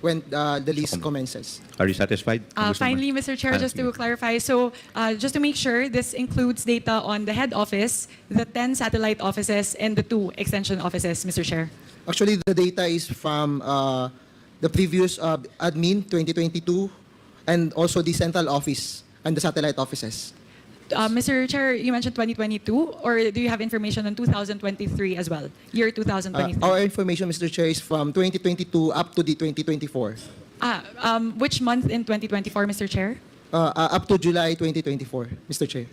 when the lease commences. Are you satisfied? Finally, Mr. Chair, just to clarify, so just to make sure, this includes data on the head office, the 10 satellite offices, and the 2 extension offices, Mr. Chair. Actually, the data is from the previous admin 2022 and also the central office and the satellite offices. Mr. Chair, you mentioned 2022, or do you have information on 2023 as well? Year 2023. Our information, Mr. Chair, is from 2022 up to the 2024. Which month in 2024, Mr. Chair? Up to July 2024, Mr. Chair.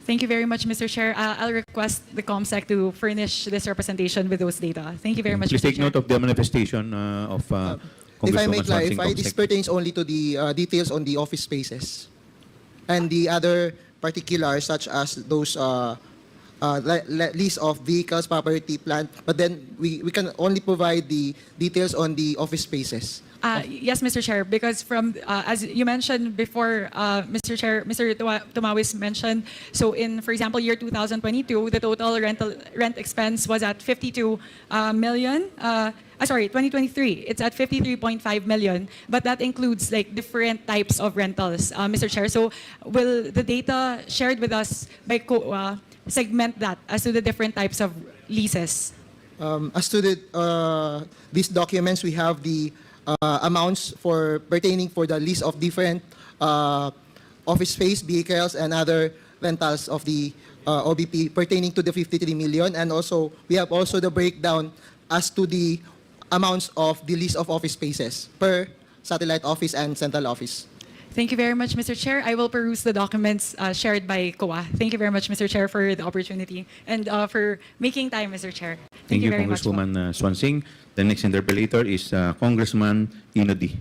Thank you very much, Mr. Chair. I'll request the COMSEC to furnish this representation with those data. Thank you very much, Please Mr. take Chair. note of the manifestation of If I may Congresswoman Swansing. clarify, this pertains only to the details on the office spaces. And the other particulars such as those lease of vehicles, property, plant, but then we can only provide the details on the office spaces. Yes, Mr. Chair, because from, as you mentioned before, Mr. Chair, Mr. Tumawis mentioned, so in, for example, year 2022, the total rent expense was at 52 million. 2023, it's at 53.5 million, but that includes like different types of rentals, Mr. Chair. So will the data shared with us by segment that as to the different types of leases? As to these documents, we have the amounts pertaining for the lease of different office space, vehicles, and other rentals of the OBP pertaining to the 53 million. And also, we have also the breakdown as to the amounts of the lease of office spaces per satellite office and central office. Thank you very much, Mr. Chair. I will peruse the documents shared by COA. Thank you very much, Mr. Chair, for the opportunity and for making time, Mr. Chair. Thank you, very much. Congresswoman Swansing. The next interpellator is Congressman Inodi.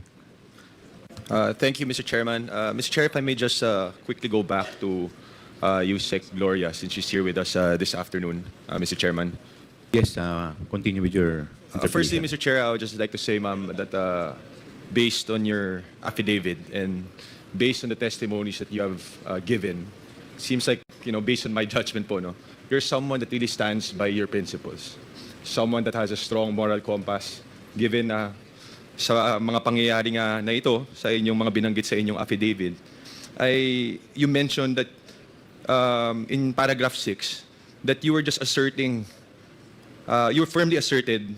Thank you, Mr. Chairman. Mr. Chair, if I may just quickly go back to Usec Gloria, since she's here with us this afternoon, Mr. Chairman. Yes, continue with your Firstly, interpretation. Mr. Chair, I would just like to say, ma'am, that based on your affidavit and based on the testimonies that you have given, seems like, based on my judgment po, no, you're someone that really stands by your principles. Someone that has a strong moral compass, given sa mga pangyayari nga na ito, sa inyong mga binanggit sa inyong affidavit, you mentioned that in paragraph 6, that you were just asserting, you firmly asserted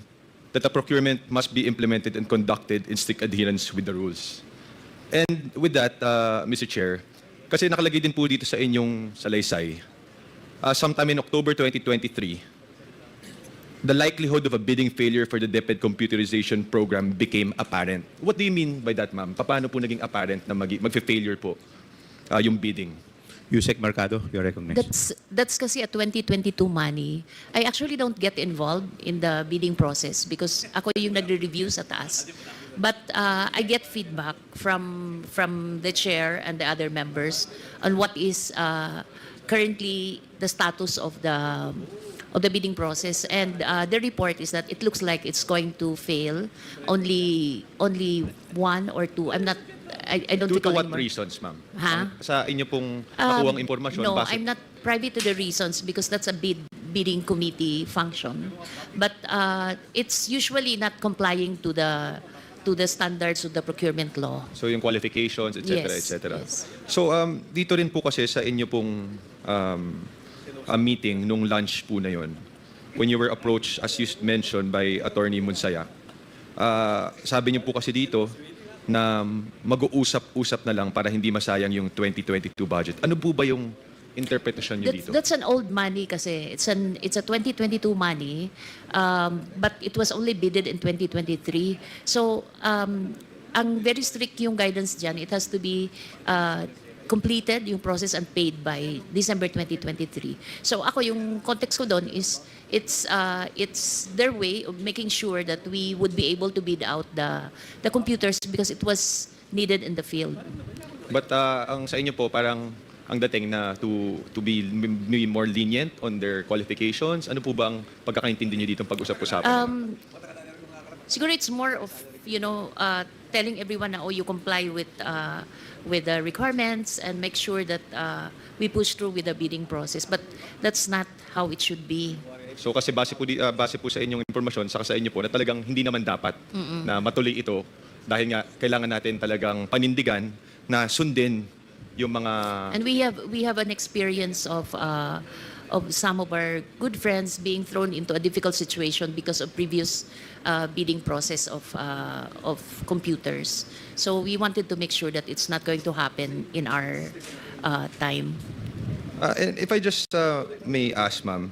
that the procurement must be implemented and conducted in strict adherence with the rules. And with that, Mr. Chair, kasi nakalagay din po dito sa inyong salaysay, sometime in October 2023, the likelihood of a bidding failure for the DepEd computerization program became apparent. What do you mean by that, ma'am? Paano po naging apparent na mag-failure po yung bidding? Usec Mercado, you're recognized. That's kasi a 2022 money. I actually don't get involved in the bidding process because ako yung nagre-review sa taas. But I get feedback from the chair and the other members on what is currently the status of the bidding process, and the report is that it looks like it's going to fail. Only one or two. I don't Due to recall what anymore. reasons, ma'am? Ha? Sa inyo pong nakuhang impormasyon? No, base- I'm not privy to the reasons because that's a bidding committee function. But it's usually not complying to the standards of the procurement law. So yung qualifications, etc., Yes, etc. yes. So dito rin po kasi sa inyo pong meeting nung lunch po na yon, when you were approached, as you mentioned, by Attorney Munsayak, sabi niyo po kasi dito na mag-uusap-usap na lang para hindi masayang yung 2022 budget. Ano po ba yung interpretation nyo dito? That's an old money kasi. It's a 2022 money, but it was only bidded in 2023. So, ang very strict yung guidance dyan. It has to be completed yung process and paid by December 2023. So ako yung context ko doon is it's their way of making sure that we would be able to bid out the computers because it was needed in the field. But ang sa inyo po, parang ang dating na to be more lenient on their qualifications. Ano po ba ang pagkakaintindi nyo dito pag-usap-usapan? Siguro it's more of, telling everyone na, you comply with the requirements and make sure that we push through with the bidding process. But that's not how it should be. So kasi base po sa inyong impormasyon, saka sa inyo po, na talagang hindi naman dapat na matuloy ito dahil nga kailangan natin talagang panindigan na sundin yung mga... And we have an experience of some of our good friends being thrown into a difficult situation because of previous bidding process of computers. So we wanted to make sure that it's not going to happen in our time. And if I just may ask, ma'am,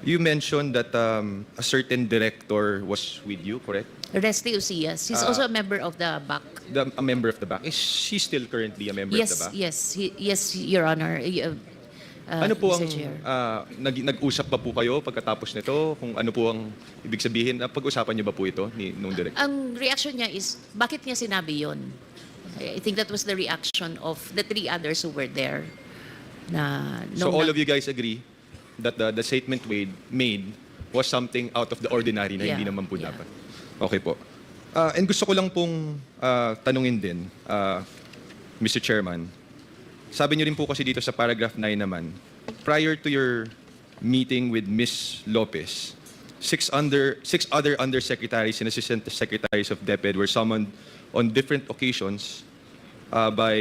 you mentioned that a certain director was with you, correct? Resty Ucias. He's also a member of the BAC. A member of the BAC. Is she still currently a member of the BAC? Yes, Your Honor. Ano po ang Mr. Chair. nag-usap ba po kayo pagkatapos nito? Kung ano po ang ibig sabihin? Pag-usapan niyo ba po ito nung director? Ang reaction niya is, bakit niya sinabi yon? I think that was the reaction of the three others who were there. So all of you guys agree that the statement made was something out of the ordinary na hindi naman po dapat? Okay po. And gusto ko lang pong tanungin din, Mr. Chairman, sabi niyo rin po kasi dito sa paragraph 9 naman, prior to your meeting with Ms. Lopez, six other undersecretaries and assistant secretaries of DepEd were summoned on different occasions by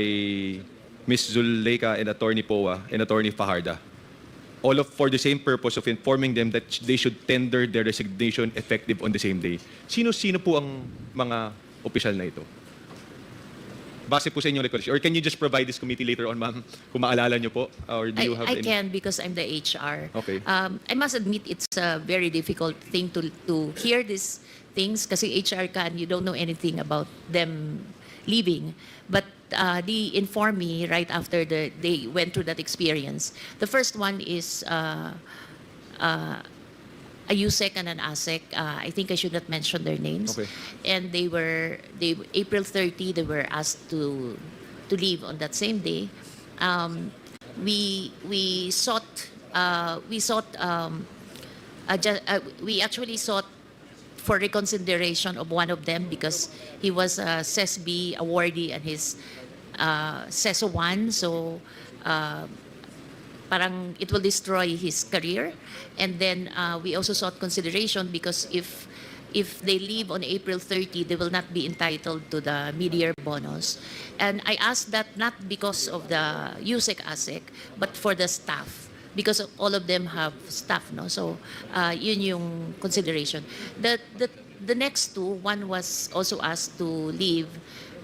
Ms. Zuleika and Attorney Poa and Attorney Fajarda, all for the same purpose of informing them that they should tender their resignation effective on the same day. Sino-sino po ang mga opisyal na ito? Base po sa inyong recollection. Or can you just provide this committee later on, ma'am, kung maalala niyo po? Or do you have I any? can because I'm the HR. Okay. I must admit it's a very difficult thing to hear these things kasi HR ka and you don't know anything about them leaving. But they informed me right after they went through that experience. The first one is a Usec and an Usec. I think I should not mention their names. Okay. And April 30, they were asked to leave on that same day. We actually sought for reconsideration of one of them because he was a CESB awardee and his CESO 1. So parang it will destroy his career. And then we also sought consideration because if they leave on April 30, they will not be entitled to the mid-year bonus. And I asked that not because of the Usec ASEC, but for the staff. Because all of them have staff, no? So yun yung consideration. The next two, one was also asked to leave,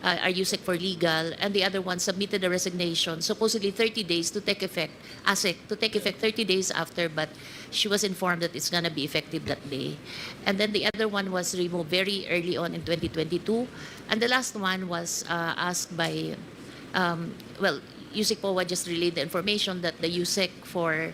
are Usec for legal, and the other one submitted a resignation, supposedly 30 days to take effect, ASEC, to take effect 30 days after, but she was informed that it's going to be effective that day. And then the other one was removed very early on in 2022. And the last one was asked by, Usec POA just relayed the information that the Usec for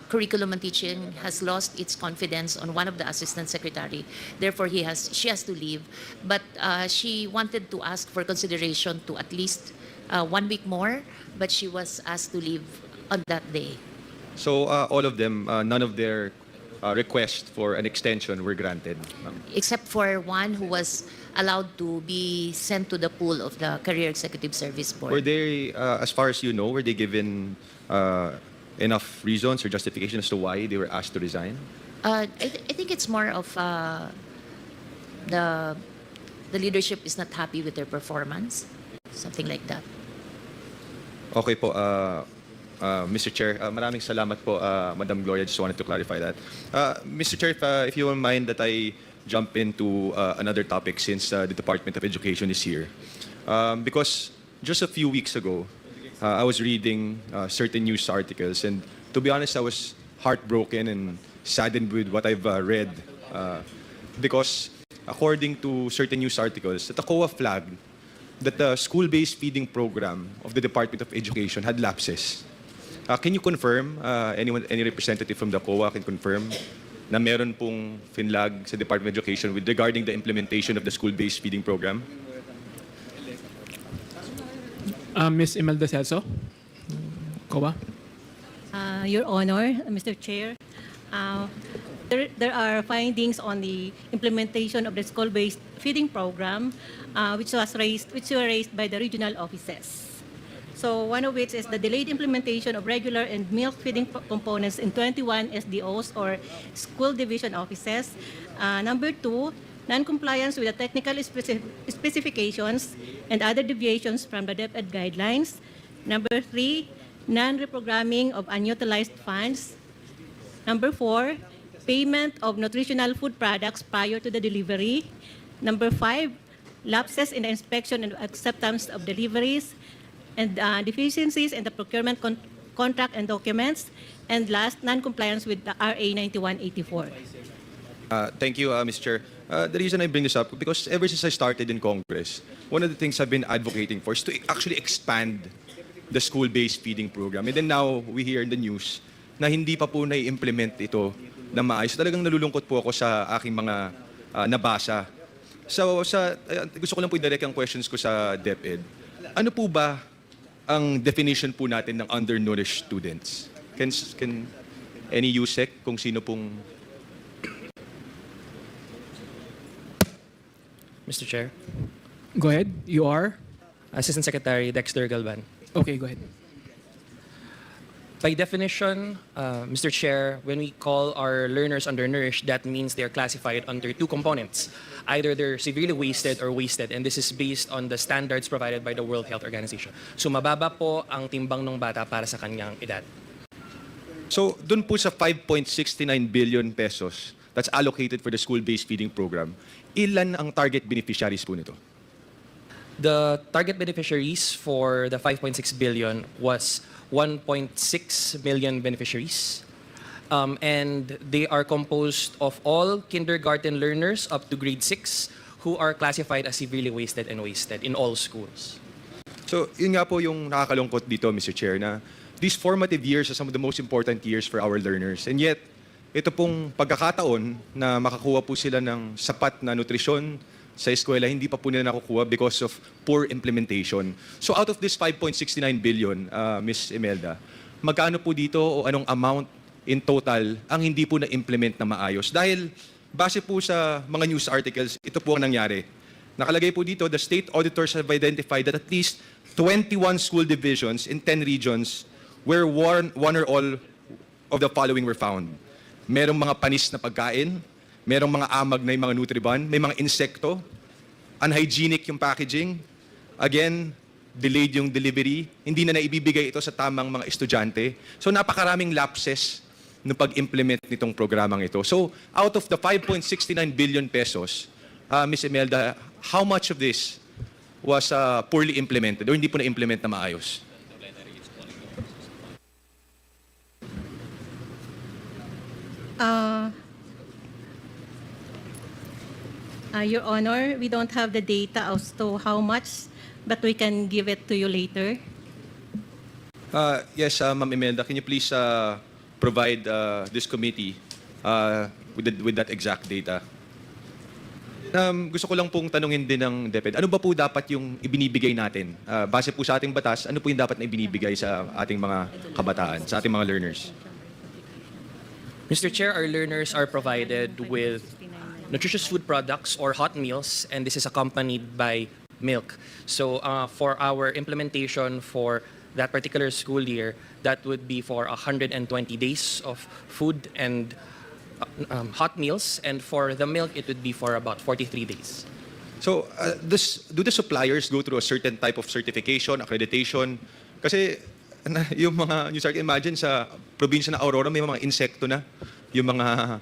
curriculum and teaching has lost its confidence on one of the assistant secretary. Therefore, she has to leave. But she wanted to ask for consideration to at least 1 week more, but she was asked to leave on that day. So all of them, none of their requests for an extension were granted? Except for one who was allowed to be sent to the pool of the Career Executive Service Board. Were they, as far as you know, were they given enough reasons or justification as to why they were asked to resign? I think it's more of the leadership is not happy with their performance, something like that. Okay po, Mr. Chair, maraming salamat po, Madam Gloria. Just wanted to clarify that. Mr. Chair, if you won't mind that I jump into another topic since the Department of Education is here. Because just a few weeks ago, I was reading certain news articles, and to be honest, I was heartbroken and saddened with what I've read because according to certain news articles, the COA flagged that the school-based feeding program of the Department of Education had lapses. Can you confirm, any representative from the COA can confirm na meron pong finlag sa Department of Education with regarding the implementation of the school-based feeding program? Ms. Imelda Celso, COA. Your Honor, Mr. Chair, there are findings on the implementation of the school-based feeding program, which were raised by the regional offices. So one of which is the delayed implementation of regular and milk feeding components in 21 SDOs or school division offices. Number 2, non-compliance with the technical specifications and other deviations from the DepEd guidelines. Number 3, non-reprogramming of unutilized funds. Number 4, payment of nutritional food products prior to the delivery. Number 5, lapses in the inspection and acceptance of deliveries, and deficiencies in the procurement contract and documents. And last, non-compliance with the RA 9184. Thank you, Mr. Chair. The reason I bring this up, because ever since I started in Congress, one of the things I've been advocating for is to actually expand the school-based feeding program. And then now, we hear in the news na hindi pa po na-implement ito na maayos. Talagang nalulungkot po ako sa aking mga nabasa. So, gusto ko lang po i-direct ang questions ko sa DepEd. Ano po ba ang definition po natin ng undernourished students? Can any Usec, kung sino pong... Mr. Chair, Go ahead. You are? Assistant Secretary Dexter Galvan. Okay, go ahead. By definition, Mr. Chair, when we call our learners undernourished, that means they are classified under two components. Either they're severely wasted or wasted, and this is based on the standards provided by the World Health Organization. So mababa po ang timbang ng bata para sa kanyang edad. So, dun po sa 5.69 billion pesos that's allocated for the school-based feeding program, ilan ang target beneficiaries po nito? The target beneficiaries for the 5.6 billion was 1.6 million beneficiaries. And they are composed of all kindergarten learners up to grade 6 who are classified as severely wasted and wasted in all schools. So, yun nga po yung nakakalungkot dito, Mr. Chair, na these formative years are some of the most important years for our learners. And yet, ito pong pagkakataon na makakuha po sila ng sapat na nutrisyon sa eskwela, hindi pa po nila nakukuha because of poor implementation. So out of this 5.69 billion, Ms. Imelda, magkano po dito o anong amount in total ang hindi po na-implement na maayos? Dahil base po sa mga news articles, ito po ang nangyari. Nakalagay po dito, the state auditors have identified that at least 21 school divisions in 10 regions where one or all of the following were found. Merong mga panis na pagkain, merong mga amag na yung mga Nutriban, may mga insekto, unhygienic yung packaging, again, delayed yung delivery, hindi na naibibigay ito sa tamang mga estudyante. So napakaraming lapses no pag-implement nitong programang ito. So out of the 5.69 billion pesos, Ms. Imelda, how much of this was poorly implemented or hindi po na-implement na maayos? Your Honor, we don't have the data as to how much, but we can give it to you later. Yes, Ma'am Imelda, can you please provide this committee with that exact data? Gusto ko lang pong tanungin din ng DepEd, ano ba po dapat yung ibinibigay natin? Base po sa ating batas, ano po yung dapat na ibinibigay sa ating mga kabataan, sa ating mga learners? Mr. Chair, our learners are provided with nutritious food products or hot meals, and this is accompanied by milk. So for our implementation for that particular school year, that would be for 120 days of food and hot meals, and for the milk, it would be for about 43 days. So do the suppliers go through a certain type of certification, accreditation? Kasi yung mga, imagine sa probinsya ng Aurora, may mga insekto na, yung mga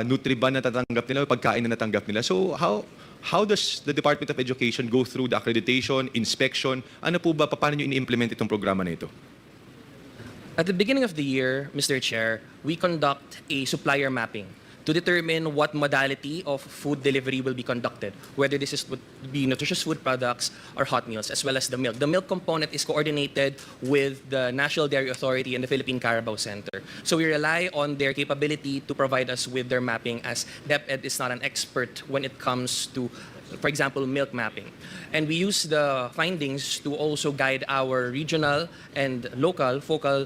Nutriban na natatanggap nila, pagkain na natanggap nila. So how does the Department of Education go through the accreditation, inspection? Ano po ba, paano nyo ini-implement itong programa na ito? At the beginning of the year, Mr. Chair, we conduct a supplier mapping to determine what modality of food delivery will be conducted, whether this would be nutritious food products or hot meals, as well as the milk. The milk component is coordinated with the National Dairy Authority and the Philippine Carabao Center. So we rely on their capability to provide us with their mapping, as DepEd is not an expert when it comes to, for example, milk mapping. And we use the findings to also guide our regional and local focal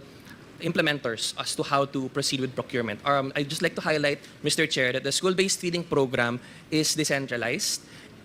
implementers as to how to proceed with procurement. I'd just like to highlight, Mr. Chair, that the school-based feeding program is decentralized.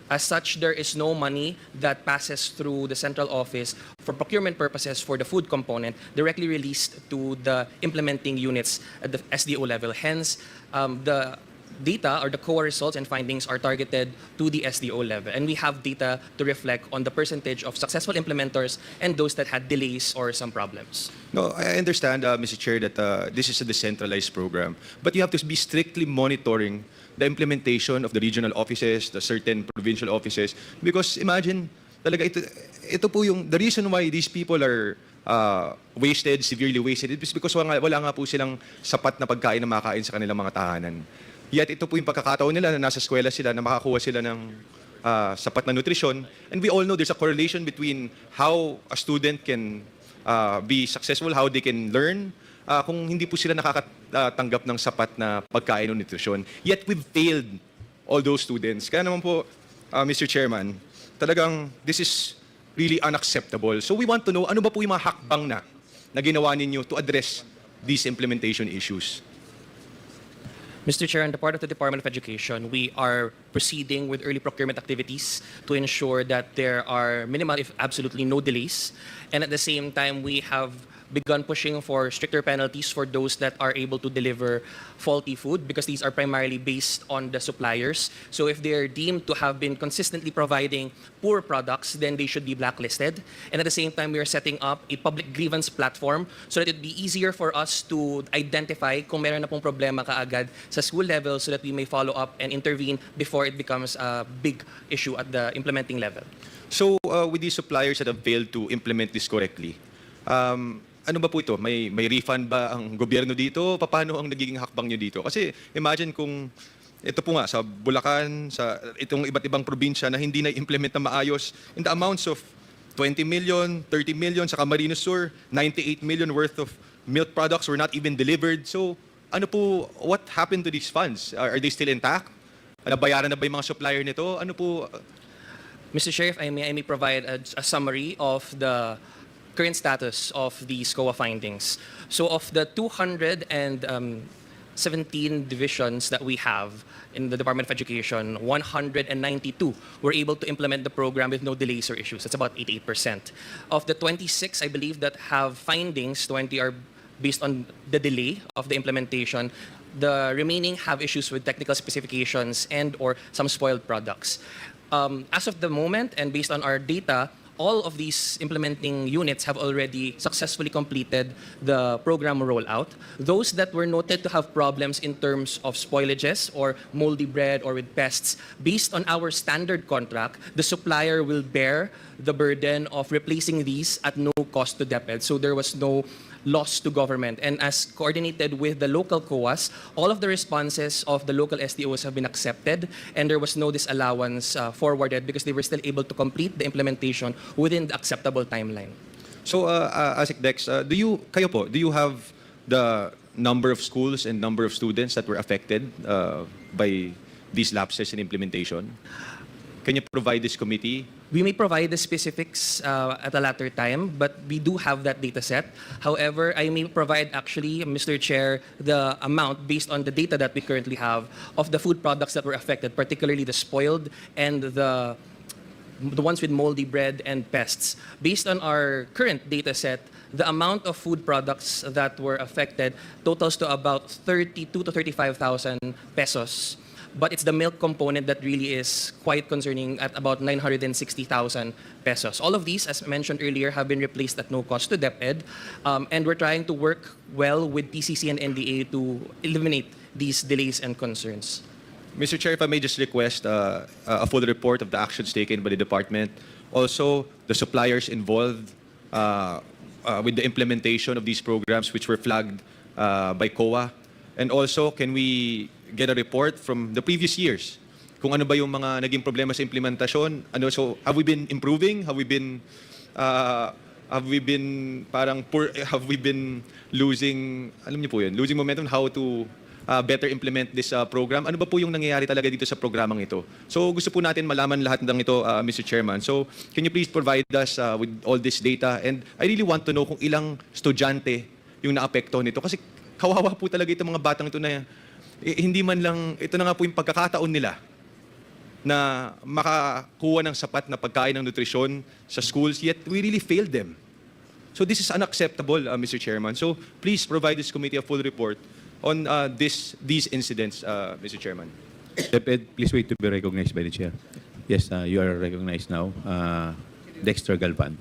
As such, there is no money that passes through the central office for procurement purposes for the food component directly released to the implementing units at the SDO level. Hence, the data or the COA results and findings are targeted to the SDO level. And we have data to reflect on the percentage of successful implementers and those that had delays or some problems. No, I understand, Mr. Chair, that this is a decentralized program. But you have to be strictly monitoring the implementation of the regional offices, the certain provincial offices. Because imagine, talaga ito po yung, the reason why these people are wasted, severely wasted, is because wala nga po silang sapat na pagkain na makakain sa kanilang mga tahanan. Yet ito po yung pagkakataon nila na nasa eskwela sila, na makakuha sila ng sapat na nutrisyon. And we all know there's a correlation between how a student can be successful, how they can learn, kung hindi po sila nakakatanggap ng sapat na pagkain o nutrisyon. Yet we've failed all those students. Kaya naman po, Mr. Chairman, talagang this is really unacceptable. So we want to know, ano ba po yung mga hakbang na ginawa ninyo to address these implementation issues? Mr. Chair, on the part of the Department of Education, we are proceeding with early procurement activities to ensure that there are minimal, if absolutely no delays. And at the same time, we have begun pushing for stricter penalties for those that are able to deliver faulty food, because these are primarily based on the suppliers. So if they're deemed to have been consistently providing poor products, then they should be blacklisted. And at the same time, we are setting up a public grievance platform so that it'd be easier for us to identify kung meron na pong problema kaagad sa school level, so that we may follow up and intervene before it becomes a big issue at the implementing level. So with these suppliers that have failed to implement this correctly, ano ba po ito? May refund ba ang gobyerno dito? Paano ang nagiging hakbang nyo dito? Kasi imagine kung ito po nga sa Bulacan, sa itong iba't ibang probinsya na hindi na-implement na maayos, in the amounts of 20 million, 30 million, sa Camarines Sur, 98 million worth of milk products were not even delivered. So ano po, what happened to these funds? Are they still intact? Nabayaran na ba yung mga supplier nito? Ano po? Mr. Chair, if I may provide a summary of the current status of the SCOA findings. So of the 217 divisions that we have in the Department of Education, 192 were able to implement the program with no delays or issues. That's about 88%. Of the 26, I believe, that have findings, 20 are based on the delay of the implementation. The remaining have issues with technical specifications and or some spoiled products. As of the moment, and based on our data, all of these implementing units have already successfully completed the program rollout. Those that were noted to have problems in terms of spoilages or moldy bread or with pests, based on our standard contract, the supplier will bear the burden of replacing these at no cost to DepEd. So there was no loss to government. And as coordinated with the local COAs, all of the responses of the local SDOs have been accepted, and there was no disallowance forwarded because they were still able to complete the implementation within the acceptable timeline. So, Usec Dex, do you have the number of schools and number of students that were affected by these lapses in implementation? Can you provide this committee? We may provide the specifics at a later time, but we do have that data set. However, I may provide actually, Mr. Chair, the amount based on the data that we currently have of the food products that were affected, particularly the spoiled and the ones with moldy bread and pests. Based on our current data set, the amount of food products that were affected totals to about 32 to 35,000 pesos. But it's the milk component that really is quite concerning at about 960,000 pesos. All of these, as mentioned earlier, have been replaced at no cost to DepEd. And we're trying to work well with PCC and NDA to eliminate these delays and concerns. Mr. Chair, if I may just request a full report of the actions taken by the department. Also, the suppliers involved with the implementation of these programs which were flagged by COA. And also, can we get a report from the previous years? Kung ano ba yung mga naging problema sa implementasyon? Ano, so, have we been improving? Have we been losing, alam niyo po yun, losing momentum how to better implement this program? Ano ba po yung nangyayari talaga dito sa programang ito? So gusto po natin malaman lahat ng ito, Mr. Chairman. So can you please provide us with all this data? And I really want to know kung ilang estudyante yung naapekto nito. Kasi kawawa po talaga itong mga batang ito na hindi man lang, ito na nga po yung pagkakataon nila na makakuha ng sapat na pagkain ng nutrisyon sa schools, yet we really failed them. So this is unacceptable, Mr. Chairman. So please provide this committee a full report on these incidents, Mr. Chairman. DepEd, please wait to be recognized by the chair. Yes, you are recognized now. Dexter Galvan.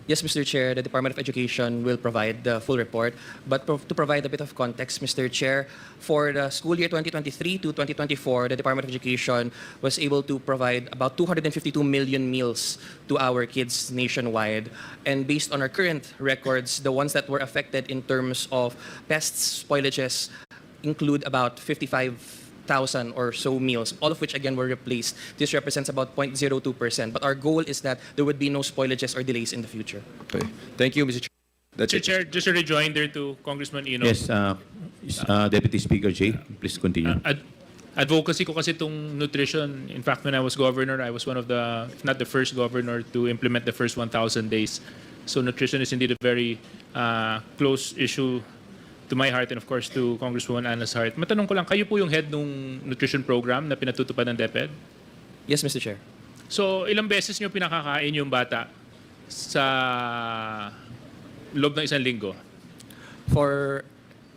Yes, Mr. Chair, the Department of Education will provide the full report. But to provide a bit of context, Mr. Chair, for the school year 2023 to 2024, the Department of Education was able to provide about 252 million meals to our kids nationwide. And based on our current records, the ones that were affected in terms of pests, spoilages, include about 55,000 or so meals, all of which again were replaced. This represents about 0.02%. But our goal is that there would be no spoilages or delays in the future. Okay. Thank you, Mr. Chair. That's Mr. it. Chair, just a rejoinder to Congressman Ino. Yes, Deputy Speaker Jay, please continue. Advocacy ko kasi itong nutrition. In fact, when I was governor, I was one of the, if not the first governor to implement the first 1,000 days. So nutrition is indeed a very close issue to my heart and of course to Congresswoman Anna's heart. Matanong ko lang, kayo po yung head ng nutrition program na pinatutupad ng DepEd? Yes, Mr. Chair. So ilang beses nyo pinakakain yung bata sa loob ng isang linggo? For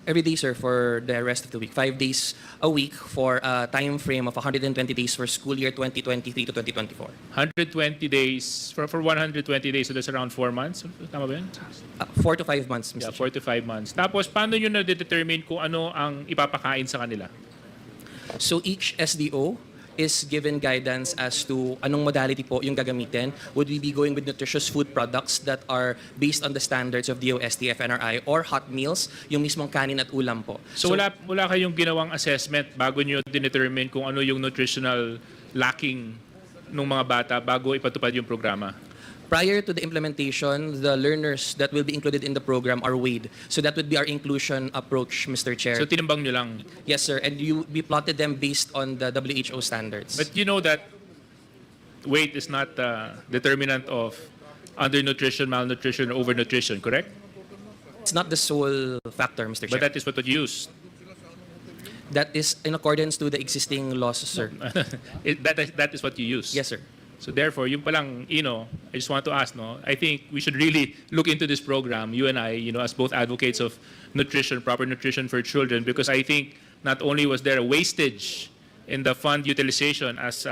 every day, sir, for the rest of the week. 5 days a week for a time frame of 120 days for school year 2023 to 2024. 120 days, for 120 days, so that's around 4 months? Tama ba yun? 4 to 5 months, Mr. Yeah, 4 to 5 months. Tapos, paano nyo na-determine kung ano ang ipapakain sa kanila? So each SDO is given guidance as to anong modality po yung gagamitin. Would we be going with nutritious food products that are based on the standards of DOST, FNRI, or hot meals, yung mismong kanin at ulam po? So wala kayong ginawang assessment bago nyo determine kung ano yung nutritional lacking ng mga bata bago ipatupad yung programa? Prior to the implementation, the learners that will be included in the program are weighed. So that would be our inclusion approach, Mr. Chair. So tinimbang nyo lang? Yes, sir. And we plotted them based on the WHO standards. But you know that weight is not determinant of undernutrition, malnutrition, or overnutrition, correct? It's not the sole factor, Mr. Chair. But that is what you use. That is in accordance to the existing laws, sir. That is what you use? Yes, sir. So therefore, yung palang, I just want to ask, I think we should really look into this program, you and I, as both advocates of nutrition, proper nutrition for children, because I think not only was there a wastage in the fund utilization as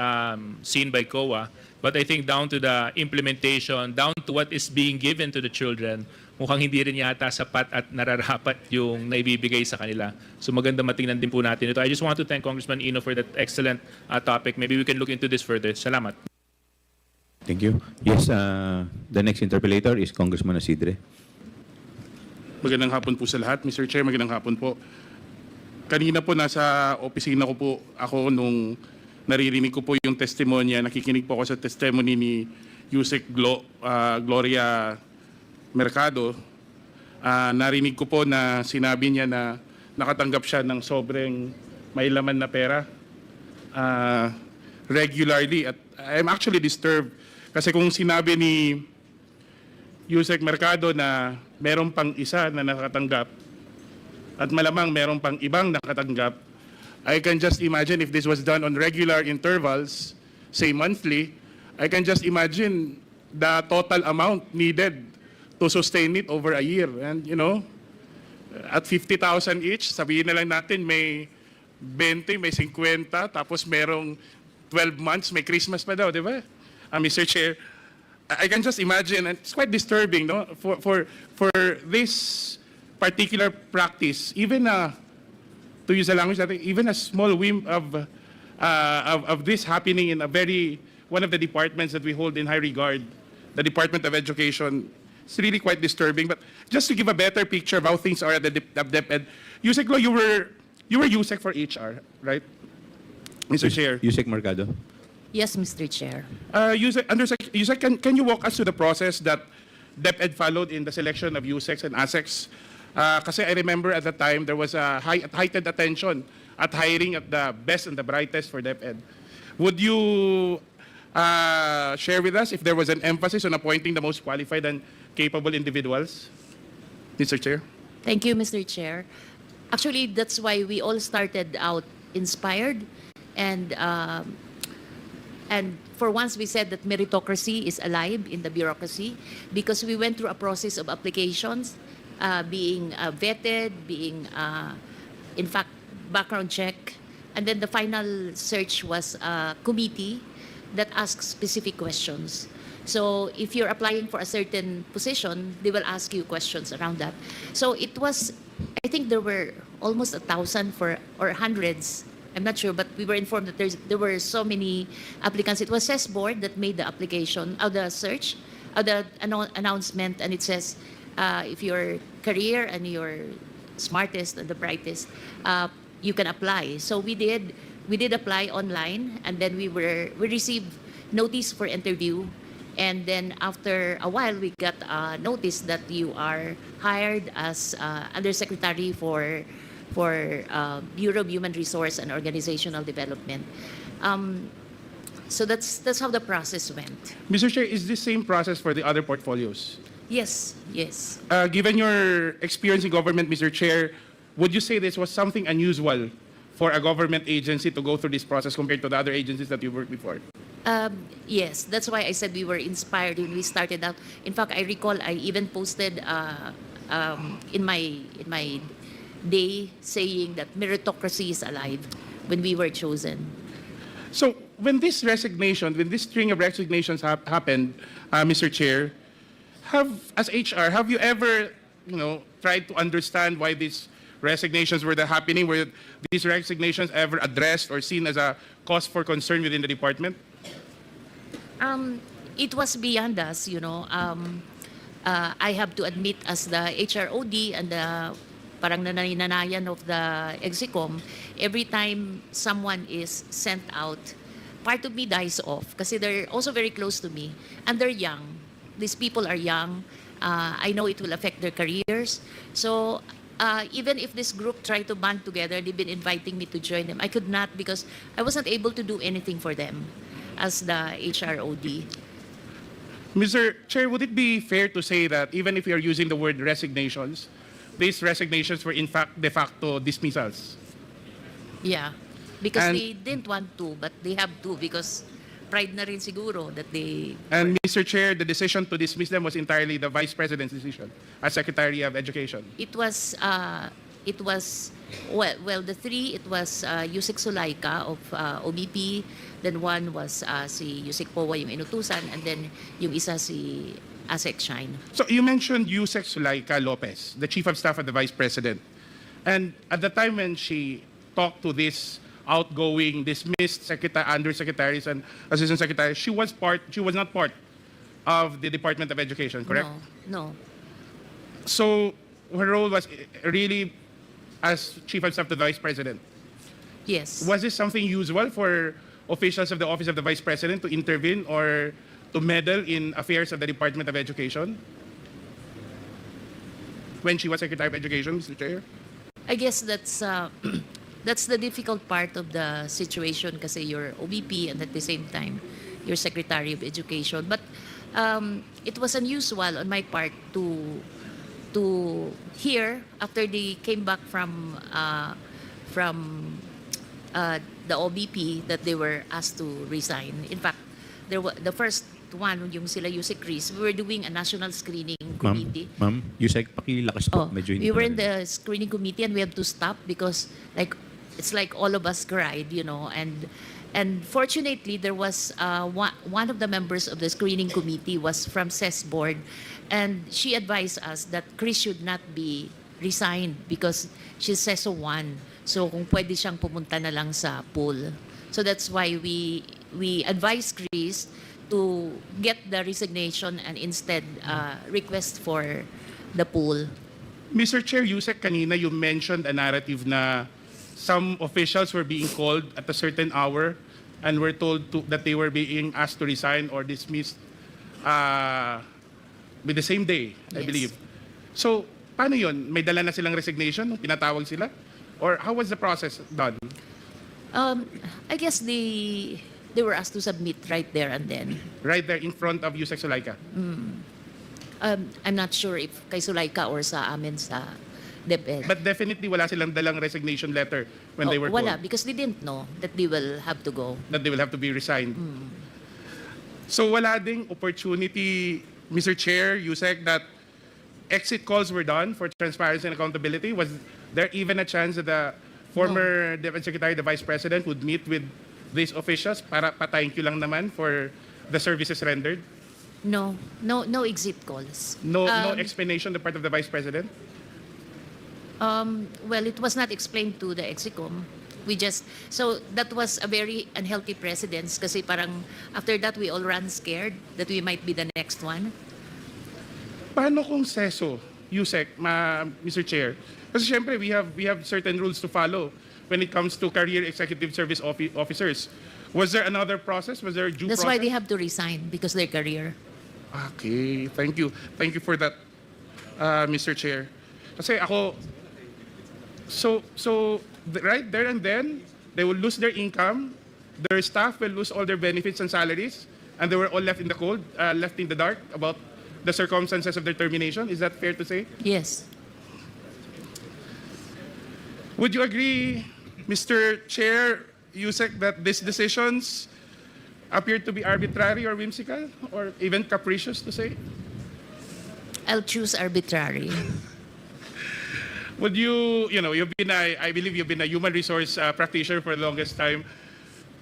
seen by COA, but I think down to the implementation, down to what is being given to the children, mukhang hindi rin yata sapat at nararapat yung naibibigay sa kanila. So maganda matingnan din po natin ito. I just want to thank Congressman Ino for that excellent topic. Maybe we can look into this further. Salamat. Thank you. Yes, the next interpellator is Congressman Isidre. Magandang hapon po sa lahat. Mr. Chair, magandang hapon po. Kanina po nasa opisina ko po ako nung naririnig ko po yung testimonya, nakikinig po ako sa testimony ni Usec Gloria Mercado. Narinig ko po na sinabi niya na nakatanggap siya ng sobrang may laman na pera regularly. At I'm actually disturbed kasi kung sinabi ni Usec Mercado na meron pang isa na nakatanggap at malamang meron pang ibang nakatanggap, I can just imagine if this was done on regular intervals, say monthly, I can just imagine the total amount needed to sustain it over a year. And at 50,000 each, sabihin na lang natin may 20, may 50, tapos merong 12 months, may Christmas pa daw, di ba? Mr. Chair, I can just imagine, and it's quite disturbing, no? For this particular practice, even a to use the language that even a small whim of this happening in one of the departments that we hold in high regard, the Department of Education, it's really quite disturbing. But just to give a better picture of how things are at the DepEd, Usec Law, you were Usec for HR, right, Mr. Chair? Usec Mercado. Yes, Mr. Chair. Usec, can you walk us through the process that DepEd followed in the selection of Usecs and Asecs? Kasi I remember at the time there was a heightened attention at hiring at the best and the brightest for DepEd. Would you share with us if there was an emphasis on appointing the most qualified and capable individuals, Mr. Chair? Thank you, Mr. Chair. Actually, that's why we all started out inspired, and for once we said that meritocracy is alive in the bureaucracy, because we went through a process of applications, being vetted, being, in fact, background check, and then the final search was a committee that asks specific questions. So if you're applying for a certain position, they will ask you questions around that. So it was, I think there were almost 1,000 or hundreds, I'm not sure, but we were informed that there were so many applicants. It was CES board that made the application, the search, the announcement, and it says if your career and you're smartest and the brightest, you can apply. So we did apply online, and then we received notice for interview, and then after a while we got a notice that you are hired as undersecretary for Bureau of Human Resource and Organizational Development. So that's how the process went. Mr. Chair, is this same process for the other portfolios? Yes, yes. Given your experience in government, Mr. Chair, would you say this was something unusual for a government agency to go through this process compared to the other agencies that you worked before? Yes, that's why I said we were inspired when we started out. In fact, I recall I even posted in my day saying that meritocracy is alive when we were chosen. So when this string of resignations happened, Mr. Chair, as HR, have you ever, tried to understand why these resignations were happening? Were these resignations ever addressed or seen as a cause for concern within the department? It was beyond us, I have to admit, as the HROD and the parang nananayan of the Execom, every time someone is sent out, part of me dies off kasi they're also very close to me and they're young. These people are young. I know it will affect their careers. So even if this group tried to band together, they've been inviting me to join them. I could not because I wasn't able to do anything for them as the HROD. Mr. Chair, would it be fair to say that even if you're using the word resignations, these resignations were in fact de facto dismissals? Yeah, because they didn't want to, but they have to because pride na rin siguro that they... And Mr. Chair, the decision to dismiss them was entirely the Vice President's decision as Secretary of Education. It was the three, it was Usec Sulaika of OBP, then one was si Usec Powa yung inutusan, and then yung isa si Asec Shine. So you mentioned Usec Sulaika Lopez, the Chief of Staff of the Vice President. And at the time when she talked to this outgoing, dismissed undersecretaries and assistant secretaries, she was not part of the Department of Education, correct? No. So her role was really as Chief of Staff to the Vice President. Yes. Was this something usual for officials of the Office of the Vice President to intervene or to meddle in affairs of the Department of Education when she was Secretary of Education, Mr. Chair? I guess that's the difficult part of the situation kasi you're OBP and at the same time you're Secretary of Education. But it was unusual on my part to hear after they came back from the OBP that they were asked to resign. In fact, the first one, yung sila Usec Chris, we were doing a national screening committee. Ma'am, Usec, pakilakas po. Medyo hindi we were ko in the screening committee and we had to stop because it's like all of us cried, and fortunately there was one of the members of the screening committee was from CES board, and she advised us that Chris should not be resigned because she's CESO 1. So kung pwede siyang pumunta na lang sa pool. So that's why we advise Chris to get the resignation and instead request for the pool. Mr. Chair, Usec, kanina you mentioned a narrative na some officials were being called at a certain hour and were told that they were being asked to resign or dismissed with the same day, I Yes. believe. So, paano yun? May dala na silang resignation nung tinatawag sila? Or how was the process done? I guess they were asked to submit right there and then. Right there in front of Usec Sulaika? I'm not sure if kay Sulaika or sa amin sa DepEd. But definitely wala silang dalang resignation letter when they were Wala, told because they didn't know that they will have to go. that they will have to be resigned. So wala ding opportunity, Mr. Chair, Usec, that exit calls were done for transparency and accountability? Was there even a chance that the former DepEd Secretary, the Vice President, would meet with these officials para pa-thank you lang naman for the services rendered? No exit calls. No explanation on the part of the Vice President? Well, it was not explained to the Execom. So that was a very unhealthy precedence kasi parang after that we all ran scared that we might be the next one. Paano kung seso, Usec, Mr. Chair? Kasi syempre, we have certain rules to follow when it comes to career executive service officers. Was there another process? Was there a due That's process? why they have to resign because their career. Okay, thank you. Thank you for that, Mr. Chair. Kasi ako, right there and then, they will lose their income, their staff will lose all their benefits and salaries, and they were all left in the cold, left in the dark about the circumstances of their termination. Is that fair to say? Yes. Would you agree, Mr. Chair, Usec, that these decisions appear to be arbitrary or whimsical, or even capricious to say? I'll choose arbitrary. Would you've been, I believe you've been a human resource practitioner for the longest time.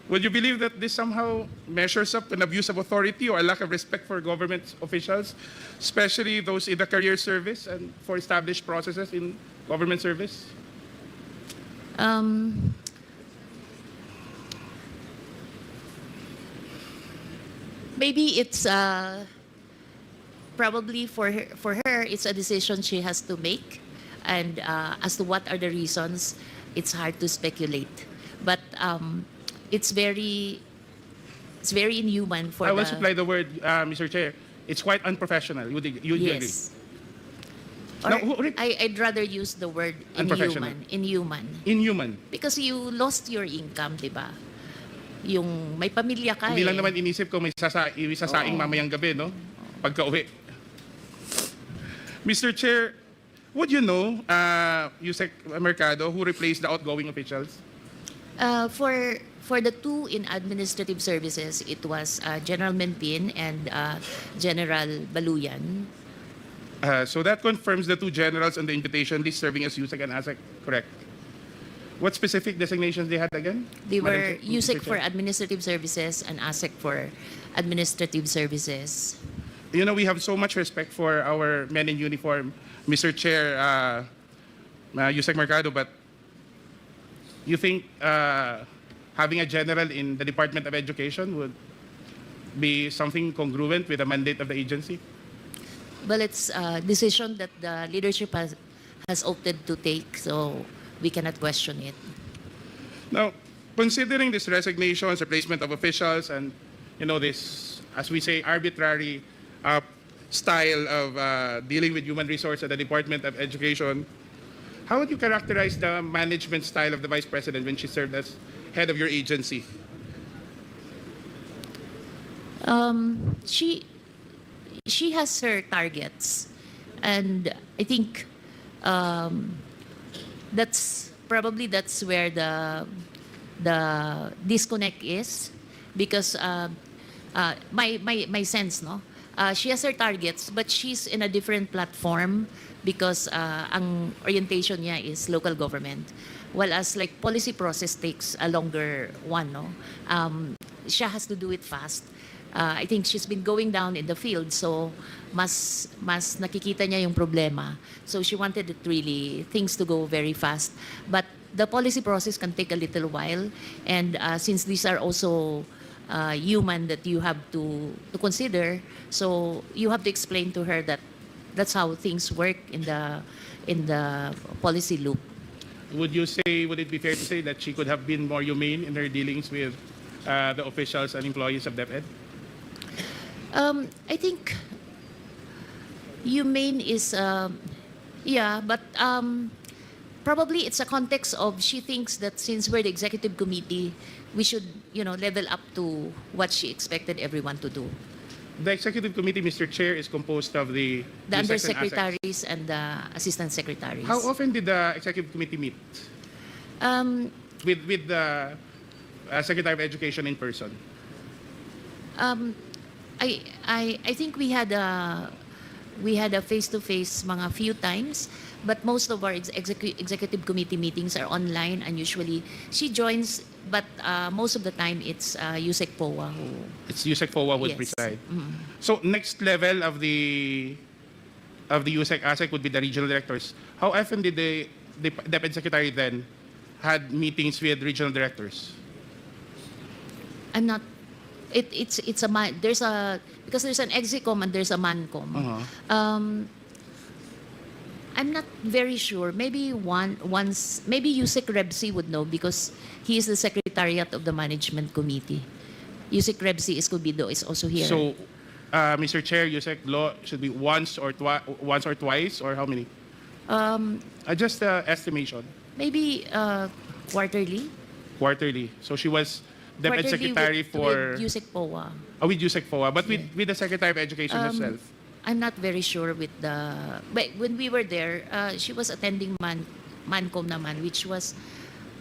Would you believe that this somehow measures up an abuse of authority or a lack of respect for government officials, especially those in the career service and for established processes in government service? Maybe it's probably for her it's a decision she has to make, and as to what are the reasons, it's hard to speculate. But it's very inhuman for I will the... supply the word, Mr. Chair. It's quite unprofessional. Would you Yes. Or agree? No, I'd rather use the word Unprofessional. inhuman. Inhuman. Because you lost your income, di ba? Yung may pamilya ka Hindi eh. lang naman inisip ko may sasaing mamayang gabi, no? Pagka-uwi. Mr. Chair, would you know, Usec Mercado, who replaced the outgoing officials? For the two in administrative services, it was General Menpin and General Baluyan. So that confirms the two generals on the invitation list serving as Usec and Asec, correct? What specific designations they had again? They Madam were Chair, USEC Mr. for Chair? administrative services and ASEC for administrative services. You know, we have so much respect for our men in uniform, Mr. Chair, Usec Mercado, but you think having a general in the Department of Education would be something congruent with the mandate of the agency? Well, it's a decision that the leadership has opted to take, so we cannot question it. Now, considering this resignations, replacement of officials, and this, as we say, arbitrary style of dealing with human resource at the Department of Education, how would you characterize the management style of the Vice President when she served as head of your agency? She has her targets, and I think that's where the disconnect is, because my sense, no, she has her targets, but she's in a different platform because ang orientation niya is local government, while as like policy process takes a longer one, no. Siya has to do it fast. I think she's been going down in the field, so mas nakikita niya yung problema. So she wanted it really, things to go very fast. But the policy process can take a little while, and since these are also human that you have to consider, so you have to explain to her that that's how things work in the policy loop. Would it be fair to say that she could have been more humane in her dealings with the officials and employees of DepEd? I think humane is, yeah, but probably it's a context of she thinks that since we're the executive committee, we should, level up to what she expected everyone to do. The executive committee, Mr. Chair, is composed of the The Usec and undersecretaries and the assistant secretaries. How often did the executive committee meet with the Secretary of Education in person? I think we had a face-to-face mga few times, but most of our executive committee meetings are online, and usually she joins, but most of the time it's Usec POA who. It's Usec POA would Yes. preside. Mhm. So next level of the Usec ASEC would be the regional directors. How often did the DepEd secretary then had meetings with regional directors? I'm not. It's a there's a, because there's an execom and there's a mancom. I'm not very sure. Maybe once. Maybe Usec Rebsi would know because he is the secretariat of the management committee. Usec Rebsi Escobedo is also here. So, Mr. Chair, Usec law should be once or twice, or how many? Just estimation. Maybe quarterly. Quarterly. So she was DepEd Quarterly secretary with Usec POA. with Usec POA, but with the Secretary of Education herself. I'm not very sure with the. But when we were there, she was attending mancom naman, which was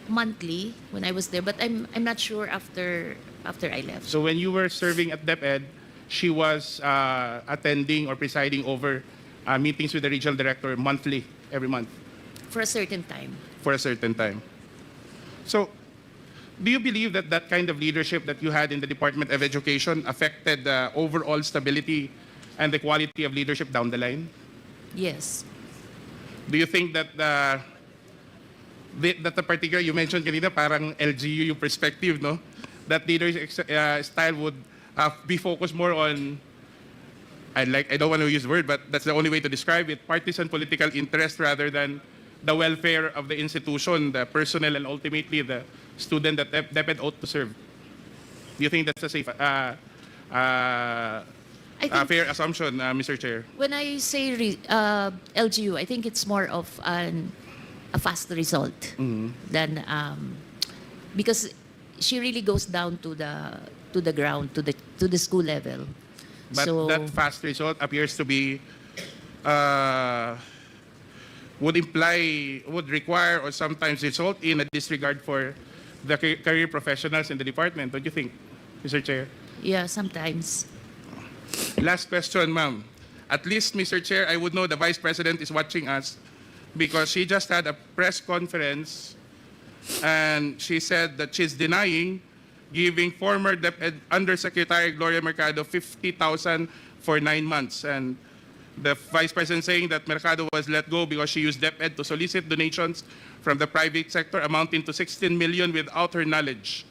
monthly when I was there. But I'm not sure after I left. So when you were serving at DepEd, she was attending or presiding over meetings with the regional director monthly, every month. For a certain time. For a certain time. So, do you believe that that kind of leadership that you had in the Department of Education affected the overall stability and the quality of leadership down the line? Yes. Do you think that the particular, you mentioned kanina, parang LGU yung perspective, no? That leadership style would be focused more on, I don't want to use the word, but that's the only way to describe it, partisan political interest rather than the welfare of the institution, the personnel, and ultimately the student that DepEd ought to serve. Do you think that's a safe, fair assumption, Mr. Chair? When I say LGU, I think it's more of a fast result than because she really goes down to the ground, to the school level. But so that fast result appears to be would require or sometimes result in a disregard for the career professionals in the department. Don't you think, Mr. Chair? yeah, sometimes. Last question, ma'am. At least, Mr. Chair, I would know the Vice President is watching us because she just had a press conference and she said that she's denying giving former DepEd Undersecretary Gloria Mercado 50,000 for 9 months. And the Vice President saying that Mercado was let go because she used DepEd to solicit donations from the private sector amounting to 16 million without her knowledge.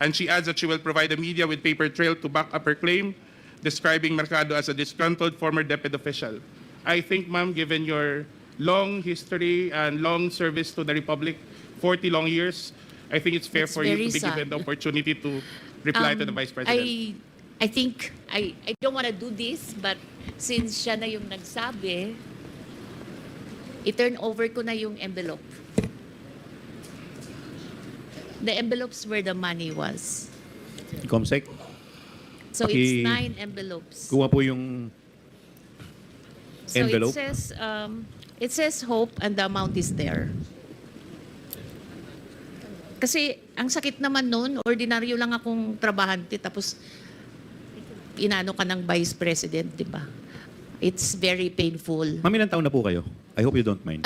And she adds that she will provide the media with paper trail to back up her claim, describing Mercado as a disgruntled former DepEd official. I think, ma'am, given your long history and long service to the Republic, 40 long years, I think it's fair It's for you very to be given sad. the opportunity to reply to the Vice President. I think, I don't want to do this, but since siya na yung nagsabi, i-turn over ko na yung envelope. The envelopes where the money was. Comsec, So it's 9 envelopes. kuha po yung envelope. So it says hope and the amount is there. Kasi ang sakit naman noon, ordinaryo lang akong trabahante tapos inano ka ng Vice President, di ba? It's very painful. Ma'am, ilang taon na po kayo? I hope you don't mind.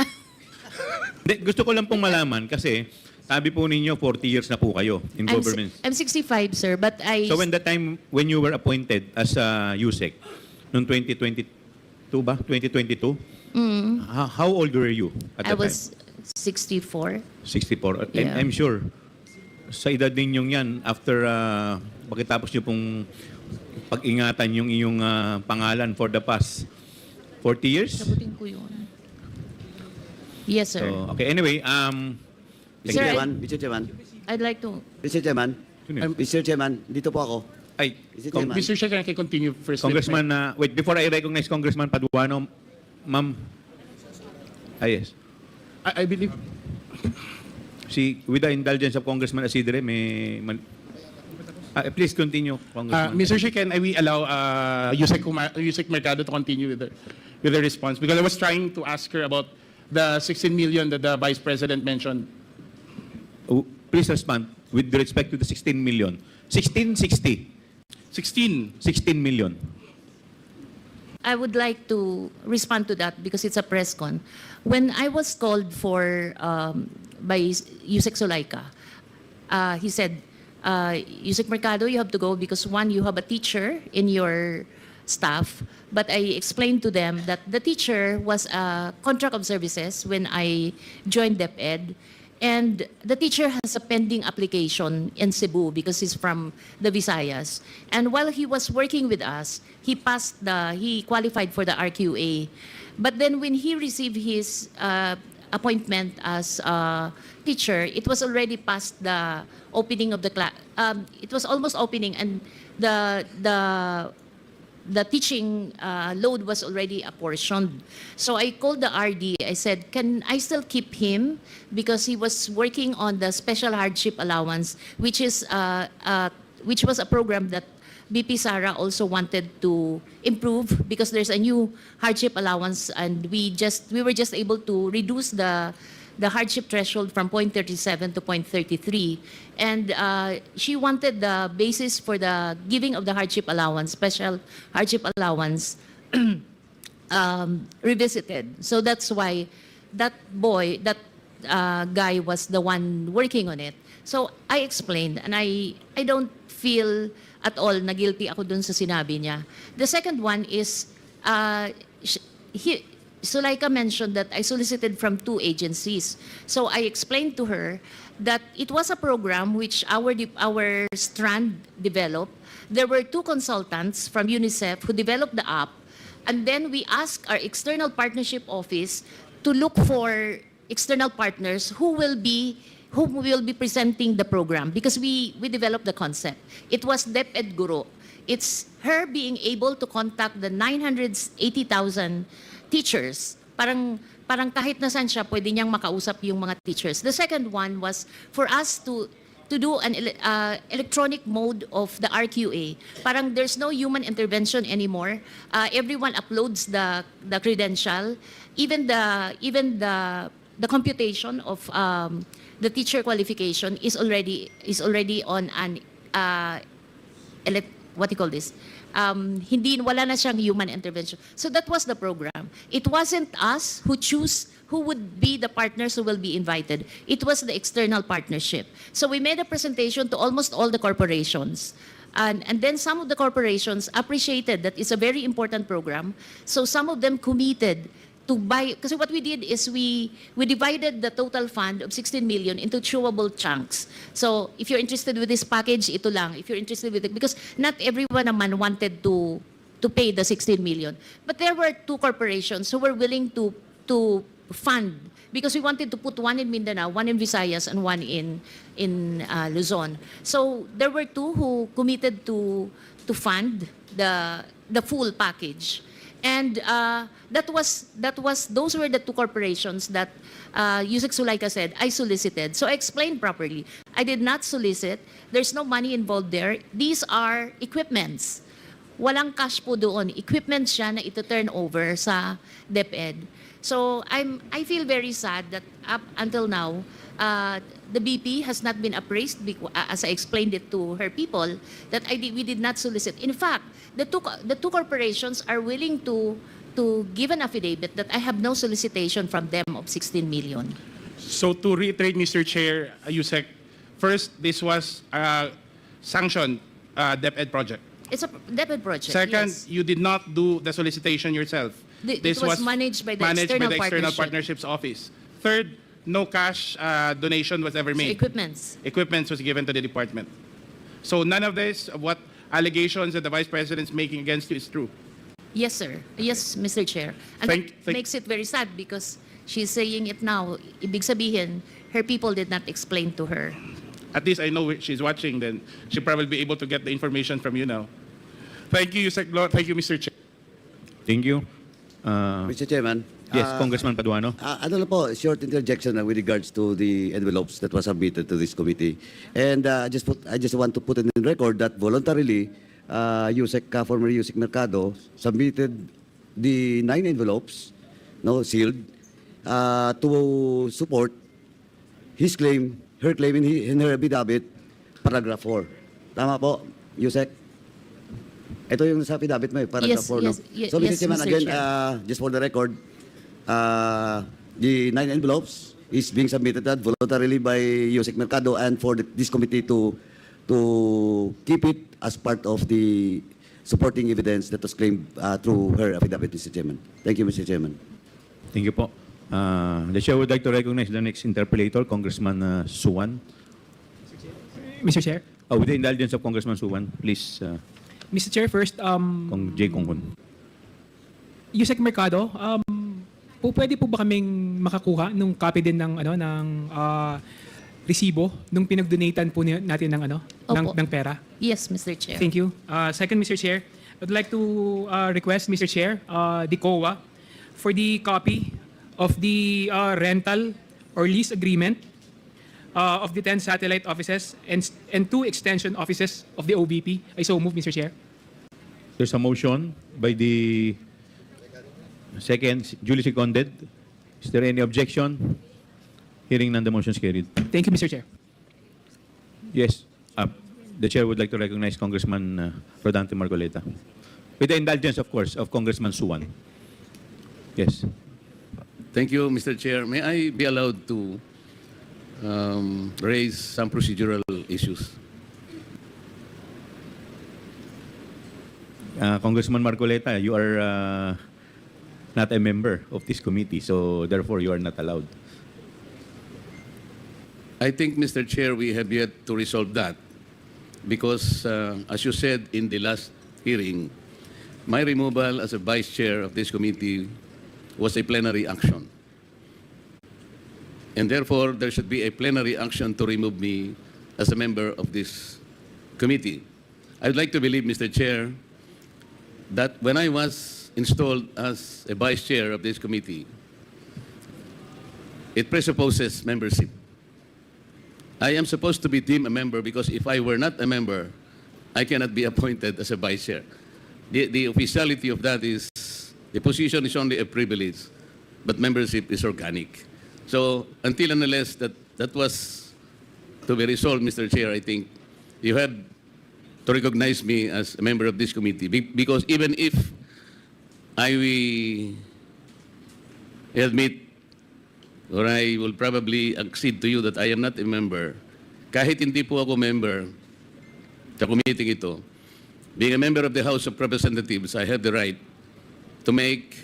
Hindi, gusto ko lang pong malaman kasi Sabi po ninyo, 40 years na po kayo in government. I'm 65, sir, but So when the time when you were appointed as Usec, noong 2022 ba? 2022? How old were you at I the time? was 64. 64. Yeah. I'm sure sa edad ninyong yan, after pagkatapos nyo pong pag-ingatan yung iyong pangalan for the past 40 years? Sagutin ko yun. Yes, sir. So, okay, anyway, Sir, Mr. Chairman, I'd like to... Mr. Chairman, Mr. Chairman, dito po ako. ay, Mr. Chairman. Mr. Chair, can I continue first? with Congressman, wait, before I recognize Congressman Paduano, ma'am. Yes. I believe With the indulgence of Congressman Asidre, please continue, Congressman. Mr. Chair, can we allow Usec Mercado to continue with the response? Because I was trying to ask her about the 16 million that the Vice President mentioned. Please respond with respect to the 16 million. 1660. 16 million. I would like to respond to that because it's a press con. When I was called for by Usec Sulaika, he said, Usec Mercado, you have to go because one, you have a teacher in your staff, but I explained to them that the teacher was a contract of services when I joined DepEd, and the teacher has a pending application in Cebu because he's from the Visayas. And while he was working with us, he qualified for the RQA. But then when he received his appointment as a teacher, it was already past the opening of the class. It was almost opening, and the teaching load was already apportioned. So I called the RD. I said, can I still keep him? Because he was working on the special hardship allowance, which was a program that BP Sara also wanted to improve because there's a new hardship allowance, and we were just able to reduce the hardship threshold from 0.37 to 0.33. And she wanted the basis for the giving of the hardship allowance, special hardship allowance, revisited. So that's why that guy was the one working on it. So I explained, and I don't feel at all na guilty ako dun sa sinabi niya. The second one is, Sulaika mentioned that I solicited from 2 agencies. So I explained to her that it was a program which our strand developed. There were 2 consultants from UNICEF who developed the app, and then we asked our external partnership office to look for external partners who will be presenting the program, because we developed the concept. It was DepEd Guru. It's her being able to contact the 980,000 teachers. Parang kahit nasan siya, pwede niyang makausap yung mga teachers. The second one was for us to do an electronic mode of the RQA. Parang there's no human intervention anymore. Everyone uploads the credential. Even the computation of the teacher qualification is already on an what do you call this? Wala na siyang human intervention. So that was the program. It wasn't us who choose who would be the partners who will be invited. It was the external partnership. So we made a presentation to almost all the corporations. And then some of the corporations appreciated that it's a very important program. So some of them committed to buy, kasi what we did is we divided the total fund of 16 million into chewable chunks. So if you're interested with this package, ito lang. If you're interested with it, because not everyone naman wanted to pay the 16 million. But there were 2 corporations who were willing to fund, because we wanted to put one in Mindanao, one in Visayas, and one in Luzon. So there were 2 who committed to fund the full package. And those were the 2 corporations that Usec Sulaika said I solicited. So I explained properly. I did not solicit. There's no money involved there. These are equipments. Walang cash po doon. Equipment siya na ito-turn over sa DepEd. So I feel very sad that up until now, the BP has not been appraised, as I explained it to her people, that we did not solicit. In fact, the two corporations are willing to give an affidavit that I have no solicitation from them of 16 million. So to reiterate, Mr. Chair, Usec, first, this was a sanctioned DepEd project. It's a DepEd project. Second, yes. you did not do the solicitation yourself. It was managed by the External External Partnership. Partnerships Office. Third, no cash donation was ever So made. equipments. Equipment was given to the department. So none of this, what allegations that the Vice President's making against you is true. Yes, sir. Yes, Mr. Chair. And that makes it very sad because she's saying it now. Ibig sabihin, her people did not explain to her. At least I know she's watching, then she'll probably be able to get the information from you now. Thank you, Usec. Thank you, Mr. Chair. Thank you. Mr. Chairman. Yes, Congressman Paduano. Ano lang po, short interjection with regards to the envelopes that was submitted to this committee. And I just want to put it in record that voluntarily, Usec, former Usec Mercado submitted the 9 envelopes, no, sealed, to support his claim, her claim in her affidavit, paragraph 4. Tama po, Usec? Ito yung sa affidavit mo, paragraph 4, no? So, Mr. Chairman, again, just for the record, the 9 envelopes is being submitted voluntarily by Usec Mercado and for this committee to keep it as part of the supporting evidence that was claimed through her affidavit, Mr. Chairman. Thank you, Mr. Chairman. Thank you po. The chair would like to recognize the next interpellator, Congressman Suwan. Mr. Chair. With the indulgence of Congressman Suwan, please. Mr. Chair, first, Kong J. Kongkun. Usec Mercado, pwede po ba kaming makakuha nung copy din ng resibo nung pinag-donatan po natin ng pera? Yes, Mr. Chair. Thank you. Second, Mr. Chair, I'd like to request, Mr. Chair, the COA for the copy of the rental or lease agreement of the 10 satellite offices and 2 extension offices of the OVP. I so move, Mr. Chair. There's a motion by the second, duly seconded. Is there any objection? Hearing none, the motion is carried. Thank you, Mr. Chair. Yes. The chair would like to recognize Congressman Rodante Marcoleta. With the indulgence, of course, of Congressman Suwan. Yes. Thank you, Mr. Chair. May I be allowed to raise some procedural issues? Congressman Marcoleta, you are not a member of this committee, so therefore you are not allowed. I think, Mr. Chair, we have yet to resolve that because, as you said in the last hearing, my removal as a vice chair of this committee was a plenary action. And therefore, there should be a plenary action to remove me as a member of this committee. I would like to believe, Mr. Chair, that when I was installed as a vice chair of this committee, it presupposes membership. I am supposed to be deemed a member because if I were not a member, I cannot be appointed as a vice chair. The officiality of that is, the position is only a privilege, but membership is organic. So until and unless that was to be resolved, Mr. Chair, I think you have to recognize me as a member of this committee because even if I admit or I will probably accede to you that I am not a member, kahit hindi po ako member sa committee ito, being a member of the House of Representatives, I have the right to make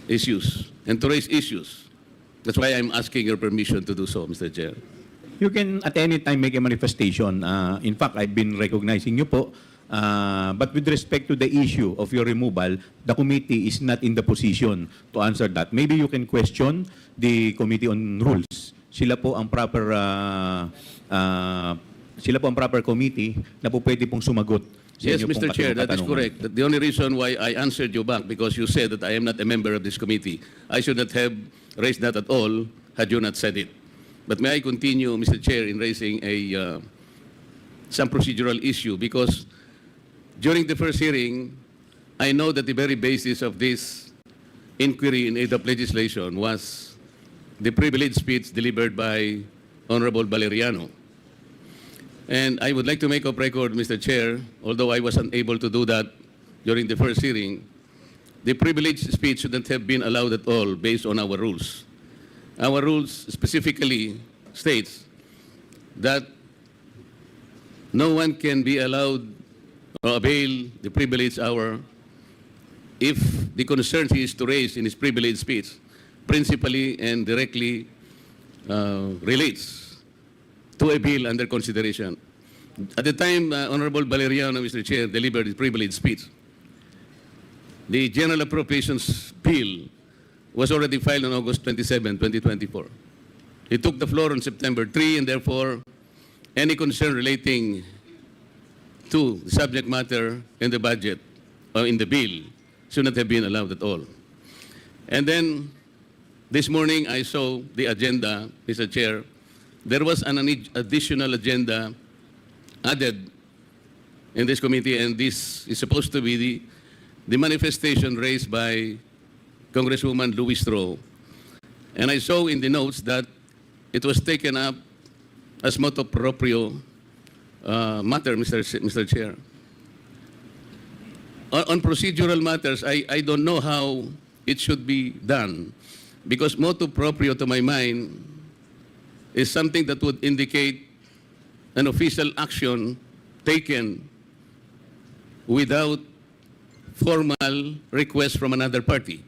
issues and to raise issues. That's why I'm asking your permission to do so, Mr. Chair. You can at any time make a manifestation. In fact, I've been recognizing you po. But with respect to the issue of your removal, the committee is not in the position to answer that. Maybe you can question the Committee on Rules. Sila po ang proper committee na po pwede pong sumagot sa Yes, inyo pong Mr. Chair, that is katanungan. correct. The only reason why I answered you back because you said that I am not a member of this committee. I should not have raised that at all had you not said it. But may I continue, Mr. Chair, in raising some procedural issue because during the first hearing, I know that the very basis of this inquiry in aid of legislation was the privileged speech delivered by Honorable Valeriano. And I would like to make a record, Mr. Chair, although I was unable to do that during the first hearing, the privileged speech shouldn't have been allowed at all based on our rules. our rules specifically states that no one can be allowed or avail the privilege hour if the concerns he is to raise in his privileged speech principally and directly relates to a bill under consideration. At the time, Honorable Valeriano, Mr. Chair, delivered his privileged speech, the General Appropriations Bill was already filed on August 27, 2024. He took the floor on September 3, and therefore, any concern relating to the subject matter in the budget or in the bill should not have been allowed at all. And then, this morning, I saw the agenda, Mr. Chair. There was an additional agenda added in this committee, and this is supposed to be the manifestation raised by Congresswoman Luistro. And I saw in the notes that it was taken up as motu proprio matter, Mr. Chair. On procedural matters, I don't know how it should be done, because motu proprio, to my mind, is something that would indicate an official action taken without formal request from another party.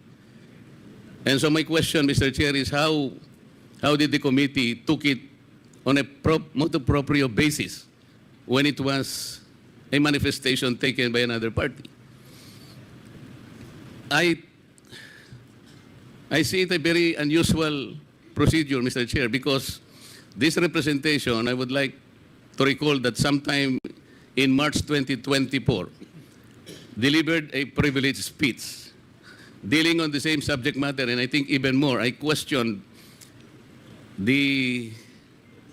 And so my question, Mr. Chair, is how did the committee took it on a motu proprio basis when it was a manifestation taken by another party? I see it a very unusual procedure, Mr. Chair, because this representation, I would like to recall that sometime in March 2024, delivered a privileged speech dealing on the same subject matter, and I think even more. I questioned the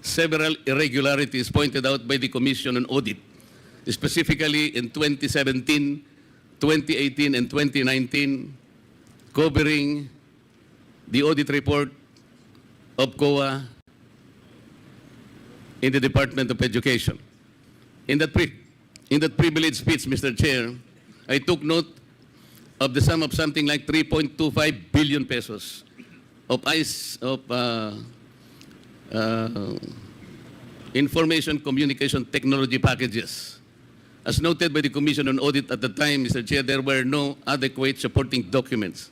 several irregularities pointed out by the Commission on Audit, specifically in 2017, 2018, and 2019, covering the audit report of COA in the Department of Education. In that privileged speech, Mr. Chair, I took note of the sum of something like 3.25 billion pesos of information communication technology packages. As noted by the Commission on Audit at the time, Mr. Chair, there were no adequate supporting documents.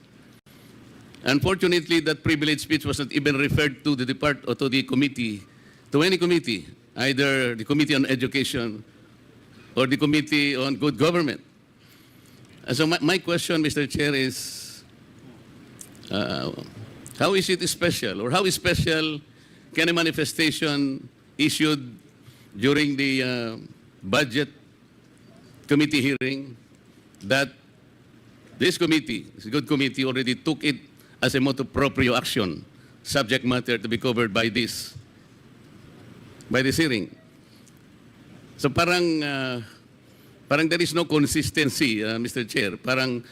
Unfortunately, that privileged speech was not even referred to the department or to the committee, to any committee, either the Committee on Education or the Committee on Good Government. And so my question, Mr. Chair, is how is it special, or how special can a manifestation issued during the budget committee hearing that this committee, this good committee, already took it as a motu proprio action, subject matter to be covered by this hearing? So parang there is no consistency, Mr. Chair. Parang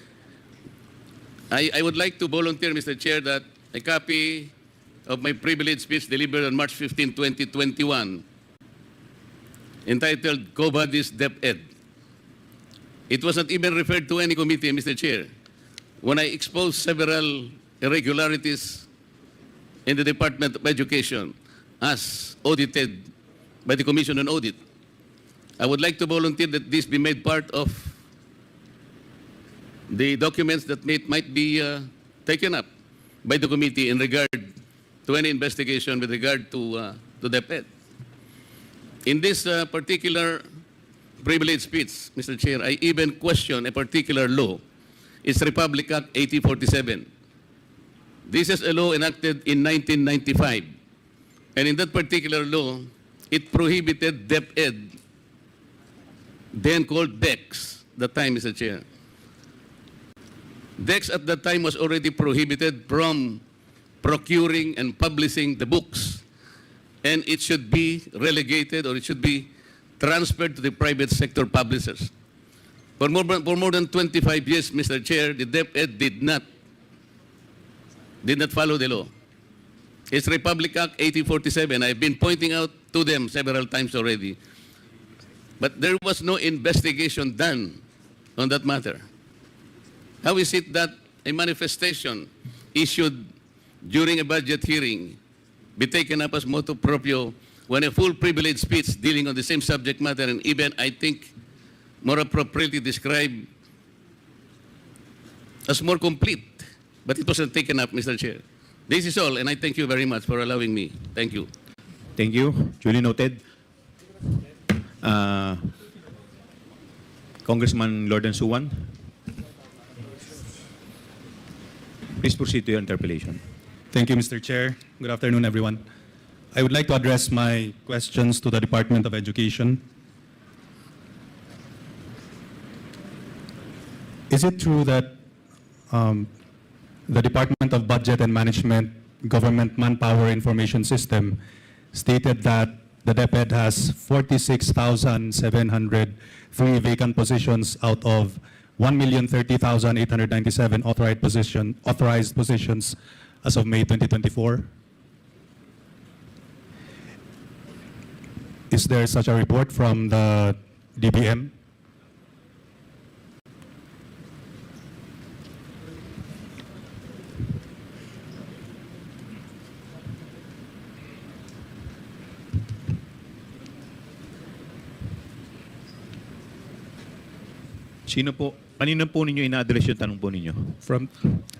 I would like to volunteer, Mr. Chair, that a copy of my privileged speech delivered on March 15, 2021, entitled "Covadis DepEd." It was not even referred to any committee, Mr. Chair. When I exposed several irregularities in the Department of Education as audited by the Commission on Audit, I would like to volunteer that this be made part of the documents that might be taken up by the committee in regard to any investigation with regard to DepEd. In this particular privilege speech, Mr. Chair, I even question a particular law. It's Republic Act 8047. This is a law enacted in 1995. And in that particular law, it prohibited DepEd, then called DEX, the time, Mr. Chair. DEX at that time was already prohibited from procuring and publishing the books. And it should be relegated, or it should be transferred to the private sector publishers. For more than 25 years, Mr. Chair, the DepEd did not follow the law. It's Republic Act 8047. I've been pointing out to them several times already. But there was no investigation done on that matter. How is it that a manifestation issued during a budget hearing be taken up as motu proprio when a full privilege speech dealing on the same subject matter and even, I think, more appropriately described as more complete. But it wasn't taken up, Mr. Chair. This is all, and I thank you very much for allowing me. Thank you. Thank you. Duly noted. Congressman Lord and Suwan, please proceed to your interpellation. Thank you, Mr. Chair. Good afternoon, everyone. I would like to address my questions to the Department of Education. Is it true that the Department of Budget and Management Government Manpower Information System stated that the DepEd has 46,703 vacant positions out of 1,030,897 authorized positions as of May 2024? Is there such a report from the DBM? Sino po? Kanino po ninyo ina-address yung tanong po ninyo?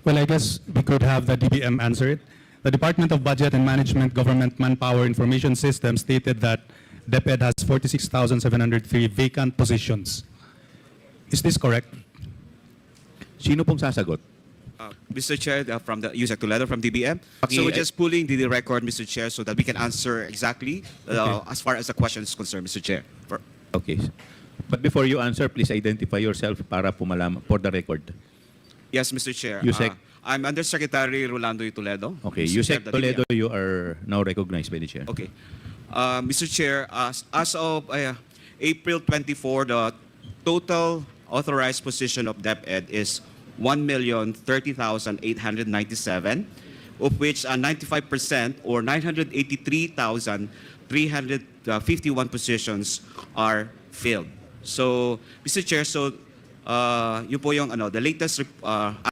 Well, I guess we could have the DBM answer it. The Department of Budget and Management Government Manpower Information System stated that DepEd has 46,703 vacant positions. Is this correct? Sino pong sasagot? Mr. Chair, from the Usec Toledo from DBM. So we're just pulling the record, Mr. Chair, so that we can answer exactly as far as the question is concerned, Mr. Chair. Okay. But before you answer, please identify yourself para po malaman, for the record. Yes, Mr. Chair. Usec. I'm Undersecretary Rolando Y. Toledo. Okay, Mr. Usec Chair, the Toledo, DBM. you are now recognized by the chair. Okay. Mr. Chair, as of April 24, the total authorized position of DepEd is 1,030,897, of which 95% or 983,351 positions are filled. So, Mr. Chair, yun po yung the latest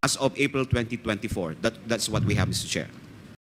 as of April 2024. That's what we have, Mr. Chair.